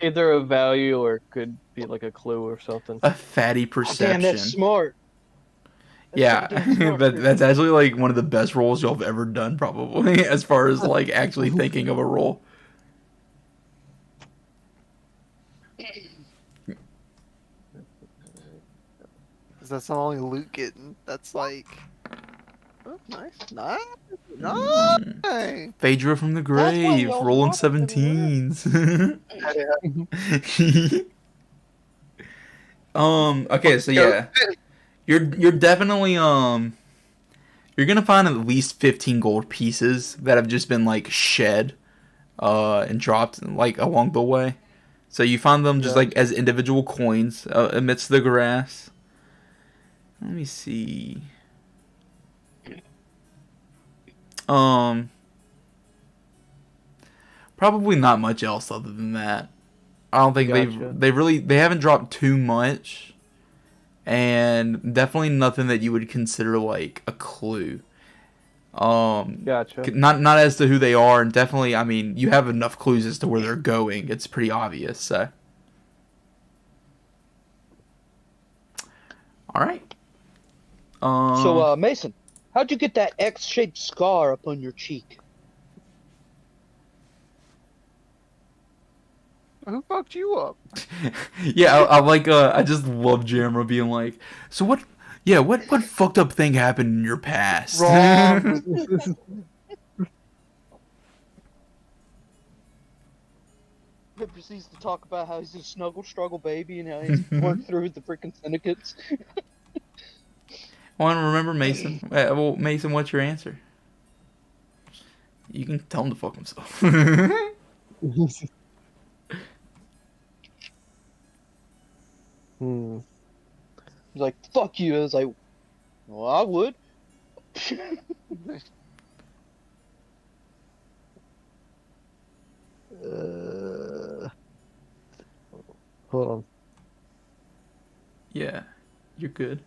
either a value or it could be like a clue or something.
a fatty
Oh,
perception.
damn, that's smart. That's
Yeah,
so damn smart, Chris.
that's actually like one of the best rolls y'all have ever done, probably, as far as like actually thinking of a roll.
Is that only loot getting? That's like. Oh, nice. Nice. Nice.
Phaedra from the
That's why
grave,
y'all
rolling
want it to
17s. Okay, so yeah. You're definitely you're gonna find at least 15 gold pieces that have just been like shed and dropped like along the way. So you find them just like as individual coins amidst the grass. Let me see. Probably not much else other than that. I don't think
Gotcha.
they haven't dropped too much, and definitely nothing that you would consider like a clue.
Gotcha.
Not as to who they are, and definitely, I mean, you have enough clues as to where they're going. It's pretty obvious. So, all right.
So, Mason, how'd you get that X-shaped scar up on your cheek?
Who fucked you up?
yeah, I like. I just love Jammer being like, so what? Yeah, what fucked up thing happened in your past?
Wrong.
He proceeds to talk about how he's a snuggle struggle baby and how he's worked through the freaking syndicates.
Well, remember Mason. Well, Mason, what's your answer? You can tell him to fuck himself.
Hmm.
He's like, fuck you. I was like, well, I would.
Hold on.
Yeah, you're good.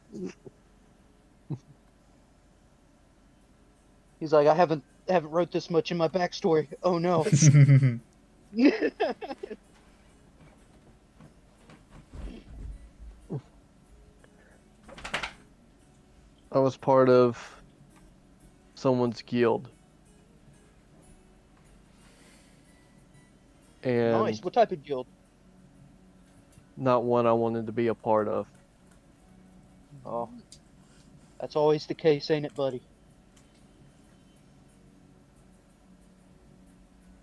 He's like, I haven't wrote this much in my backstory. Oh no.
I was part of someone's guild. And
Nice. What type of guild?
not one I wanted to be a part of.
Oh, that's always the case, ain't it, buddy?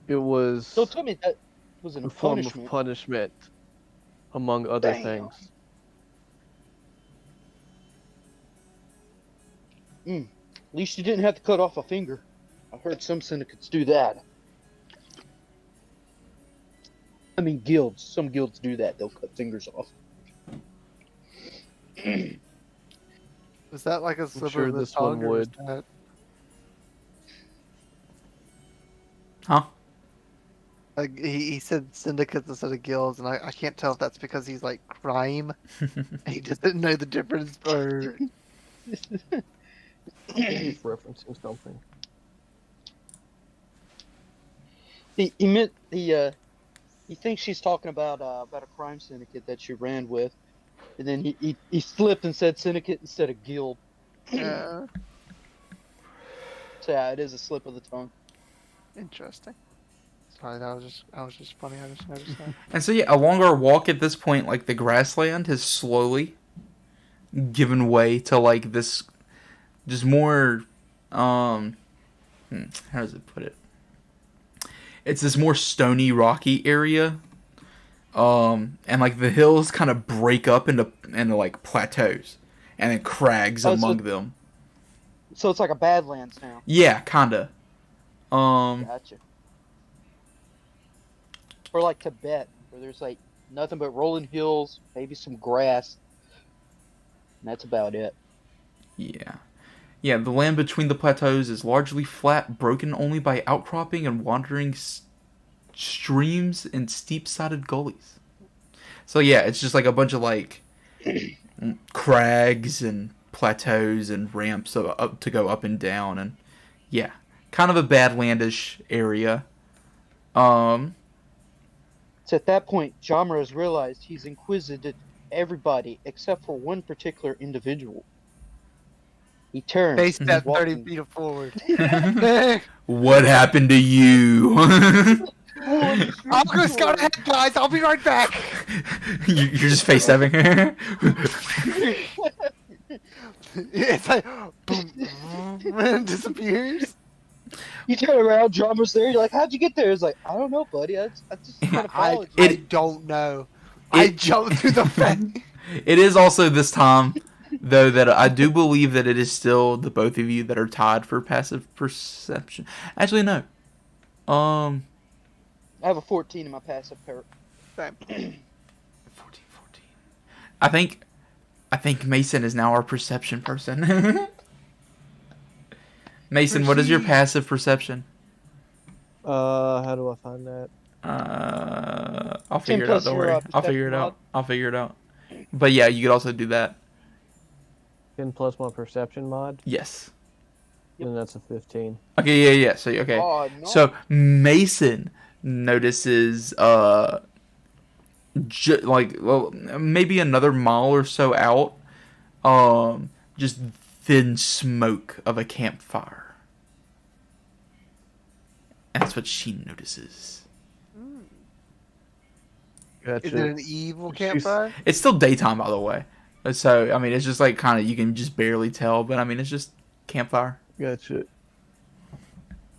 It was
So tell me that wasn't
a
a
form
punishment.
of punishment, among other
Damn.
things.
At least you didn't have to cut off a finger. I heard some syndicates do that. I mean, guilds. Some guilds do that. They'll cut fingers off.
Is that like a slipper
sure
of the
this one
tongue, or is
would.
that-
Huh?
Like he said syndicates instead of guilds, and I can't tell if that's because he's like crime. He doesn't know the difference, or
He's referencing something.
He meant he thinks she's talking about a crime syndicate that she ran with, and then he slipped and said syndicate instead of guild.
yeah,
So yeah, it is a slip of the tongue.
interesting. Sorry, that was just funny. I just noticed that.
And so yeah, along our walk at this point, like the grassland has slowly given way to like this, just more, how does it put it? It's this more stony, rocky area, and like the hills kind of break up into like plateaus, and then crags
Oh, so-
among them.
So it's like a Badlands now.
Yeah, kinda.
Gotcha. Or like Tibet, where there's like nothing but rolling hills, maybe some grass. And that's about it.
Yeah. Yeah, the land between the plateaus is largely flat, broken only by outcropping and wandering streams and steep-sided gullies. So yeah, it's just like a bunch of like crags and plateaus and ramps up to go up and down, and yeah, kind of a badlandish area.
It's at that point Jamra has realized he's inquisited everybody except for one particular individual. He turns.
Face
and
that
he's
30
walking-
feet forward.
What happened to you?
I'm gonna scout ahead, guys. I'll be right back.
You're just face stabbing her.
It's like boom, and disappears.
You turn around, Jamra's there. You're like, "How'd you get there?" It's like, "I don't know, buddy. I just kind of followed you."
I don't know. I jumped through the fence.
It is also this time, though, that I do believe that it is still the both of you that are tied for passive perception. Actually, no.
I have a 14 in my passive power.
14. I think Mason is now our perception person. Mason, what is your passive perception?
How do I find that?
I'll figure it out.
plus
Don't
your,
worry. I'll
perception
figure it
mod.
out. I'll figure it out. But yeah, you could also do that.
10 plus my perception mod,
Yes.
and that's a 15.
Okay. Yeah. So okay.
Oh, no.
So Mason notices maybe another mile or so out, just thin smoke of a campfire. That's what she notices.
Gotcha.
Is it an evil
She's-
campfire?
It's still daytime, by the way. So I mean, it's just like kind of you can just barely tell, but I mean, it's just campfire.
Gotcha.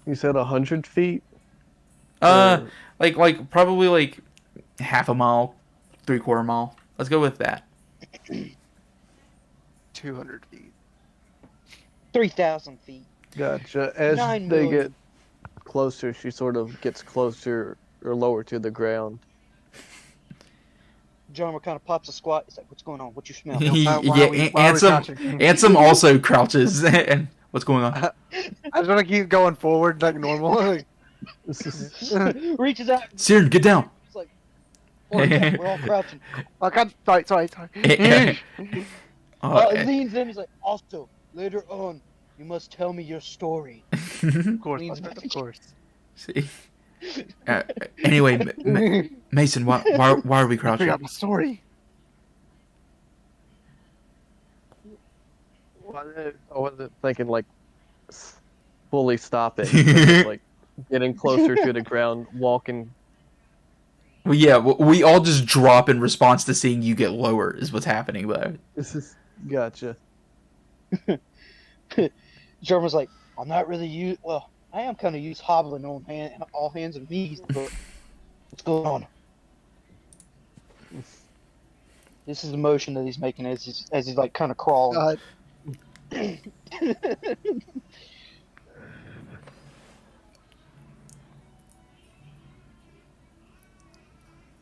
You said 100 feet?
Like probably like half a mile, 3/4 mile. Let's go with that.
200 feet.
3,000 feet.
Gotcha. As
9
they
million.
get closer, she sort of gets closer or lower to the ground.
Jamra kind of pops a squat. He's like, "What's going on? What you smell?"
Yeah,
Why are we crouching?
Ansem also crouches. And what's going on?
I just want to keep going forward like normal. Like,
Reaches out.
Siren, get down.
It's like, "Oh, yeah, we're all crouching."
sorry.
Leans in. He's like, "Also, later on, you must tell me your story."
Of course,
Leans
of
back.
course.
See. Anyway, Mason, why are we
I
crouching?
forgot my story.
I wasn't thinking like fully stopping, just, like getting closer to the ground, walking.
Well, yeah, we all just drop in response to seeing you get lower. Is what's happening though.
This is gotcha.
Jamra's like, "I'm not really well, I am kind of used hobbling on all hands and knees, but what's going on?" This is the motion that he's making as he's like kind of crawling.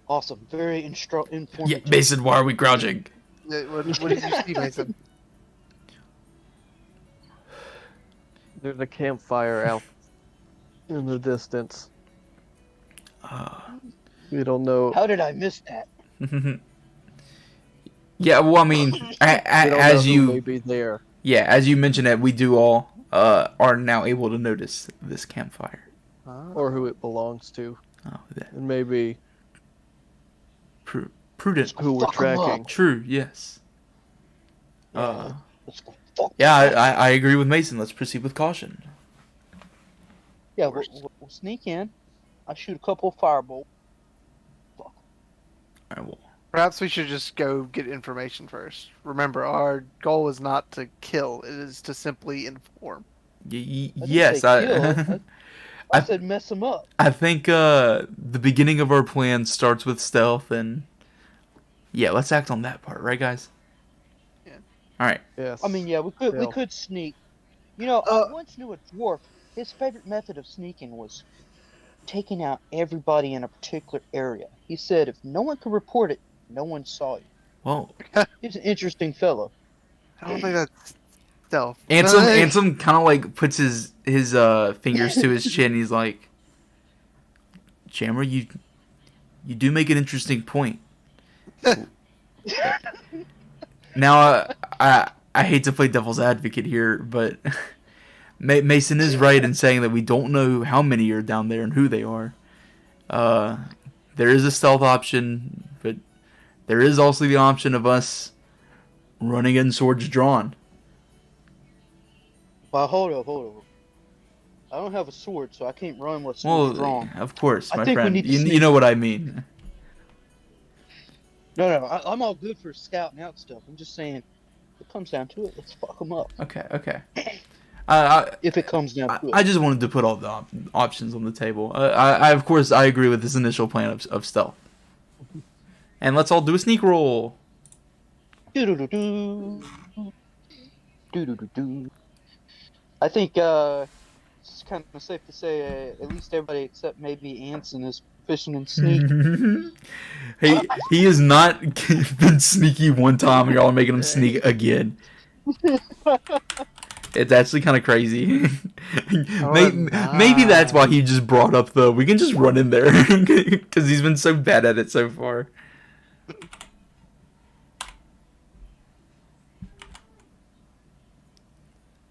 Awesome, very
Yeah,
informative.
Mason, why are we crouching?
What did you see, Mason?
There's a campfire out in the distance. We don't know.
How did I miss that?
Yeah, well, I mean,
We don't
as
know who may
you
be there.
as you mentioned that we do all are now able to notice this campfire.
Or who it belongs to,
Oh, that
and maybe
prudent.
who we're
Fuck 'em up.
tracking.
True. Yes.
Let's go fuck.
Yeah, I agree with Mason. Let's proceed with caution.
Yeah, we'll sneak in. I shoot a couple of firebolts.
All right, well,
Perhaps we should just go get information first. Remember, our goal is not to kill; it is to simply inform.
I didn't
yes,
say kill. I said mess them up.
I think the beginning of our plan starts with stealth, and yeah, let's act on that part, right, guys?
Yeah.
All right.
Yes.
I mean, yeah, we
Still.
could sneak. You know, I once knew a dwarf. His favorite method of sneaking was taking out everybody in a particular area. He said if no one could report it, no one saw you.
Well,
He's an interesting fellow.
I don't think that's stealth.
Ansem kind of like puts his fingers to his chin. He's like, "Jammer, you do make an interesting point." Now, I hate to play devil's advocate here, but Mason is right in saying that we don't know how many are down there and who they are. There is a stealth option, but there is also the option of us running in swords drawn.
Well, hold up. I don't have a sword, so I can't run with swords
Well,
drawn.
of course,
I
my
think we
friend.
need to
You
sneak.
know what I mean.
No, I'm all good for scouting out stuff. I'm just saying, if it comes down to it, let's fuck them up.
Okay. I
If it comes down to it.
I just wanted to put all the options on the table. I of course I agree with this initial plan of stealth. And let's all do a sneak roll.
Do-do-do-do. Do-do-do-do. I think it's kind of safe to say at least everybody except maybe Anson is proficient in sneak.
He has not been sneaky one time, and y'all are making him sneak again. It's actually kind of crazy. Maybe that's why he just brought up the we can just run in there because he's been so bad at it so far.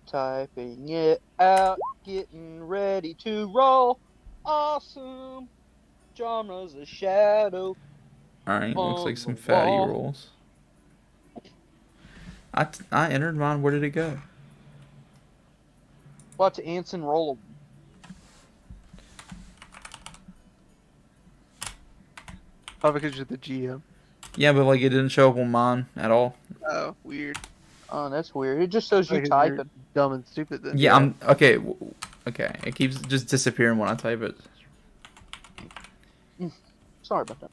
Typing it out, getting ready to roll. Awesome. Genre's a shadow.
All right, looks like some
On the
fatty
wall.
rolls. I entered mine. Where did it go?
Watch Anson roll.
Oh, because you're the GM.
Yeah, but like it didn't show up on mine at all.
Oh, weird.
Oh, that's weird. It just shows you
Because
typing.
you're dumb and stupid then.
Yeah, I'm okay. Okay, it keeps just disappearing when I type it.
Sorry about that.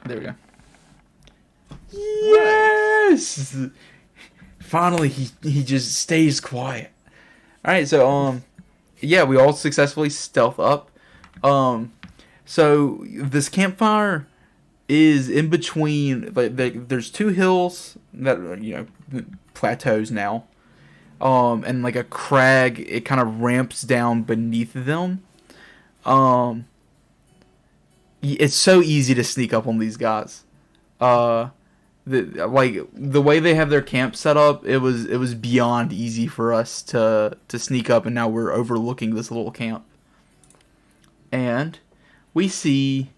There we go. Yes. Finally, he just stays quiet. All right, so yeah, we all successfully stealth up. So this campfire is in between. There's two hills that are, plateaus now. And like a crag, it kind of ramps down beneath them. It's so easy to sneak up on these guys. The way they have their camp set up, it was beyond easy for us to sneak up, and now we're overlooking this little camp. And we see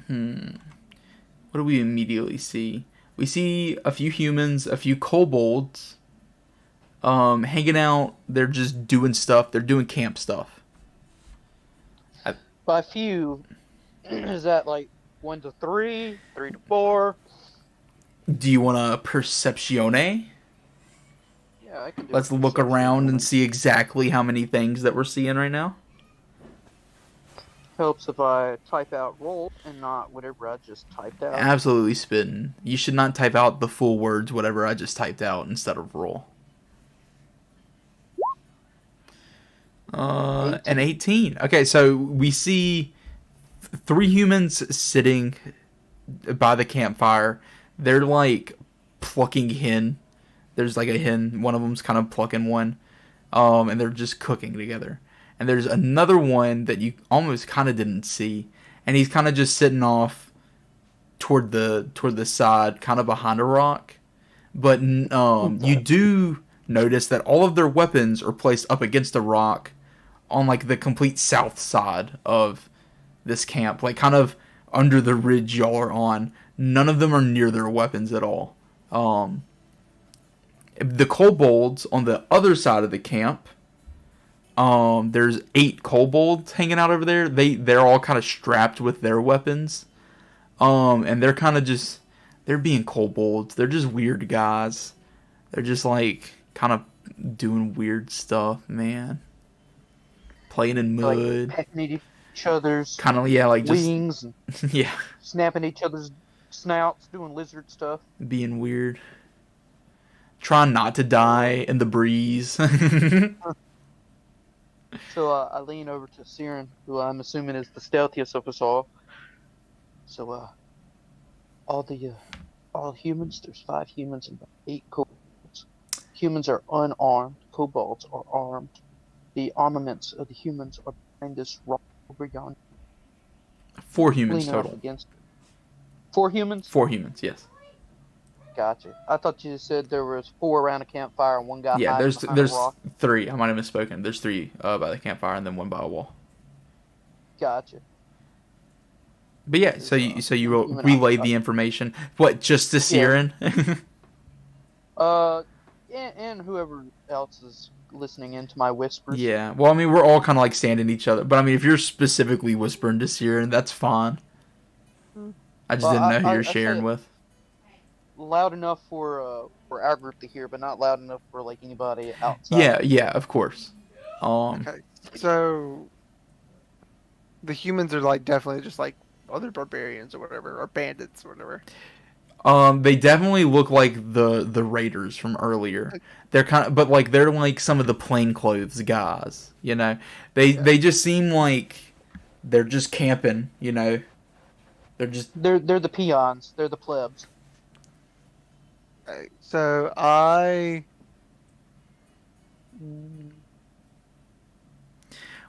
what do we immediately see? We see a few humans, a few kobolds hanging out. They're just doing stuff. They're doing camp stuff.
By few, is that like 1 to 3, 3 to 4?
Do you want a perceptione?
Yeah, I can do
Let's
it.
look around and see exactly how many things that we're seeing right now.
Helps if I type out roll and not whatever I just typed out.
Absolutely spitting. You should not type out the full words, whatever I just typed out, instead of roll. An 18. Okay, so we see 3 humans sitting by the campfire. They're like plucking hen. There's like a hen. One of them's kind of plucking one. And they're just cooking together. And there's another one that you almost kind of didn't see. And he's kind of just sitting off toward the side, kind of behind a rock. But you do notice that all of their weapons are placed up against a rock on like the complete south side of this camp, like kind of under the ridge y'all are on. None of them are near their weapons at all. The kobolds on the other side of the camp, there's 8 kobolds hanging out over there. They're all kind of strapped with their weapons. And they're kind of just, they're being kobolds. They're just weird guys. They're just like kind of doing weird stuff, man. Playing in mud.
Like pecking at each other's
Kind of, yeah, like just,
wings and
yeah,
snapping each other's snouts, doing lizard stuff.
being weird. Trying not to die in the breeze.
So I lean over to Siren, who I'm assuming is the stealthiest of us all. So all humans, there's 5 humans and 8 kobolds. Humans are unarmed. Kobolds are armed. The armaments of the humans are behind this rock over yonder.
4 humans
Lean up
total.
against 4 humans?
4 humans, yes.
Gotcha. I thought you said there was 4 around a campfire and one guy
Yeah,
hiding behind a
there's
rock.
3. I might have misspoken. There's 3 by the campfire and then 1 by a wall.
Gotcha.
But yeah, so you will
Human
relay
octopus.
the information. What, just to Siren?
And whoever else is listening into my whispers.
Yeah. Well, I mean, we're all kind of like standing each other. But I mean, if you're specifically whispering to Siren, that's fine. I just
Well,
didn't know who
I
you're
said
sharing with.
Loud enough for our group to hear, but not loud enough for like anybody outside.
Yeah, of course.
Okay, so the humans are like definitely just like other barbarians or whatever, or bandits or whatever.
They definitely look like the raiders from earlier. They're but like they're like some of the plainclothes guys. You know, they just seem like they're just camping. You know,
They're the peons. They're the plebs.
Okay, so I.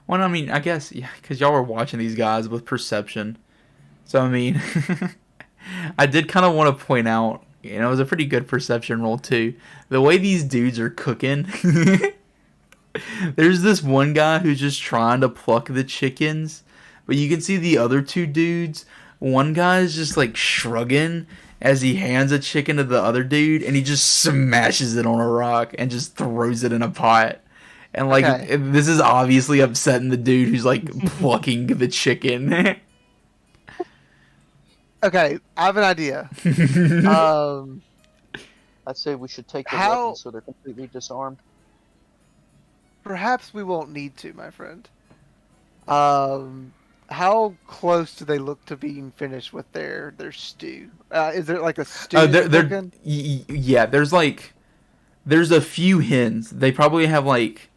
Well, I mean, I guess yeah, because y'all were watching these guys with perception. So I mean, I did kind of want to point out, it was a pretty good perception roll too. The way these dudes are cooking. There's this one guy who's just trying to pluck the chickens, but you can see the other 2 dudes. One guy is just like shrugging as he hands a chicken to the other dude, and he just smashes it on a rock and just throws it in a pot. And like
Okay.
this is obviously upsetting the dude who's like plucking the chicken.
Okay, I have an idea.
I'd say we should take their
How-
weapons so they're completely disarmed.
Perhaps we won't need to, my friend. How close do they look to being finished with their stew? Is there like a stew?
they're
cooking?
yeah. There's a few hens. They probably have like,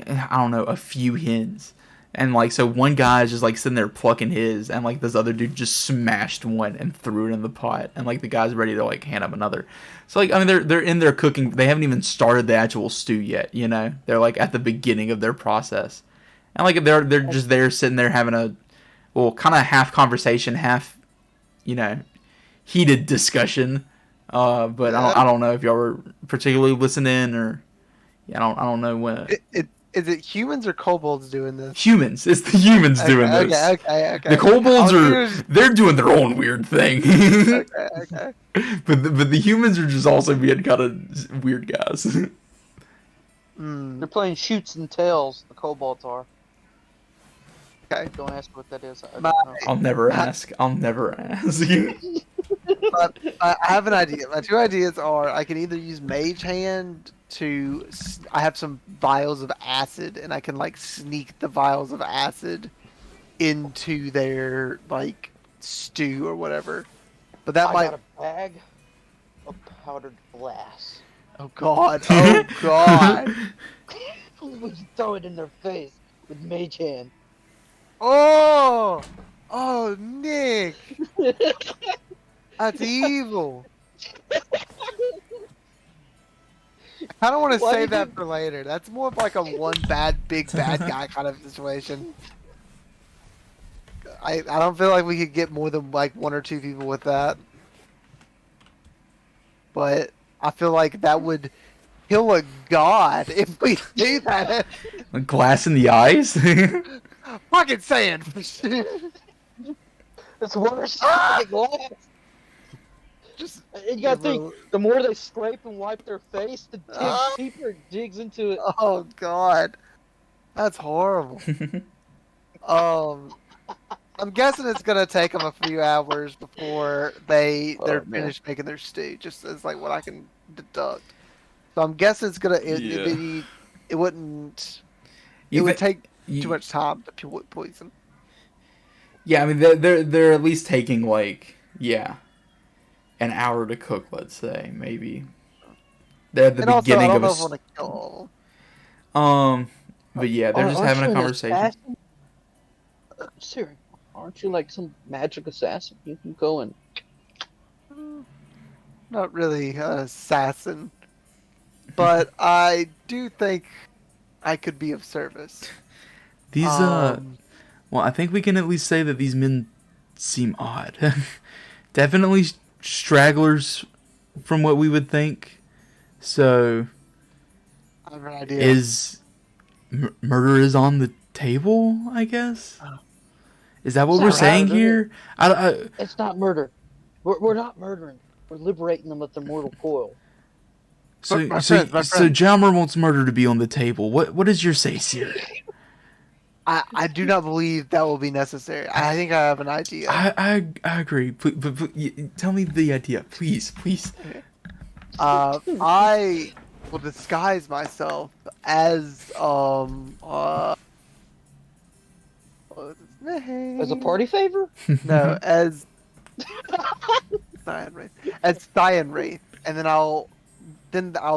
I don't know, a few hens, and like so one guy is just like sitting there plucking his, and like this other dude just smashed one and threw it in the pot, and like the guy's ready to like hand him another. So like I mean they're in there cooking. They haven't even started the actual stew yet. You know, they're like at the beginning of their process, and like they're just there sitting there having a kind of half conversation, half heated discussion. But I don't know if y'all were particularly listening or I don't know when.
Is it humans or kobolds doing this?
Humans. It's the humans doing this.
Okay.
The kobolds
I'll
they're doing their own weird thing.
Okay.
But the humans are just also being kind of weird guys.
Mm,
They're playing shoots and tails. The kobolds are.
okay.
Don't ask what that is. I don't
My-
know.
I'll never ask.
But I have an idea. My 2 ideas are I can either use Mage Hand I have some vials of acid, and I can like sneak the vials of acid into their like stew or whatever. But that
I
might.
got a bag of powdered glass.
Oh god. Oh god.
We can throw it in their face with mage hand.
Oh. Oh, Nick. That's evil. I don't want to
Why
save
did
that
you-
for later. That's more of like a big bad guy kind of situation. I don't feel like we could get more than like 1 or 2 people with that. But I feel like that would kill a god if we do that.
Glass in the eyes.
Fucking saying.
It's worse than glass.
Just
You gotta think, the more they scrape and wipe their face, the deeper it digs into it.
Oh god, that's horrible. I'm guessing it's gonna take them a few hours before they're
man.
finished making their stew. Just as like what I can deduct. So I'm guessing it's gonna it wouldn't. It would take too much time to poison.
Yeah, I mean they're at least taking like an hour to cook. Let's say maybe they're at the
And also, I
beginning
don't
of
know
a.
if I want to kill.
But yeah, they're just
Aren't
having a
you an
conversation.
assassin? Siri, aren't you like some magic assassin? You can go and
Not really an assassin, but I do think I could be of service.
These well, I think we can at least say that these men seem odd. Definitely stragglers from what we would think. So
I have an idea.
is murder is on the table, I guess? Is that what
It's
we're
not
saying
murder.
here?
It's not murder. We're not murdering. We're liberating them with the mortal coil.
So
My
so
friend, my
so
friend.
Jalmer wants murder to be on the table. What is your say here?
I do not believe that will be necessary. I think I have an idea.
I agree. But tell me the idea, please.
I will disguise myself as what is his name?
As a party favor?
No, as Cyan Wraith. As Cyan Wraith, and then I'll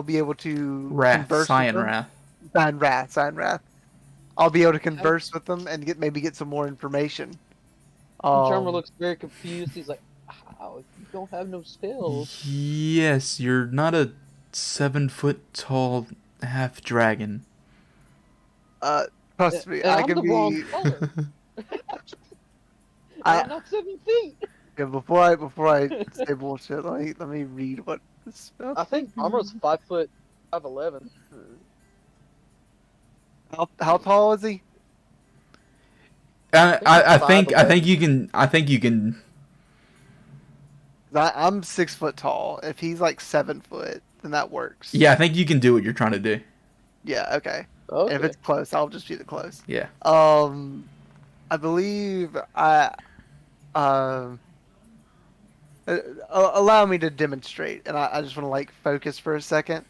be able to
Wrath,
converse
Cyan
with them.
Wrath.
Cyan Wrath. I'll be able to converse with them and maybe get some more information.
Charmer looks very confused. He's like, "How? You don't have no skills."
Yes, you're not a 7-foot tall half dragon.
Trust me,
And
I
I'm
can
the wrong
be.
color.
I-
I'm not 7 feet.
Yeah, before I say bullshit, let me read what the spell.
I think Armor's 5 foot 5'11".
How tall is he?
I think
5'11".
you can.
I'm 6 foot tall. If he's like 7 foot, then that works.
Yeah, I think you can do what you're trying to do.
Yeah. Okay.
Okay.
If it's close, I'll just be the close.
Yeah.
I believe allow me to demonstrate, and I just want to like focus for a second,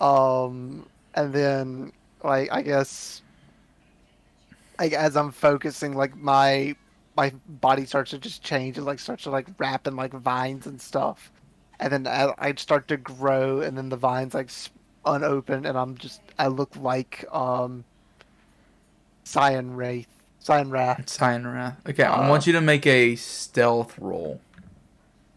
and then like I guess like as I'm focusing, like my body starts to just change and like starts to like wrap in like vines and stuff, and then I start to grow, and then the vines like unopen, and I look like Cyan Wrath.
Cyan Wrath. Okay, I want you to make a stealth roll.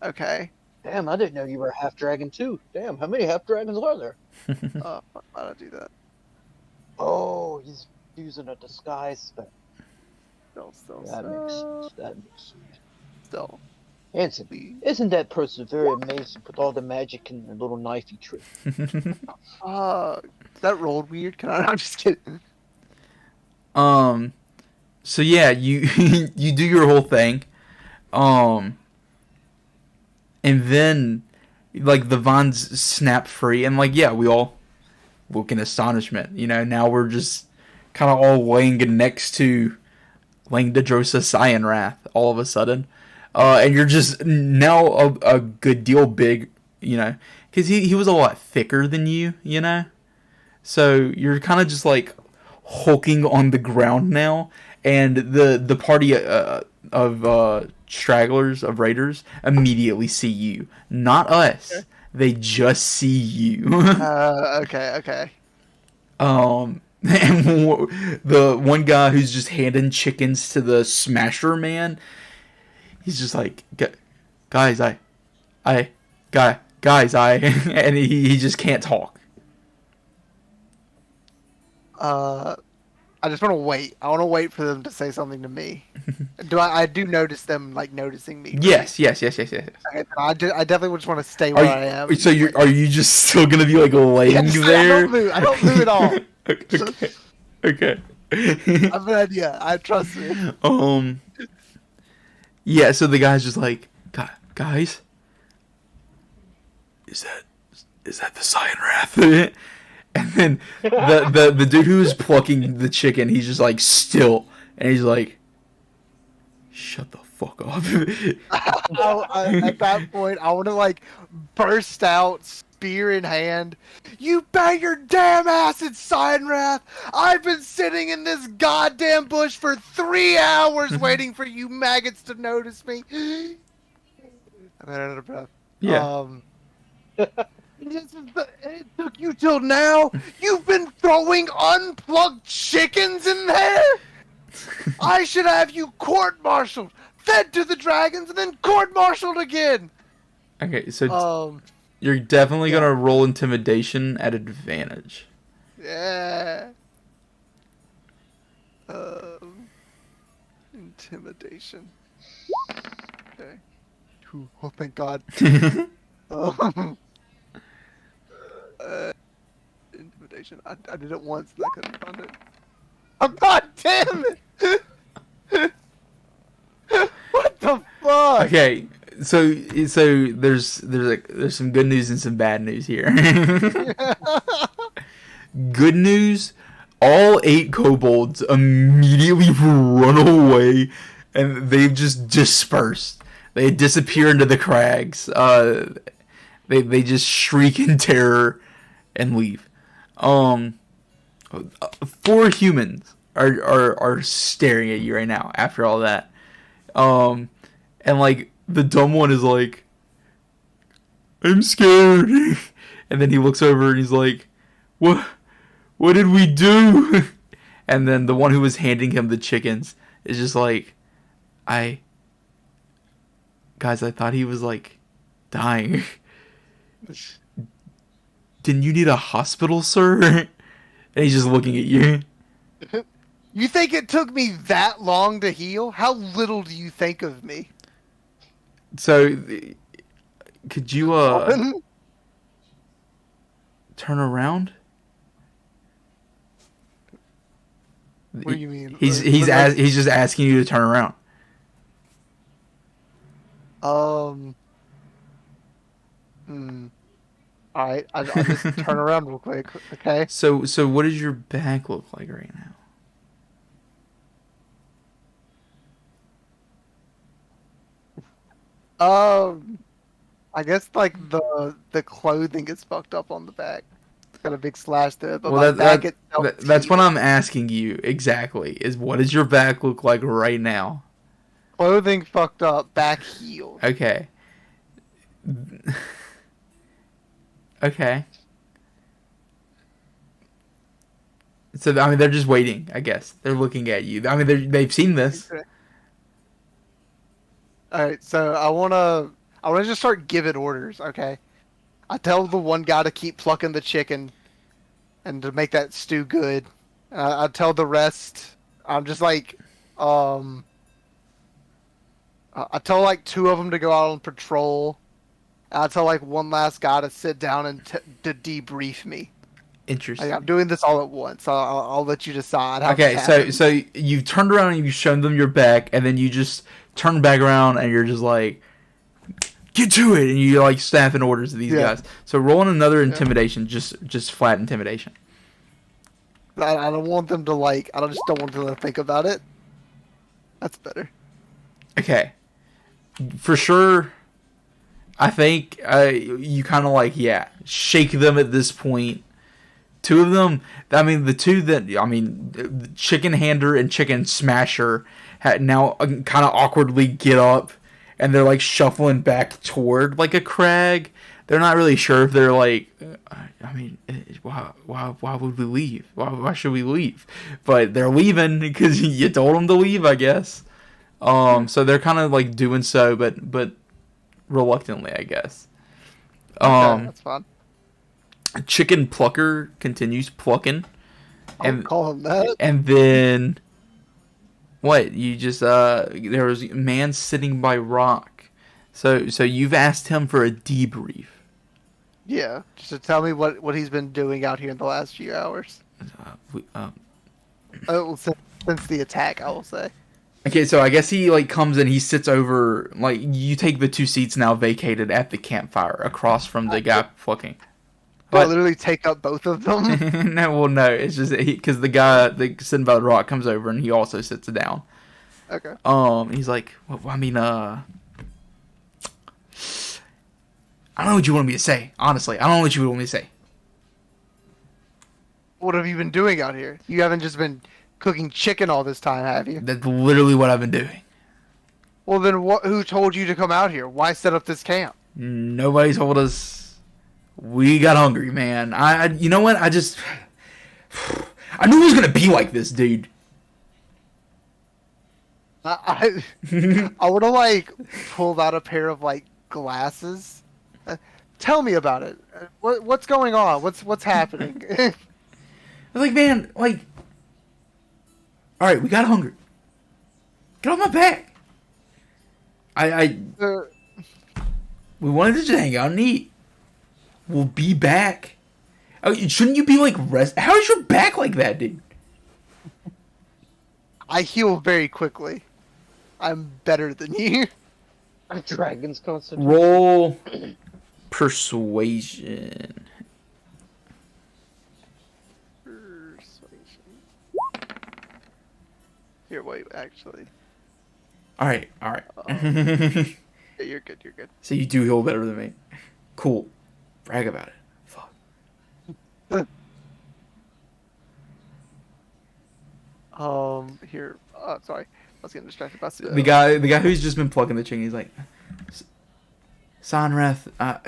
Okay.
Damn, I didn't know you were a half dragon too. Damn, how many half dragons are there?
Why don't I do that?
Oh, he's using a disguise spell.
Still,
That makes sense. That makes sense.
still.
Hanson, isn't that person very amazing with all the magic and the little knifey trick?
That rolled weird. I'm just kidding.
So yeah, you you do your whole thing. And then like the vines snap free, and like yeah, we all woke in astonishment. You know, now we're just kind of all laying next to Langdedrosa Cyan Wrath all of a sudden. And you're just now a good deal big, you know, because he was a lot thicker than you know. So you're kind of just like hulking on the ground now, and the party of stragglers, of raiders, immediately see you, not us.
Okay.
They just see you.
Okay.
And the one guy who's just handing chickens to the Smasher man, he's just like, guys, guys, and he just can't talk.
I just want to wait. I want to wait for them to say something to me. I do notice them like noticing me?
Yes.
Okay, I definitely just want to stay where I am.
So are you just still gonna be like laying
Yes,
there?
I don't move at all.
Okay.
I have an idea. I trust me.
Yeah. So the guy's just like, guys, is that the Cyan Wrath? And then the dude who is plucking the chicken, he's just like still, and he's like, shut the fuck up.
At that point, I want to like burst out, spear in hand. You bang your damn ass at Cyan Wrath! I've been sitting in this goddamn bush for 3 hours waiting for you maggots to notice me. I'm out of breath.
Yeah.
It took you till now? You've been throwing unplugged chickens in there? I should have you court-martialed, fed to the dragons, and then court-martialed again.
Okay, so you're definitely gonna roll intimidation at advantage.
Yeah. Intimidation. Okay. Whew, oh, thank God. Um, intimidation. I did it once and I couldn't find it. Oh, God damn it! What the fuck?
Okay, so there's some good news and some bad news here. Good news, all 8 kobolds immediately run away, and they've just dispersed. They disappear into the crags. They just shriek in terror and leave. 4 humans are staring at you right now after all that. And like the dumb one is like, I'm scared. And then he looks over and he's like, what did we do? And then the one who was handing him the chickens is just like, guys, I thought he was like dying. Didn't you need a hospital, sir? And he's just looking at you.
You think it took me that long to heal? How little do you think of me?
So, could you turn around?
What do you mean?
He's
What
he's just asking you to turn around.
All right, I'll just turn around real quick, okay?
So what does your back look like right now?
I guess like the clothing is fucked up on the back. It's got a big slash there, but
Well,
my back itself.
that's what I'm asking you exactly. Is what does your back look like right now?
Clothing fucked up, back healed.
Okay. Okay. So I mean, they're just waiting. I guess they're looking at you. I mean, they've seen this.
All right, so I wanna just start giving orders, okay? I tell the one guy to keep plucking the chicken, and to make that stew good. I tell the rest. I'm just like, I tell like 2 of them to go out on patrol. And I tell like one last guy to sit down and to debrief me.
Interesting.
Like, I'm doing this all at once. I'll let you decide. How
Okay,
this
so
happens.
you've turned around and you've shown them your back, and then you just turn back around and you're just like, get to it, and you're like snapping orders to these
Yeah.
guys. So rolling another intimidation, just flat intimidation.
I don't want them to like. I just don't want them to think about it. That's better.
Okay, for sure. I think you kind of like shake them at this point. 2 of them, I mean the 2 that the Chicken Hander and Chicken Smasher now kind of awkwardly get up, and they're like shuffling back toward like a crag. They're not really sure if they're like, why would we leave? Why should we leave? But they're leaving because you told them to leave, I guess. So they're kind of like doing so, but reluctantly, I guess.
Okay, that's fine.
Chicken Plucker continues plucking,
I'll call him that.
and then what? You just there was a man sitting by Rock, so you've asked him for a debrief.
Yeah, just to tell me what he's been doing out here in the last few hours. Since the attack, I will say.
Okay, so I guess he like comes and he sits over, like you take the 2 seats now vacated at the campfire across from the guy plucking.
Do I
What?
literally take up both of them?
No, well, no, it's just because the guy sitting by the rock comes over and he also sits down.
Okay.
He's like, well, I mean, I don't know what you want me to say. Honestly, I don't know what you want me to say.
What have you been doing out here? You haven't just been cooking chicken all this time, have you?
That's literally what I've been doing.
Well, then who told you to come out here? Why set up this camp?
Nobody told us. We got hungry, man. You know what? I knew it was gonna be like this, dude.
I would have like pulled out a pair of like glasses. Tell me about it. What's going on? What's happening?
I was like, man, like, all right, we got hungry. Get off my back.
Uh,
we wanted to just hang out and eat. We'll be back. Oh, shouldn't you be like rest? How is your back like that, dude?
I heal very quickly. I'm better than you.
A dragon's constitution.
Roll persuasion.
Persuasion. Here, wait, actually.
All right.
Yeah, you're good, you're good.
So you do heal better than me. Cool. Brag about it. Fuck.
Here. Sorry. I was getting distracted by
The guy who's just been plugging the ching, he's like, Sonrath, I'm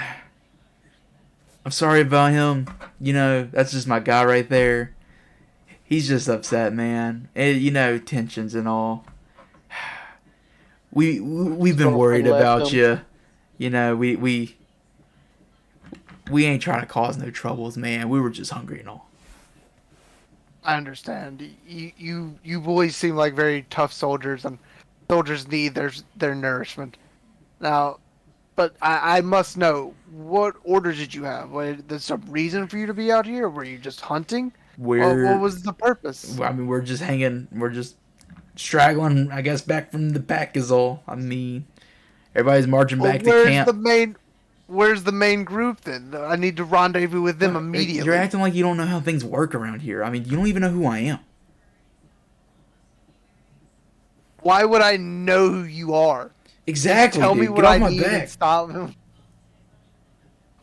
sorry about him. You know, that's just my guy right there. He's just upset, man. You know, tensions and all. We've been worried about you. You know, we ain't trying to cause no troubles, man. We were just hungry and all.
I understand. You boys seem like very tough soldiers, and soldiers need their nourishment. Now, but I must know, what orders did you have? There's some reason for you to be out here, or were you just hunting? What was the purpose?
I mean, we're just hanging. We're just straggling, I guess, back from the pack is all. I mean, everybody's marching back to camp.
Where's the main group then? I need to rendezvous with them immediately.
You're acting like you don't know how things work around here. I mean, you don't even know who I am.
Why would I know who you are?
Exactly.
Tell
dude.
me
Get
what
off
I
my
need
back.
and stop him.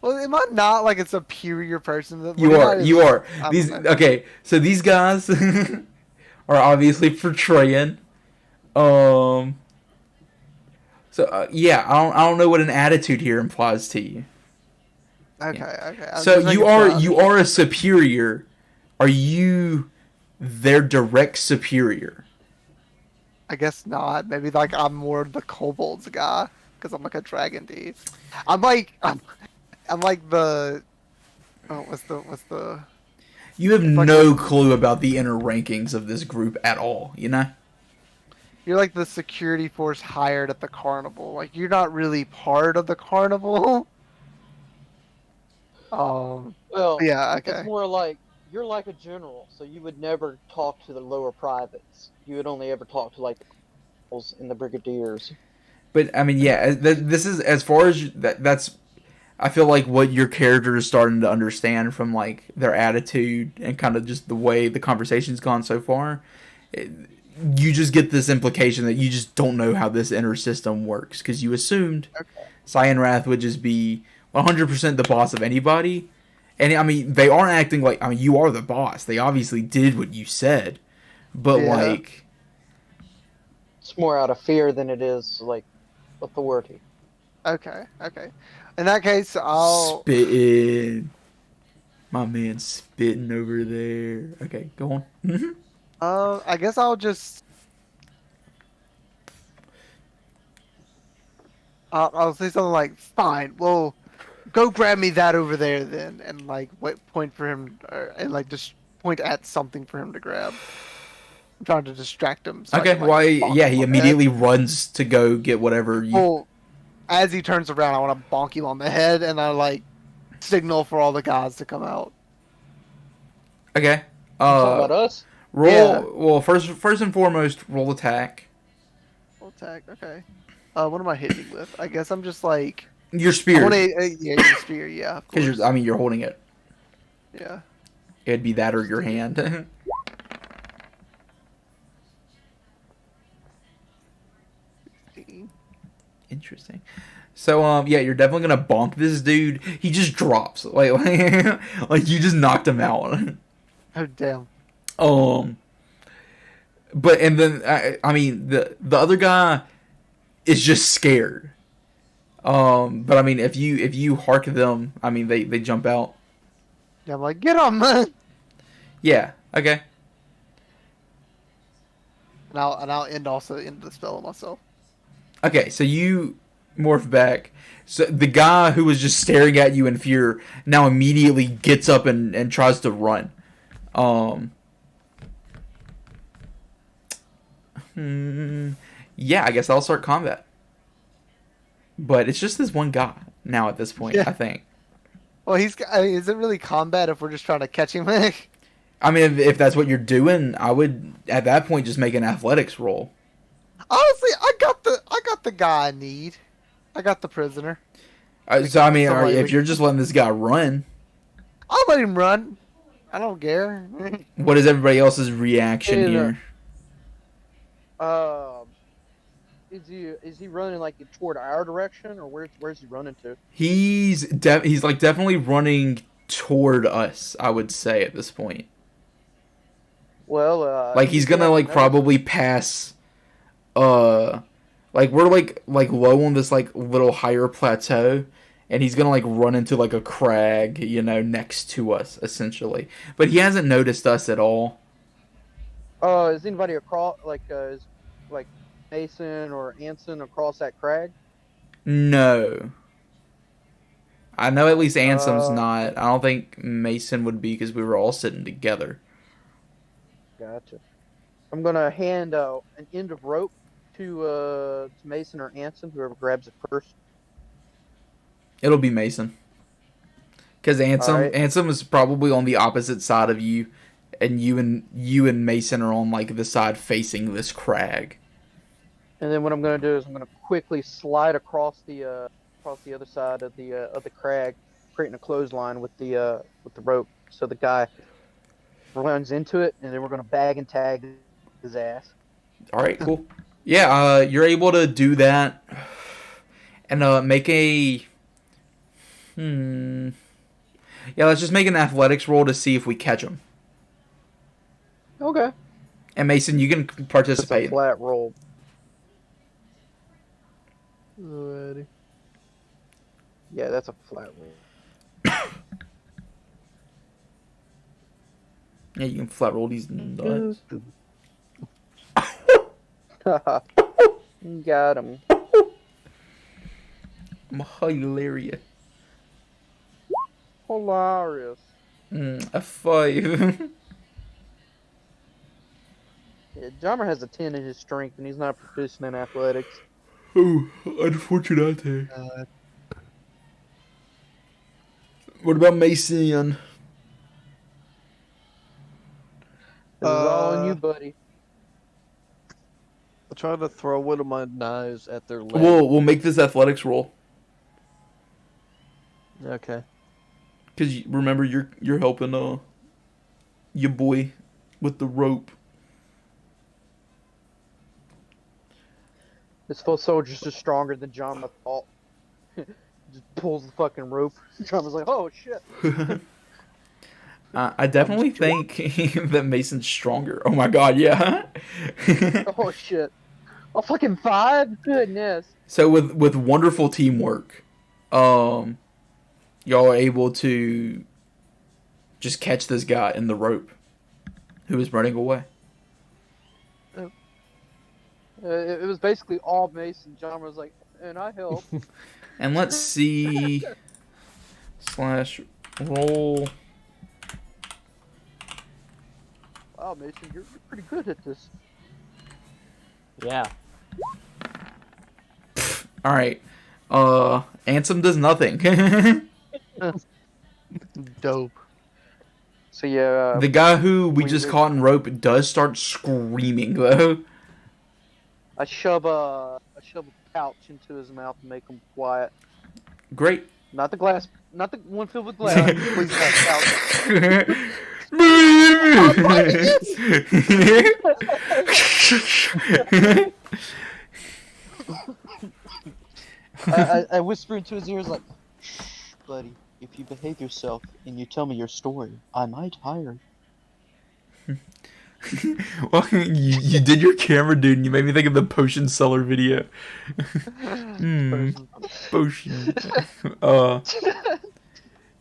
Well, am I not like a superior person?
You are.
I'm
These
not.
okay. So these guys are obviously portraying. So yeah, I don't know what an attitude here implies to you.
Okay. I'm
So
just making sure.
you are a superior. Are you their direct superior?
I guess not. Maybe like I'm more the kobolds guy because I'm like a dragon dude. I'm like the. Oh, what's the?
You have
like
no clue about the inner rankings of this group at all. You know.
You're like the security force hired at the carnival. Like you're not really part of the carnival.
Well,
Yeah. Okay.
it's more like you're like a general, so you would never talk to the lower privates. You would only ever talk to like the colonels and the brigadiers.
But I mean, yeah, this is as far as that's. I feel like what your character is starting to understand from like their attitude and kind of just the way the conversation's gone so far. You just get this implication that you just don't know how this inner system works because you assumed Cyanrath would just be 100% the boss of anybody. And I mean, they aren't acting like, I mean, you are the boss. They obviously did what you said. But like,
it's more out of fear than it is like authority.
Okay. In that case, I'll.
Spitting. My man spitting over there. Okay, go on.
I guess I'll just. I'll say something like, "Fine, well, go grab me that over there then," and like point for him, and like just point at something for him to grab. I'm trying to distract him. So I
Okay,
can, like,
why?
bonk
Yeah,
him
he
on the head.
immediately runs to go get whatever you.
Well, as he turns around, I want to bonk him on the head, and I like signal for all the guys to come out.
Okay.
Talking about us?
Roll.
Yeah.
Well, first and foremost, roll attack.
Full attack. Okay. What am I hitting with? I guess I'm just like.
Your
I
spear.
want to. Yeah, your spear. Yeah. Of
Because
course.
I mean, you're holding it.
Yeah.
It'd be that or your hand. Interesting. So yeah, you're definitely gonna bonk this dude. He just drops. Like you just knocked him out.
Oh damn.
But and then I mean the other guy is just scared. But I mean if you hark them, I mean they jump out.
Yeah, I'm like, get him, man.
Yeah. Okay.
And I'll end the spell on myself.
Okay. So you morph back. So the guy who was just staring at you in fear now immediately gets up and tries to run. Yeah, I guess I'll start combat. but it's just this one guy now at this point.
Yeah.
I think.
Well, I mean, is it really combat if we're just trying to catch him?
I mean, if that's what you're doing, I would at that point just make an athletics roll.
Honestly, I got the guy I need. I got the prisoner.
So I mean,
Somebody
if
we-
you're just letting this guy run,
I'll let him run. I don't care.
what is everybody else's reaction
Yeah.
here?
Is he running like toward our direction, or where's he running to?
He's like definitely running toward us. I would say at this point,
Well,
like he's gonna like probably pass. Like we're like low on this like little higher plateau, and he's gonna like run into like a crag, you know, next to us essentially. But he hasn't noticed us at all.
Is anybody across is like Mason or Anson across that crag?
No. I know at least Ansem's
Uh,
not. I don't think Mason would be because we were all sitting together.
Gotcha. I'm gonna hand an end of rope to Mason or Anson, whoever grabs it first.
It'll be Mason. Because
Alright.
Ansem is probably on the opposite side of you, and you and Mason are on like the side facing this crag.
And then what I'm gonna do is I'm gonna quickly slide across the other side of the crag, creating a clothesline with the rope, so the guy runs into it, and then we're gonna bag and tag his ass.
All right, cool. Yeah, you're able to do that, and make a. Yeah, let's just make an athletics roll to see if we catch him.
Okay.
And Mason, you can
It's a
participate.
flat roll.
Alrighty.
Yeah, that's a flat roll.
Yeah, you can flat roll these nuts.
Got him.
I'm hilarious.
Hilarious.
A 5.
Yeah, Jommer has a 10 in his strength, and he's not proficient in athletics.
Oh, unfortunate. What about Mason?
This is all on
Uh,
you, buddy.
I'll try to throw one of my knives at their leg.
We'll make this athletics roll
Okay.
because remember you're helping your boy with the rope.
This foot soldier's just stronger than Jommer thought. Just pulls the fucking rope. Jommer's like, oh shit.
I definitely think that Mason's stronger. Oh my god, yeah.
Oh shit. Oh fucking 5? Goodness.
So with wonderful teamwork, y'all are able to just catch this guy in the rope who is running away.
It was basically all Mason. Jommer was like, and I help.
And let's see /roll.
Wow, Mason, you're pretty good at this.
Yeah.
All right. Ansem does nothing.
Dope.
So yeah,
The guy who we
we-
just
we-
caught in rope does start screaming though.
I shove a pouch into his mouth to make him quiet.
Great.
Not the glass, not the one filled with glass. Please, that pouch. I whisper into his ears like, "Shh, buddy, if you behave yourself and you tell me your story, I might hire you."
Well, you did your camera, dude, and you made me think of the potion seller video. Potion.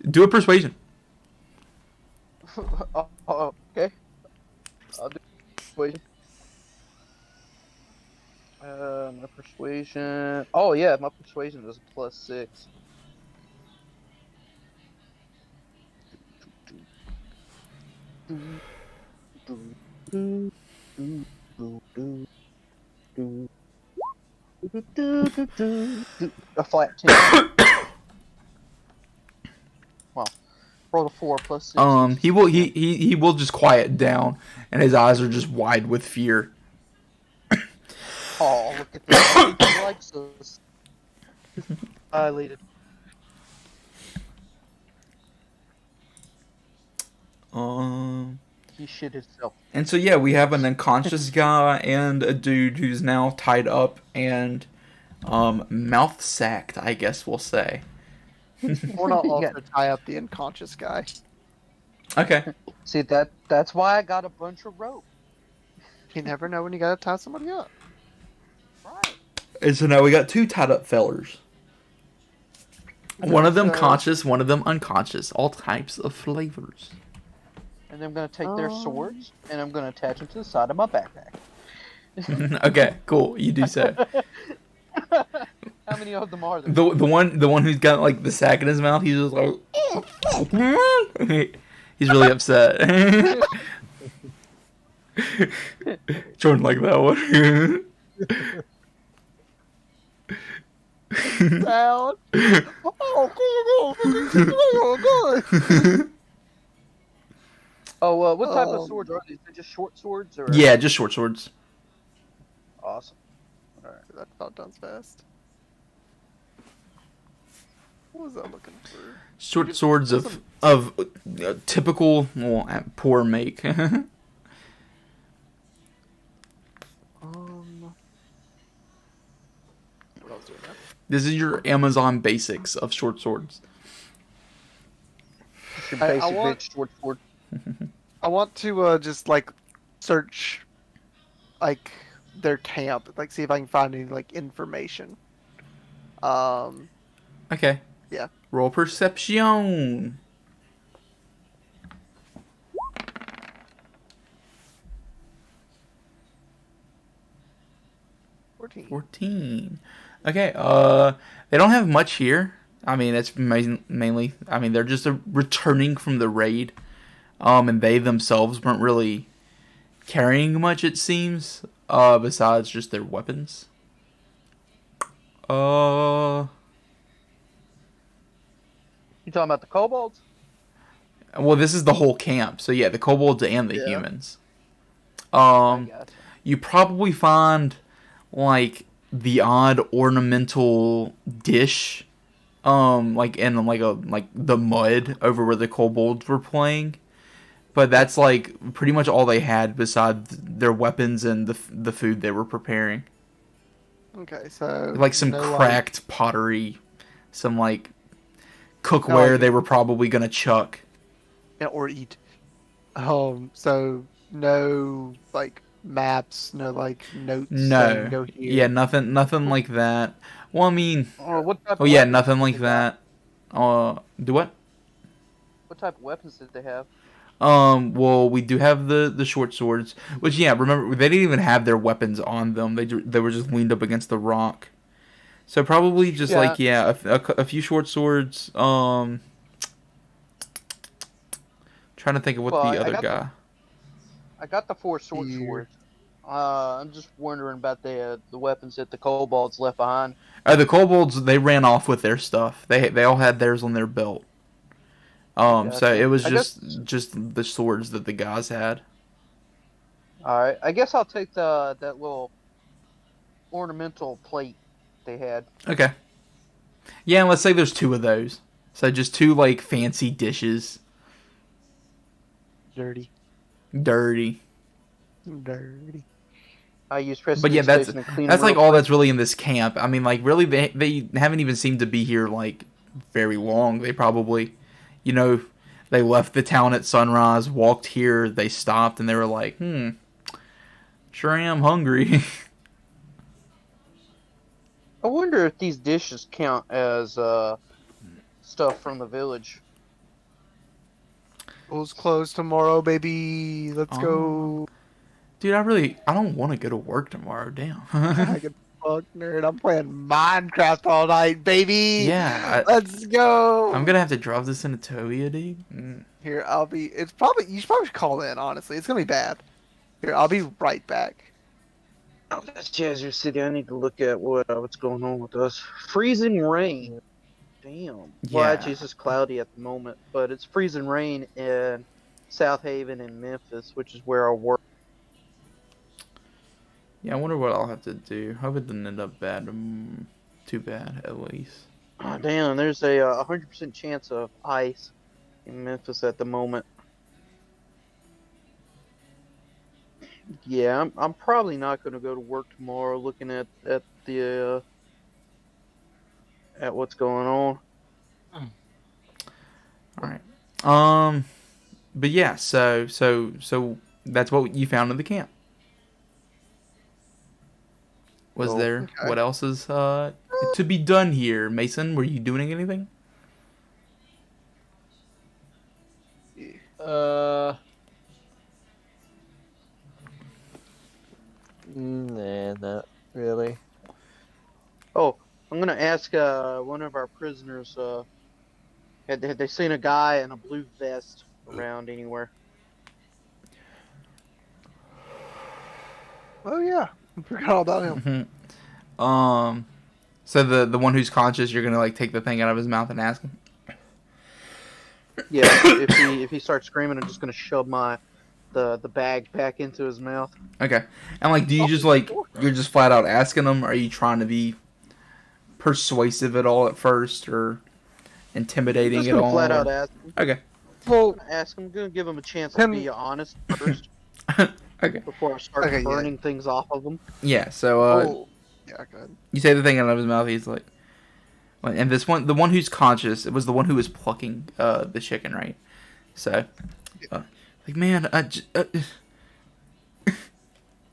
Do a persuasion.
Okay. I'll do persuasion. My persuasion. Oh yeah, my persuasion is a +6. A flat 10. Well, roll a 4 plus 6.
He will just quiet down, and his eyes are just wide with fear.
Oh, look at that. He likes us. Violated. He shit himself.
And so yeah, we have an unconscious guy and a dude who's now tied up and mouth sacked, I guess we'll say.
Or not also
Yeah.
tie up the unconscious guy.
Okay.
See, that's why I got a bunch of rope.
You never know when you gotta tie somebody up.
Right.
And so now we got 2 tied up fellers. One of them
So-
conscious, one of them unconscious. All types of flavors.
And then I'm going to take their swords, and I'm going to attach them to the side of my backpack.
Okay, cool. You do so.
How many of them are there?
The one who's got like the sack in his mouth, he's just like he's really upset. Jordan like that one.
Down. Oh, God.
Oh, what type of swords are these? They're just short swords? Or...
Yeah, just short swords.
Awesome.
That about done fast. What was I looking for?
Short swords of typical poor make.
What else do I have?
This is your Amazon basics of short swords.
It's your
I
basic
want-
bitch short sword.
I want to just like search like their camp, like see if I can find any like information.
Okay.
Yeah.
Roll perception. 14. Okay. They don't have much here. I mean, it's mainly. I mean, they're just returning from the raid. And they themselves weren't really carrying much, it seems. Besides just their weapons.
You talking about the kobolds?
Well, this is the whole camp. So yeah, the kobolds and the
Yeah.
humans.
I gotcha.
You probably find like the odd ornamental dish, like in like the mud over where the kobolds were playing. But that's like pretty much all they had besides their weapons and the food they were preparing.
Okay, so
Like some
no, like-
cracked pottery, some like cookware
like-
they were probably gonna chuck.
yeah, or eat. So no like maps, no like notes.
No.
saying go here.
Yeah, nothing like that. Well, I mean,
Or what type
oh
of
yeah,
weapons
nothing
did
like
they
that. Do what?
What type of weapons did they have?
Well, we do have the short swords, which yeah, remember they didn't even have their weapons on them. They were just leaned up against the rock. So probably just
Yeah.
like yeah, a few short swords. Trying to think of what
Well,
the
I
other
got
guy.
I got the 4 short
Here.
swords. I'm just wondering about the weapons that the kobolds left behind.
The kobolds, they ran off with their stuff. They all had theirs on their belt. So
Gotcha.
it was
I
just the swords that the guys had.
All right, I guess I'll take that little ornamental plate they had.
Okay. Yeah, and let's say there's 2 of those. So just 2 like fancy dishes.
Dirty.
Dirty.
I use press.
But yeah, that's
to clean
like
real
all
quick.
that's really in this camp. I mean, like really, they haven't even seemed to be here like very long. They probably, they left the town at sunrise, walked here, they stopped, and they were like, sure am hungry.
I wonder if these dishes count as stuff from the village.
School's closed tomorrow, baby. Let's go.
Dude, I don't want to go to work tomorrow. Damn.
I can fuck nerd. I'm playing Minecraft all night, baby.
Yeah,
Let's go.
I'm gonna have to drop this into Toia, dude.
Here, I'll be. You should probably call in. Honestly, it's gonna be bad. Here, I'll be right back.
Oh, that's Jazzer City. I need to look at what's going on with us. Freezing rain. Damn. Well,
Yeah.
actually, it's just cloudy at the moment, but it's freezing rain in South Haven and Memphis, which is where I work.
Yeah, I wonder what I'll have to do. Hope it doesn't end up bad. Too bad, at least.
Oh, damn, there's a 100% chance of ice in Memphis at the moment. Yeah, I'm probably not going to go to work tomorrow. Looking at the at what's going on.
All right. But yeah, so that's what you found in the camp. Was
Cool.
there
Okay.
what else is to be done here, Mason? Were you doing anything?
Nah, not really.
Oh, I'm gonna ask one of our prisoners. Had they seen a guy in a blue vest around anywhere?
Oh yeah, I forgot all about him.
So the one who's conscious, you're gonna like take the thing out of his mouth and ask him.
Yeah. if he starts screaming, I'm just gonna shove the bag back into his mouth.
Okay. And like, do you just like you're just flat out asking him? Or are you trying to be persuasive at all at first, or intimidating
Just
at
gonna
all?
flat out
or-
ask him.
Okay.
Well,
Ask him. I'm gonna give him a chance to
Can-
be honest first
Okay.
before I start
Okay, yeah.
burning things off of him.
Yeah. So
oh, yeah, go ahead.
you say the thing out of his mouth. He's like, well, and this one, the one who's conscious, it was the one who was plucking the chicken, right? So, like, man, I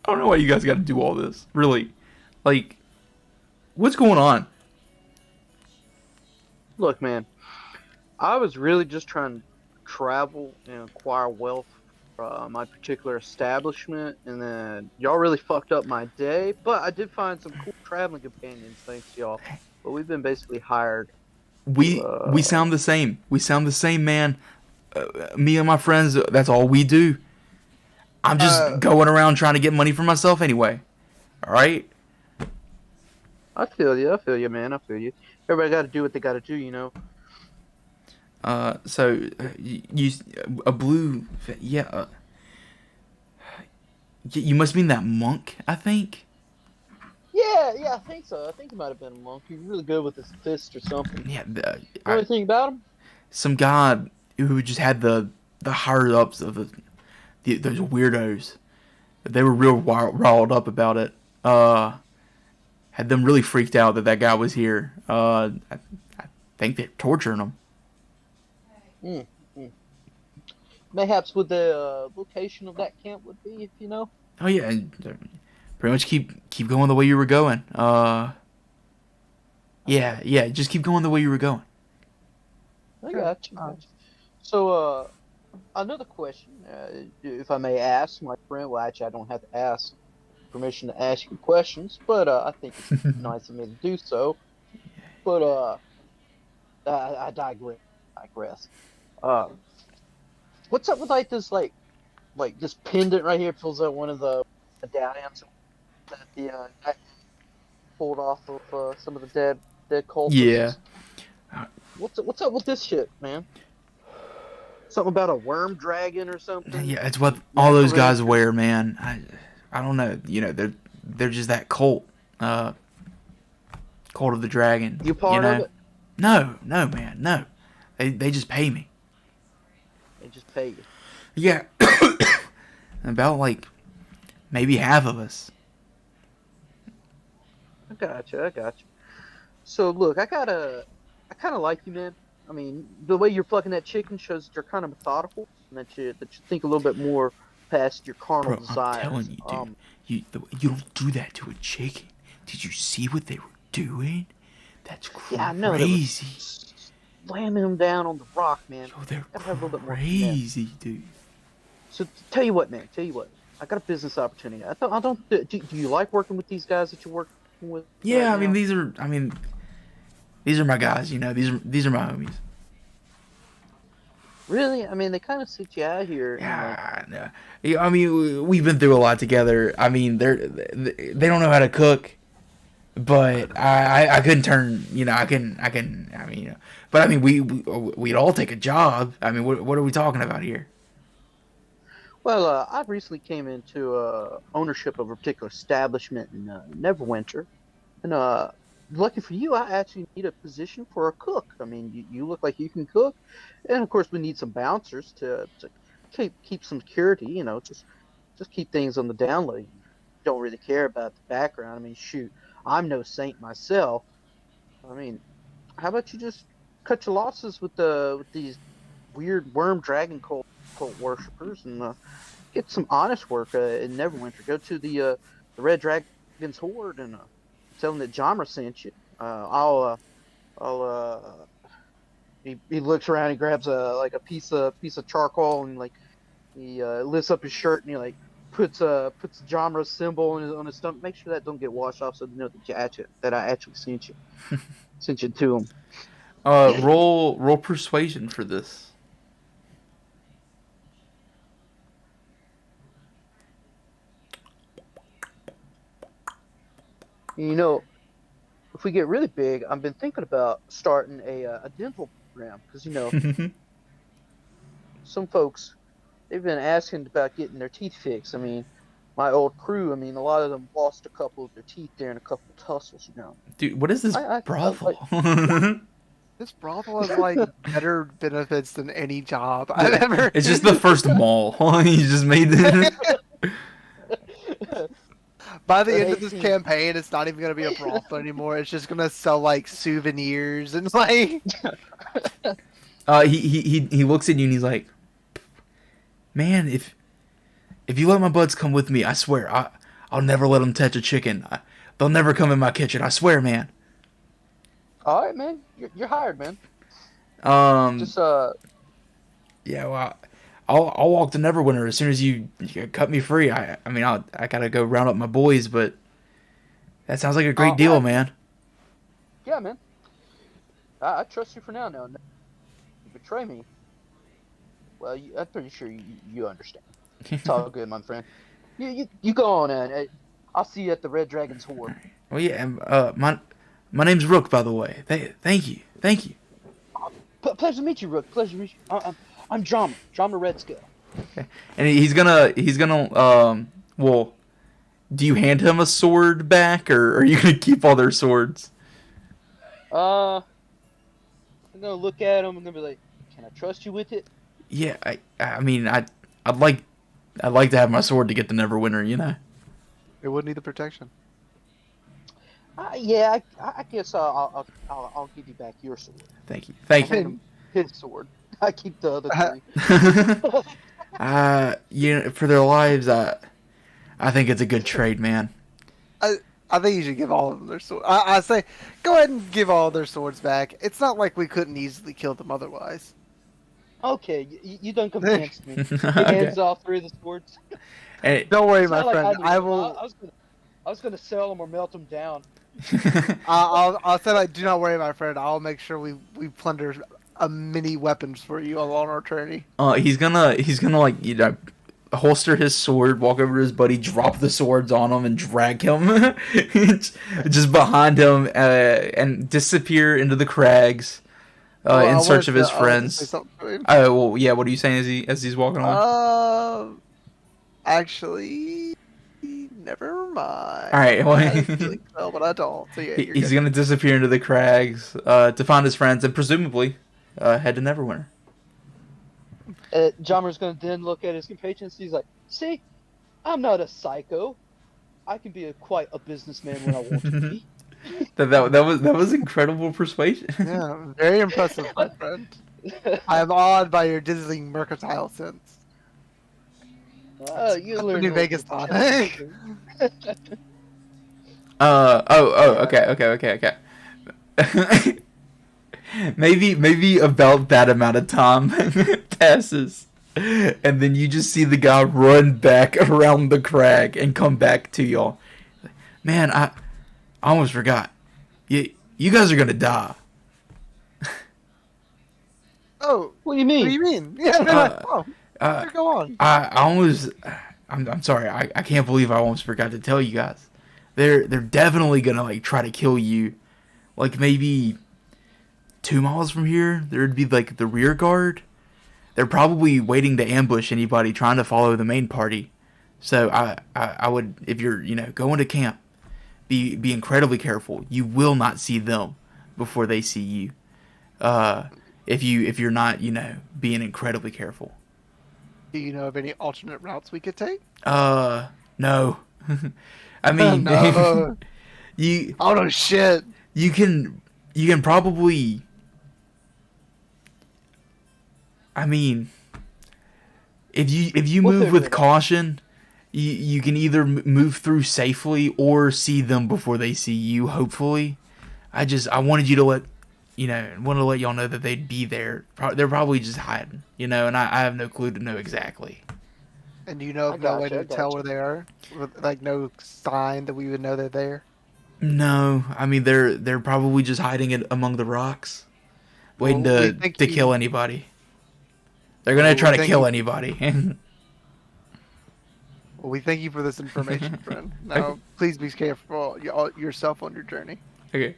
don't know why you guys got to do all this. Really, like, what's going on?
Look, man, I was really just trying to travel and acquire wealth from my particular establishment, and then y'all really fucked up my day. But I did find some cool traveling companions, thanks to y'all. But we've been basically hired.
We sound the same. We sound the same, man. Me and my friends, that's all we do. I'm just going around trying to get money for myself anyway. All right.
I feel you, man. I feel you. Everybody got to do what they got to do, you know.
So you a blue, yeah. You must mean that monk, I think.
Yeah, I think so. I think he might have been a monk. He's really good with his fist or something.
Yeah,
Know anything about him?
some guy who just had the higher ups of those weirdos. They were real riled up about it. Had them really freaked out that guy was here. I think they're torturing him.
Mayhaps what the location of that camp would be, if you know.
Oh yeah, and pretty much keep going the way you were going. Yeah, just keep going the way you were going.
I got you. So, another question, if I may ask, my friend. Well, actually, I don't have to ask permission to ask you questions, but I think it's nice of me to do so. But I digress. What's up with like this this pendant right here? Fills out one of the medallions that the guy pulled off of some of the dead cultists.
Yeah.
What's up with this shit, man? Something about a worm dragon or something?
Yeah, it's what all those guys wear, man. I don't know. You know, they're just that cult. Cult of the Dragon.
You part of it?
No, man, no. They just pay me.
They just pay you.
Yeah. About like maybe half of us.
I got you. So look, I kind of like you, man. I mean, the way you're fucking that chicken shows that you're kind of methodical and that you think a little bit more past your carnal
Bro,
desires.
I'm telling you, dude. You don't do that to a chicken. Did you see what they were doing? That's crazy.
Yeah, I know. They were slamming him down on the rock, man.
Yo, they're
Gotta have a little bit more
crazy, dude.
So tell you what, man. I got a business opportunity. I don't. Do you like working with these guys that you're working with?
Yeah,
right
I mean
now?
these are my guys. You know, these are my homies.
Really? I mean, they kind of sit you out here. And,
Yeah, no. Yeah, I mean, we've been through a lot together. I mean, they don't know how to cook, but I couldn't turn. I mean, but I mean, we'd all take a job. I mean, what are we talking about here?
well, I recently came into ownership of a particular establishment in Neverwinter, and lucky for you, I actually need a position for a cook. I mean, you look like you can cook, and of course, we need some bouncers to keep some security. Just keep things on the down low. You don't really care about the background. I mean, shoot, I'm no saint myself. I mean, how about you just cut your losses with these weird worm dragon cult worshippers and get some honest work in Neverwinter. Go to the Red Dragon's Horde and tell them that Jamra sent you. He looks around, he grabs a piece of charcoal and like he lifts up his shirt and he like puts Jamra's symbol on his stomach. Make sure that don't get washed off so they know that I actually sent you. Sent you to him.
Roll persuasion for this.
You know, if we get really big, I've been thinking about starting a dental program because some folks they've been asking about getting their teeth fixed. I mean, my old crew. I mean, a lot of them lost a couple of their teeth there and a couple of tussles.
Dude, what is this
I
brothel?
This brothel has like better benefits than any job I've ever.
It's just the first mall. You just made it.
By the end of this campaign, it's not even gonna be a brothel anymore. It's just gonna sell like souvenirs and like.
He looks at you and he's like, "Man, if you let my buds come with me, I swear I'll never let them touch a chicken. They'll never come in my kitchen. I swear, man."
All right, man. You're hired, man. Just
Yeah, well, I'll walk to Neverwinter as soon as you cut me free. I mean, I gotta go round up my boys, but that sounds like a great deal, man.
yeah, man. I trust you for now. Now, you betray me. Well, I'm pretty sure you understand. It's all good, my friend. You go on, and I'll see you at the Red Dragon's Horde.
Well, yeah. My name's Rook, by the way. Thank you.
Pleasure to meet you, Rook. Pleasure to meet you. I'm Drama Red Scale.
Okay. And he's gonna well, do you hand him a sword back, or are you gonna keep all their swords?
I'm gonna look at him and gonna be like, "Can I trust you with it?"
Yeah, I mean, I'd like to have my sword to get the Neverwinter, you know.
It would need the protection.
Yeah, I guess I'll give you back your sword.
Thank you.
I'll hand him his sword. I keep the other three.
For their lives, I think it's a good trade, man.
I think you should give all of them their swords. I say, go ahead and give all their swords back. It's not like we couldn't easily kill them otherwise.
Okay, you done convinced me. He
Okay.
hands all three of the swords.
Hey,
Don't worry,
It's
my
not like
friend.
do.
I will.
I was gonna sell them or melt them down.
I'll say like, do not worry, my friend. I'll make sure we plunder many weapons for you along our journey.
he's gonna like holster his sword, walk over to his buddy, drop the swords on him, and drag him just behind him and disappear into the crags in search of his friends. Oh well, yeah. What are you saying as he's walking along?
Actually, never mind.
All right, well,
I think so, but I don't. So yeah,
he's gonna disappear into the crags to find his friends and presumably head to Neverwinter.
Jommer's gonna then look at his compatriots. He's like, "See, I'm not a psycho. I can be quite a businessman when I want to be."
That was incredible persuasion.
Yeah, very impressive, my friend. I am awed by your dazzling mercantile sense.
You learn
New
what
Vegas
you're
Tonic.
Okay. maybe about that amount of time passes, and then you just see the guy run back around the crag and come back to y'all. Man, I almost forgot. You guys are gonna die.
Oh,
What do you
what do
mean?
you mean? Yeah, they're like, oh,
Uh,
go on.
I almost, I'm sorry. I can't believe I almost forgot to tell you guys. They're definitely gonna like try to kill you. Like maybe 2 miles from here, there'd be like the rear guard. They're probably waiting to ambush anybody trying to follow the main party. So I would, if you're going to camp, be incredibly careful. You will not see them before they see you. If you're not being incredibly careful.
Do you know of any alternate routes we could take?
No. I mean,
No.
you
Oh no, shit.
you can probably. I mean, if you
We'll
move
figure
with
it out.
caution, you can either move through safely or see them before they see you. Hopefully, I wanted you to let y'all know that they'd be there. They're probably just hiding, and I have no clue to know exactly.
And do you know
I
of no way
gotcha, I
to tell
gotcha.
where they are? With, like no sign that we would know they're there?
No, I mean they're probably just hiding it among the rocks, waiting
Well, we
to
think
kill anybody. They're gonna
Well,
try
we
to
think
kill
you-
anybody.
Well, we thank you for this information, friend. Now, please be careful yourself on your journey.
Okay.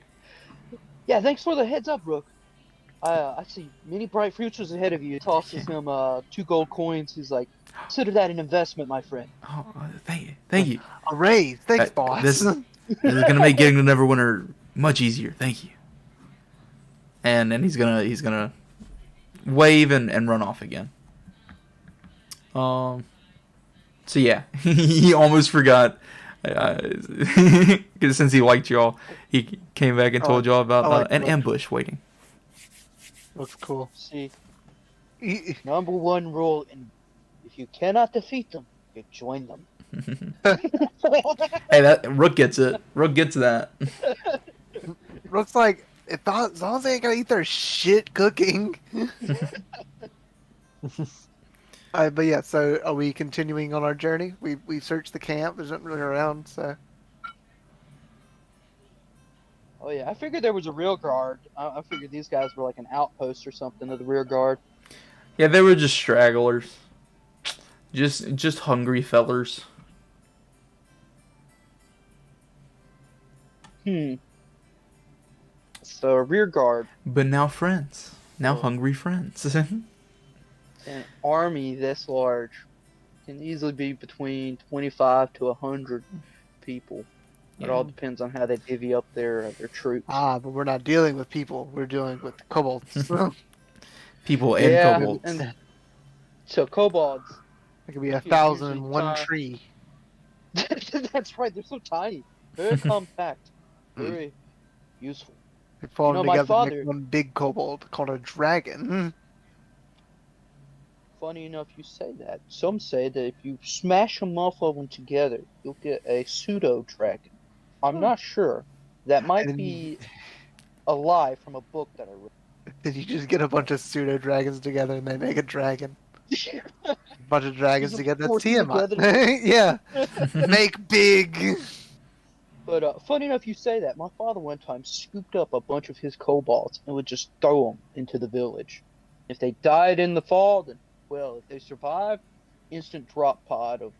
Yeah, thanks for the heads up, Rook. I see many bright futures ahead of you. He tosses him 2 gold coins. He's like, consider that an investment, my friend.
Oh, thank you.
A raise. Thanks,
Uh,
boss.
this- This is gonna make getting to Neverwinter much easier. Thank you. And then he's gonna wave and run off again. So yeah, he almost forgot. Because since he liked y'all, he came back and told y'all about
I like
an
Rook.
ambush waiting.
Looks cool.
See,
He-
number 1 rule, and if you cannot defeat them, you join them.
Hey, that Rook gets it. Rook gets that.
Looks like as long as they ain't gonna eat their shit cooking. But yeah, so are we continuing on our journey? We searched the camp. There's nothing really around, so
Oh yeah, I figured there was a rear guard. I figured these guys were like an outpost or something of the rear guard.
Yeah, they were just stragglers. Just hungry fellers.
So a rear guard,
But now friends. Now
Oh.
hungry friends.
an army this large can easily be between 25 to 100 people. It all depends on how they divvy up their troops.
but we're not dealing with people. We're dealing with kobolds. So
People and
Yeah,
kobolds.
and so kobolds.
it could be
Usually
1,001
tie-
tree.
That's right. They're so tiny, very compact, very useful.
They fall
You know, my
together to
father-
make one big kobold called a dragon.
Funny enough, you say that. Some say that if you smash enough of them together, you'll get a pseudo dragon. I'm not sure. That might
And-
be a lie from a book that I read.
Did you just get a bunch of pseudo dragons together and they make a dragon? A bunch of dragons
Just
together. That's
force them
Tiamat.
together.
Yeah. Make big.
But funny enough, you say that. My father one time scooped up a bunch of his kobolds and would just throw them into the village. If they died in the fall, then well. If they survived, instant drop pod of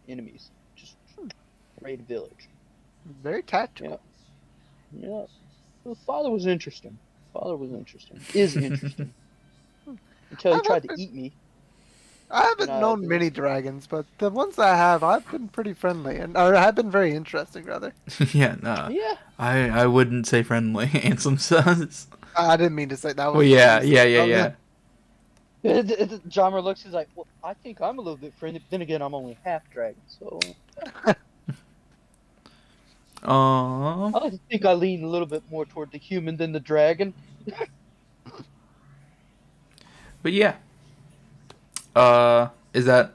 enemies. Just raid village.
Very tactical.
Yeah. The father was interesting. Father was interesting. Is interesting. Until he
I've
tried to
been-
eat me.
I haven't
No,
known
it-
many dragons, but the ones I have, I've been pretty friendly, and or have been very interesting, rather.
Yeah, no.
Yeah.
I wouldn't say friendly. Ansem says.
I didn't mean to say that.
Well, yeah.
Jammer looks, he's like, well, I think I'm a little bit friendly, but then again, I'm only half dragon, so I like to think I lean a little bit more toward the human than the dragon.
But yeah. Is that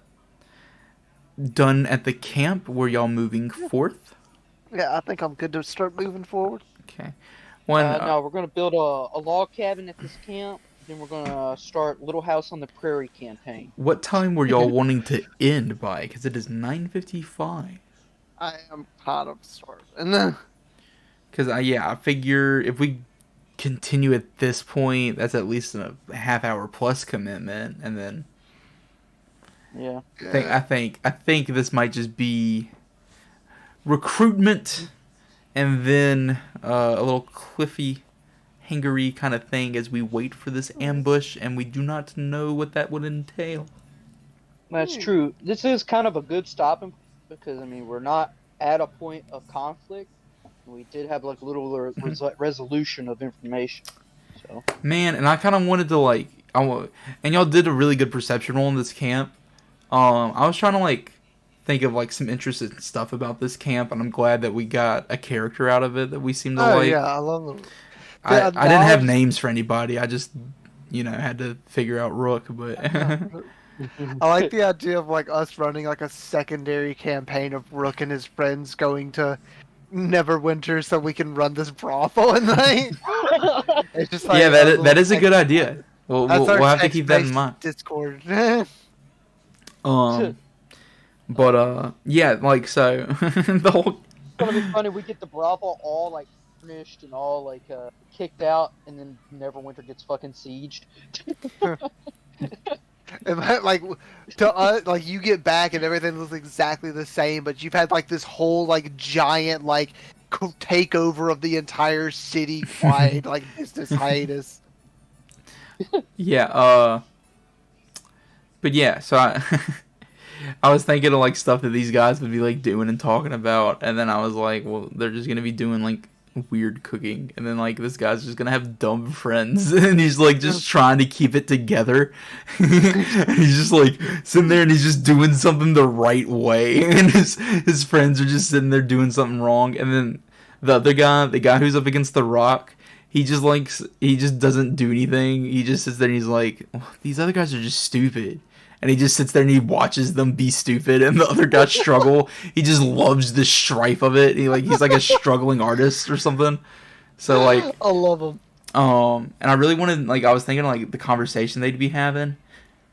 done at the camp? Were y'all moving forth?
Yeah, I think I'm good to start moving forward.
Okay. When
No, we're gonna build a log cabin at this camp. Then we're gonna start Little House on the Prairie campaign.
what time were y'all wanting to end by? Because it is 9:55.
I am kind of starving.
Because I figure if we continue at this point, that's at least a half hour plus commitment, and then
Yeah.
I think this might just be recruitment, and then a little cliffy hangery kind of thing as we wait for this ambush, and we do not know what that would entail.
That's true. This is kind of a good stopping because I mean we're not at a point of conflict. We did have like a little resolution of information. So
Man, and I kind of wanted to like, and y'all did a really good perception roll in this camp. I was trying to like think of like some interesting stuff about this camp, and I'm glad that we got a character out of it that we seem to
Oh
like.
yeah, I love them.
I didn't have names for anybody. I just, had to figure out Rook, but
I like the idea of like us running like a secondary campaign of Rook and his friends going to Neverwinter so we can run this brothel and like it's just like
yeah,
a
that is a
little
good idea. We'll
That's our
have to keep that in
text-based
mind.
Discord.
But yeah, like so the whole.
it's gonna be funny. We get the brothel all like furnished and all like kicked out, and then Neverwinter gets fucking sieged.
Like to us, like you get back and everything looks exactly the same, but you've had like this whole like giant like takeover of the entire city wide like business hiatus.
Yeah, but yeah, so I was thinking of like stuff that these guys would be like doing and talking about, and then I was like, well, they're just gonna be doing like weird cooking, and then like this guy's just gonna have dumb friends, and he's like just trying to keep it together. And he's just like sitting there and he's just doing something the right way, and his friends are just sitting there doing something wrong, and then the other guy, the guy who's up against the rock, he just doesn't do anything. He just sits there and he's like, oh, these other guys are just stupid. And he just sits there and he watches them be stupid and the other guys struggle. He just loves the strife of it. He's like a struggling artist or something. So like
I love them.
and I really wanted, like, I was thinking like the conversation they'd be having.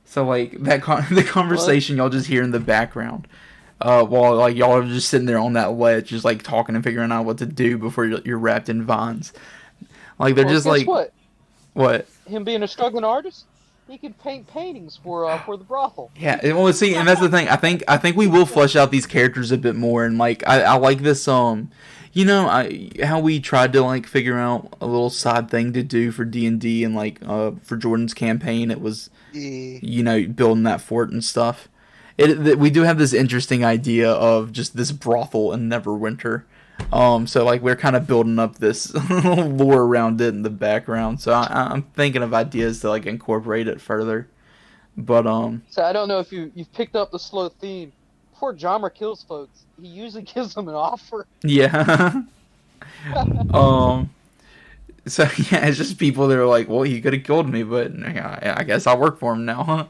So like the conversation y'all just hear in the background. While like y'all are just sitting there on that ledge, just like talking and figuring out what to do before you're wrapped in vines. Like they're just like what?
Him being a struggling artist, he could paint paintings for the brothel.
Yeah, well, see, and that's the thing. I think we will flesh out these characters a bit more, and like I like this. How we tried to like figure out a little side thing to do for D&D, and like for Jordan's campaign, it was building that fort and stuff. We do have this interesting idea of just this brothel in Neverwinter. So like we're kind of building up this lore around it in the background. So I'm thinking of ideas to like incorporate it further. But
So I don't know if you've picked up the slow theme. Before Jommer kills folks, he usually gives them an offer.
yeah. So yeah, it's just people that are like, well, he could have killed me, but I guess I'll work for him now, huh?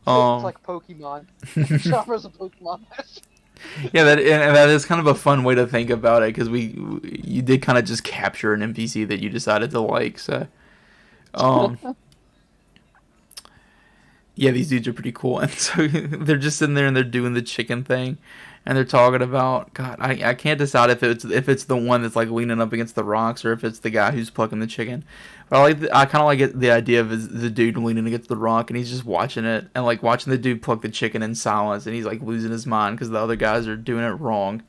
It's like Pokemon. Jommer's a Pokemon master.
Yeah, that is kind of a fun way to think about it, because you did kind of just capture an NPC that you decided to like. So, yeah, these dudes are pretty cool, and so they're just sitting there and they're doing the chicken thing, and they're talking about God. I can't decide if it's the one that's like leaning up against the rocks or if it's the guy who's plucking the chicken. But I kind of like the idea of the dude leaning against the rock and he's just watching it and like watching the dude pluck the chicken in silence, and he's like losing his mind because the other guys are doing it wrong,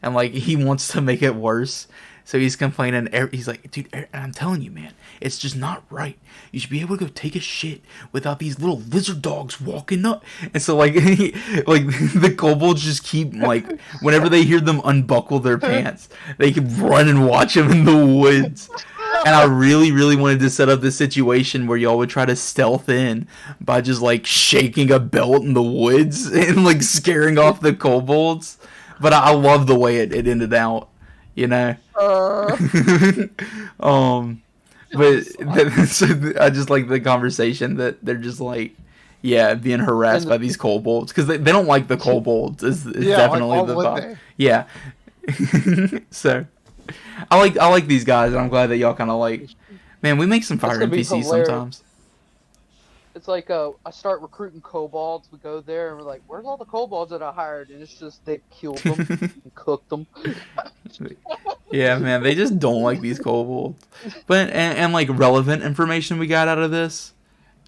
and like he wants to make it worse. So he's complaining. He's like, dude, I'm telling you, man, it's just not right. You should be able to go take a shit without these little lizard dogs walking up. And so, like, the kobolds just keep, like, whenever they hear them unbuckle their pants, they can run and watch them in the woods. And I really, really wanted to set up this situation where y'all would try to stealth in by just, like, shaking a belt in the woods and, like, scaring off the kobolds. But I love the way it ended out. But so I just like the conversation that they're just like, yeah, being harassed by these kobolds because they don't like the kobolds is definitely
like,
the thought. Yeah. So I like these guys, and I'm glad that y'all kind of like, man, we make some fire NPCs sometimes.
It's like I start recruiting kobolds. We go there and we're like, "Where's all the kobolds that I hired?" And it's just they killed them and cooked them.
Yeah, man, they just don't like these kobolds. But and like relevant information we got out of this,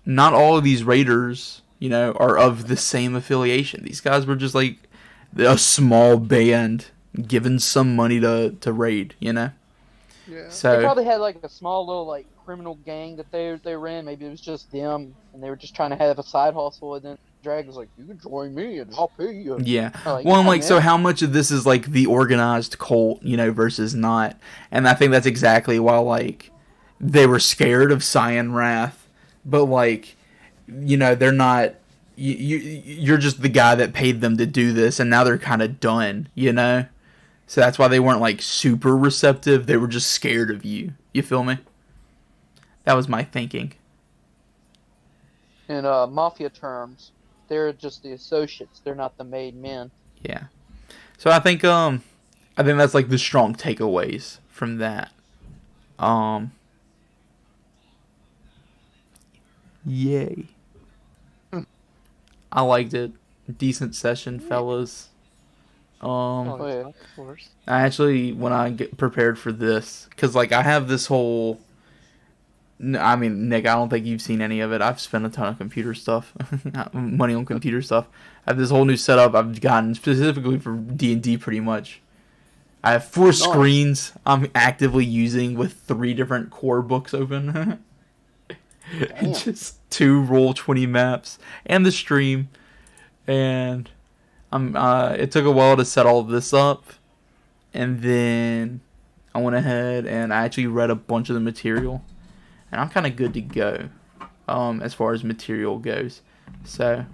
not all of these raiders, are of the same affiliation. These guys were just like a small band given some money to raid,
Yeah.
They
So
probably had like a small little like criminal gang that they ran. Maybe it was just them, and they were just trying to have a side hustle. And then Dragon was like, "You can join me, and I'll pay you."
yeah.
Like,
Well, I'm
yeah,
like, so
man.
how much of this is like the organized cult, versus not? And I think that's exactly why like they were scared of Cyan Wrath, but like, they're not. You're just the guy that paid them to do this, and now they're kind of done. So that's why they weren't like super receptive. They were just scared of you. You feel me? That was my thinking.
In mafia terms, they're just the associates. They're not the made men.
Yeah. So I think that's like the strong takeaways from that. Yay. I liked it. Decent session, fellas.
Oh, yeah.
Of course.
I actually, when I get prepared for this, because like I have this whole. I mean, Nick, I don't think you've seen any of it. I've spent a ton of computer stuff, money on computer stuff. I have this whole new setup I've gotten specifically for D&D, pretty much. I have 4 screens I'm actively using with 3 different core books open.
Damn.
Just 2 Roll20 maps and the stream, and it took a while to set all of this up, and then I went ahead and I actually read a bunch of the material, and I'm kind of good to go as far as material goes. So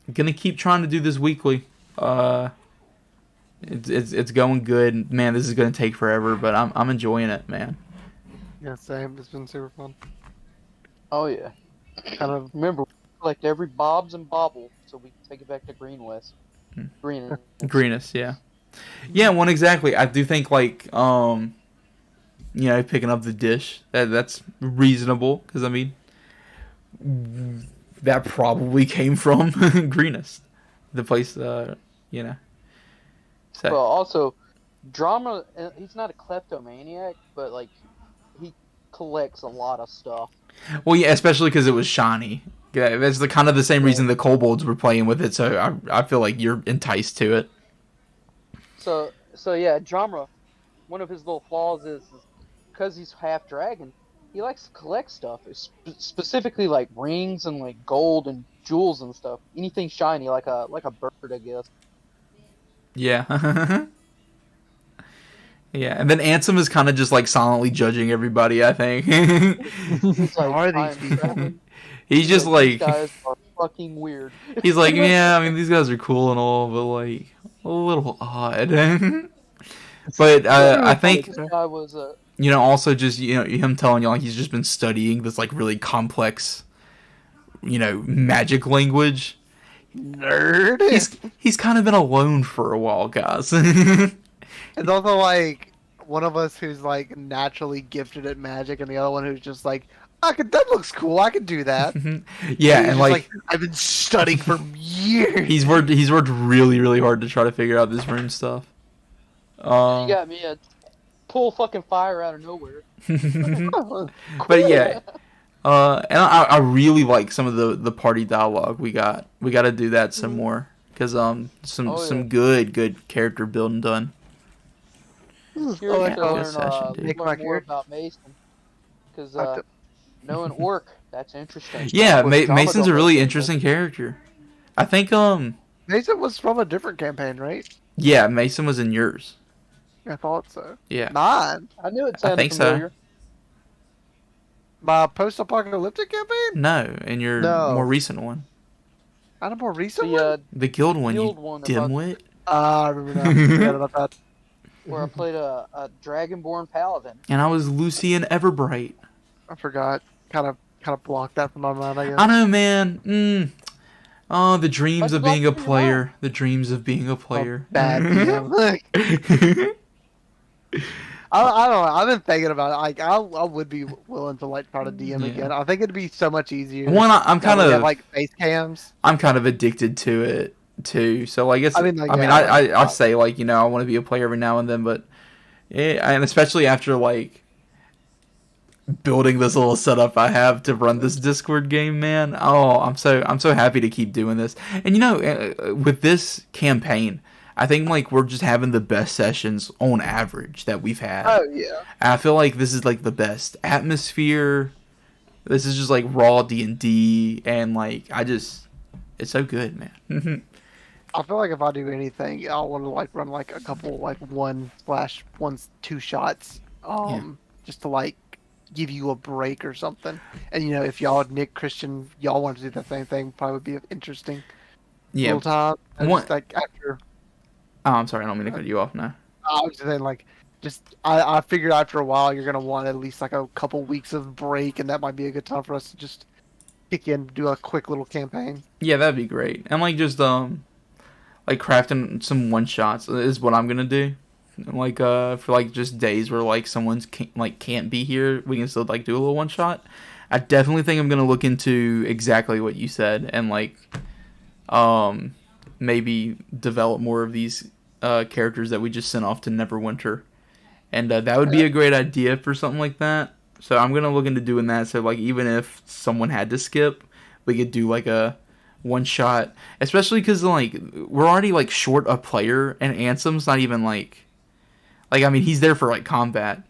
I'm gonna keep trying to do this weekly. It's going good, man. This is gonna take forever, but I'm enjoying it, man.
Yeah, same. It's been super fun.
Oh yeah.
Kind of.
Remember, we collect every bobs and bobble so we can take it back to Green West. Green.
Greenest, yeah. Yeah, one exactly. I do think like picking up the dish, that's reasonable, because I mean that probably came from Greenest, the place, So
Well, also, Drama. He's not a kleptomaniac, but like he collects a lot of stuff.
well, yeah, especially because it was shiny. Yeah, that's the kind of the same reason the kobolds were playing with it. So I feel like you're enticed to it.
So yeah, Drama. One of his little flaws is because he's half dragon. He likes to collect stuff, specifically like rings and like gold and jewels and stuff. Anything shiny, like a bird, I guess.
Yeah. Yeah, and then Ansem is kind of just like silently judging everybody, I think.
He's like,
Are these
"I'm
people?"
dragon."
He's just
These
like,
guys are fucking weird.
he's like, yeah, I mean, these guys are cool and all, but like, a little odd. But I think,
This guy was
also just, him telling you like he's just been studying this like really complex, magic language.
Nerd.
He's kind of been alone for a while, guys.
It's also like one of us who's like naturally gifted at magic, and the other one who's just like, that looks cool. I could do that.
Yeah,
he's
and
just
like
I've been studying for years.
he's worked really, really hard to try to figure out this rune stuff.
you got me a pull fucking fire out of nowhere.
But yeah, and I really like some of the party dialogue we got. We got to do that some more, because some good character building done.
Curious
yeah.
to
Oh,
learn,
session, dude.
Make my
more
character.
about Mason, because
I've d-
knowing orc, that's interesting.
Yeah,
With
Mason's a
Commodore
really
Mason.
interesting character. I think
Mason was from a different campaign, right?
yeah, Mason was in yours.
I thought so.
Yeah.
Mine.
I knew it
I
sounded
think so.
familiar.
My post-apocalyptic campaign.
No, in your
No.
more recent one,
Not a more recent
The
one.
the guild one,
guild
you
one about-
dimwit.
I remember now. Forgot about that.
where I played a dragonborn paladin.
And I was Lucian Everbright.
I forgot. Kind of blocked that from my mind. I guess.
I know, man. Oh, the dreams
But
of
you
being a
liked it
player. The dreams of being a player.
Bad DM. I don't know. I've been thinking about it. Like, I would be willing to like try to DM
Yeah.
again. I think it'd be so much easier.
One, I'm
now
kind
we have,
of
like face cams.
I'm kind of addicted to it too. So like,
I mean, like,
I
yeah,
I say like, I want to be a player every now and then, but Yeah, and especially after like building this little setup I have to run this Discord game, man. Oh, I'm so happy to keep doing this. And you know, with this campaign, I think like we're just having the best sessions on average that we've had.
Oh yeah.
I feel like this is like the best atmosphere. This is just like raw D&D, and like it's so good, man.
I feel like if I do anything, I want to like run like a couple like 1/2 shots, just to like give you a break or something. And you know, if y'all Nick Christian, y'all want to do the same thing, probably would be an interesting
Yeah.
little time. And
One-
just, like after,
Oh, I'm sorry, I don't mean to cut you off now.
I was just saying like. I figured after a while you're gonna want at least like a couple weeks of break, and that might be a good time for us to just kick in, do a quick little campaign.
Yeah, that'd be great. And like just like crafting some one shots is what I'm gonna do. Like for like just days where like someone's can't be here, we can still like do a little one shot. I definitely think I'm gonna look into exactly what you said and like maybe develop more of these characters that we just sent off to Neverwinter. And that would be a great idea for something like that. So I'm gonna look into doing that. So like even if someone had to skip, we could do like a one shot. Especially because like we're already like short a player, and Ansem's not even like I mean he's there for like combat,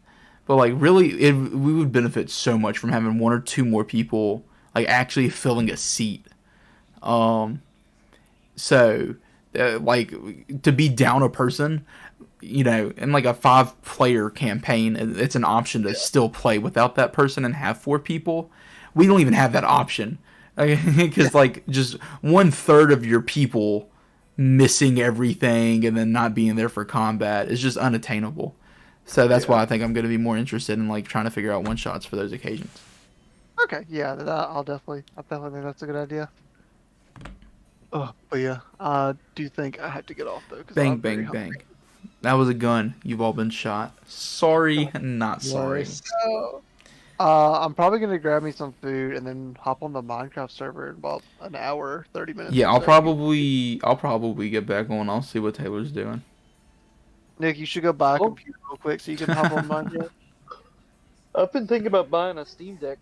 but like really we would benefit so much from having one or two more people like actually filling a seat. So like to be down a person. You know, in like a 5-player campaign, it's an option to still play without that person and have 4 people. We don't even have that option because like just 1/3 of your people missing everything and then not being there for combat is just unattainable. So that's why I think I'm going to be more interested in like trying to figure out one shots for those occasions.
Okay, yeah, I definitely think that's a good idea. Oh, but yeah, I do think I had to get off though. 'Cause
Bang,
I'm very
bang,
hungry.
bang. That was a gun. You've all been shot. Sorry, not sorry.
Nice.
So, I'm probably gonna grab me some food and then hop on the Minecraft server in about an hour, 30 minutes.
Yeah,
or so.
I'll probably get back on. I'll see what Taylor's doing.
Nick, you should go buy a
Oh.
computer real quick so you can hop on Minecraft.
I've been thinking about buying a Steam Deck.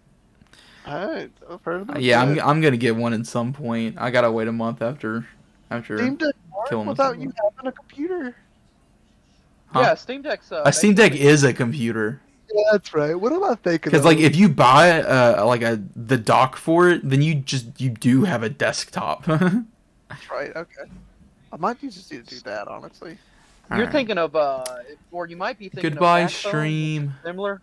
Alright, I've heard about
Yeah,
that.
I'm gonna get one at some point. I gotta wait a month after
Steam Deck
killing
without
myself.
you having a computer.
Huh?
Yeah, Steam Deck's
A Steam Deck is a computer.
Yeah, that's right. What am I thinking?
Because like if you buy the dock for it, then you do have a desktop.
That's right. Okay. I might just need to do that honestly.
You're
Alright.
thinking of, or you might be thinking
Goodbye
of Backbone,
stream.
similar.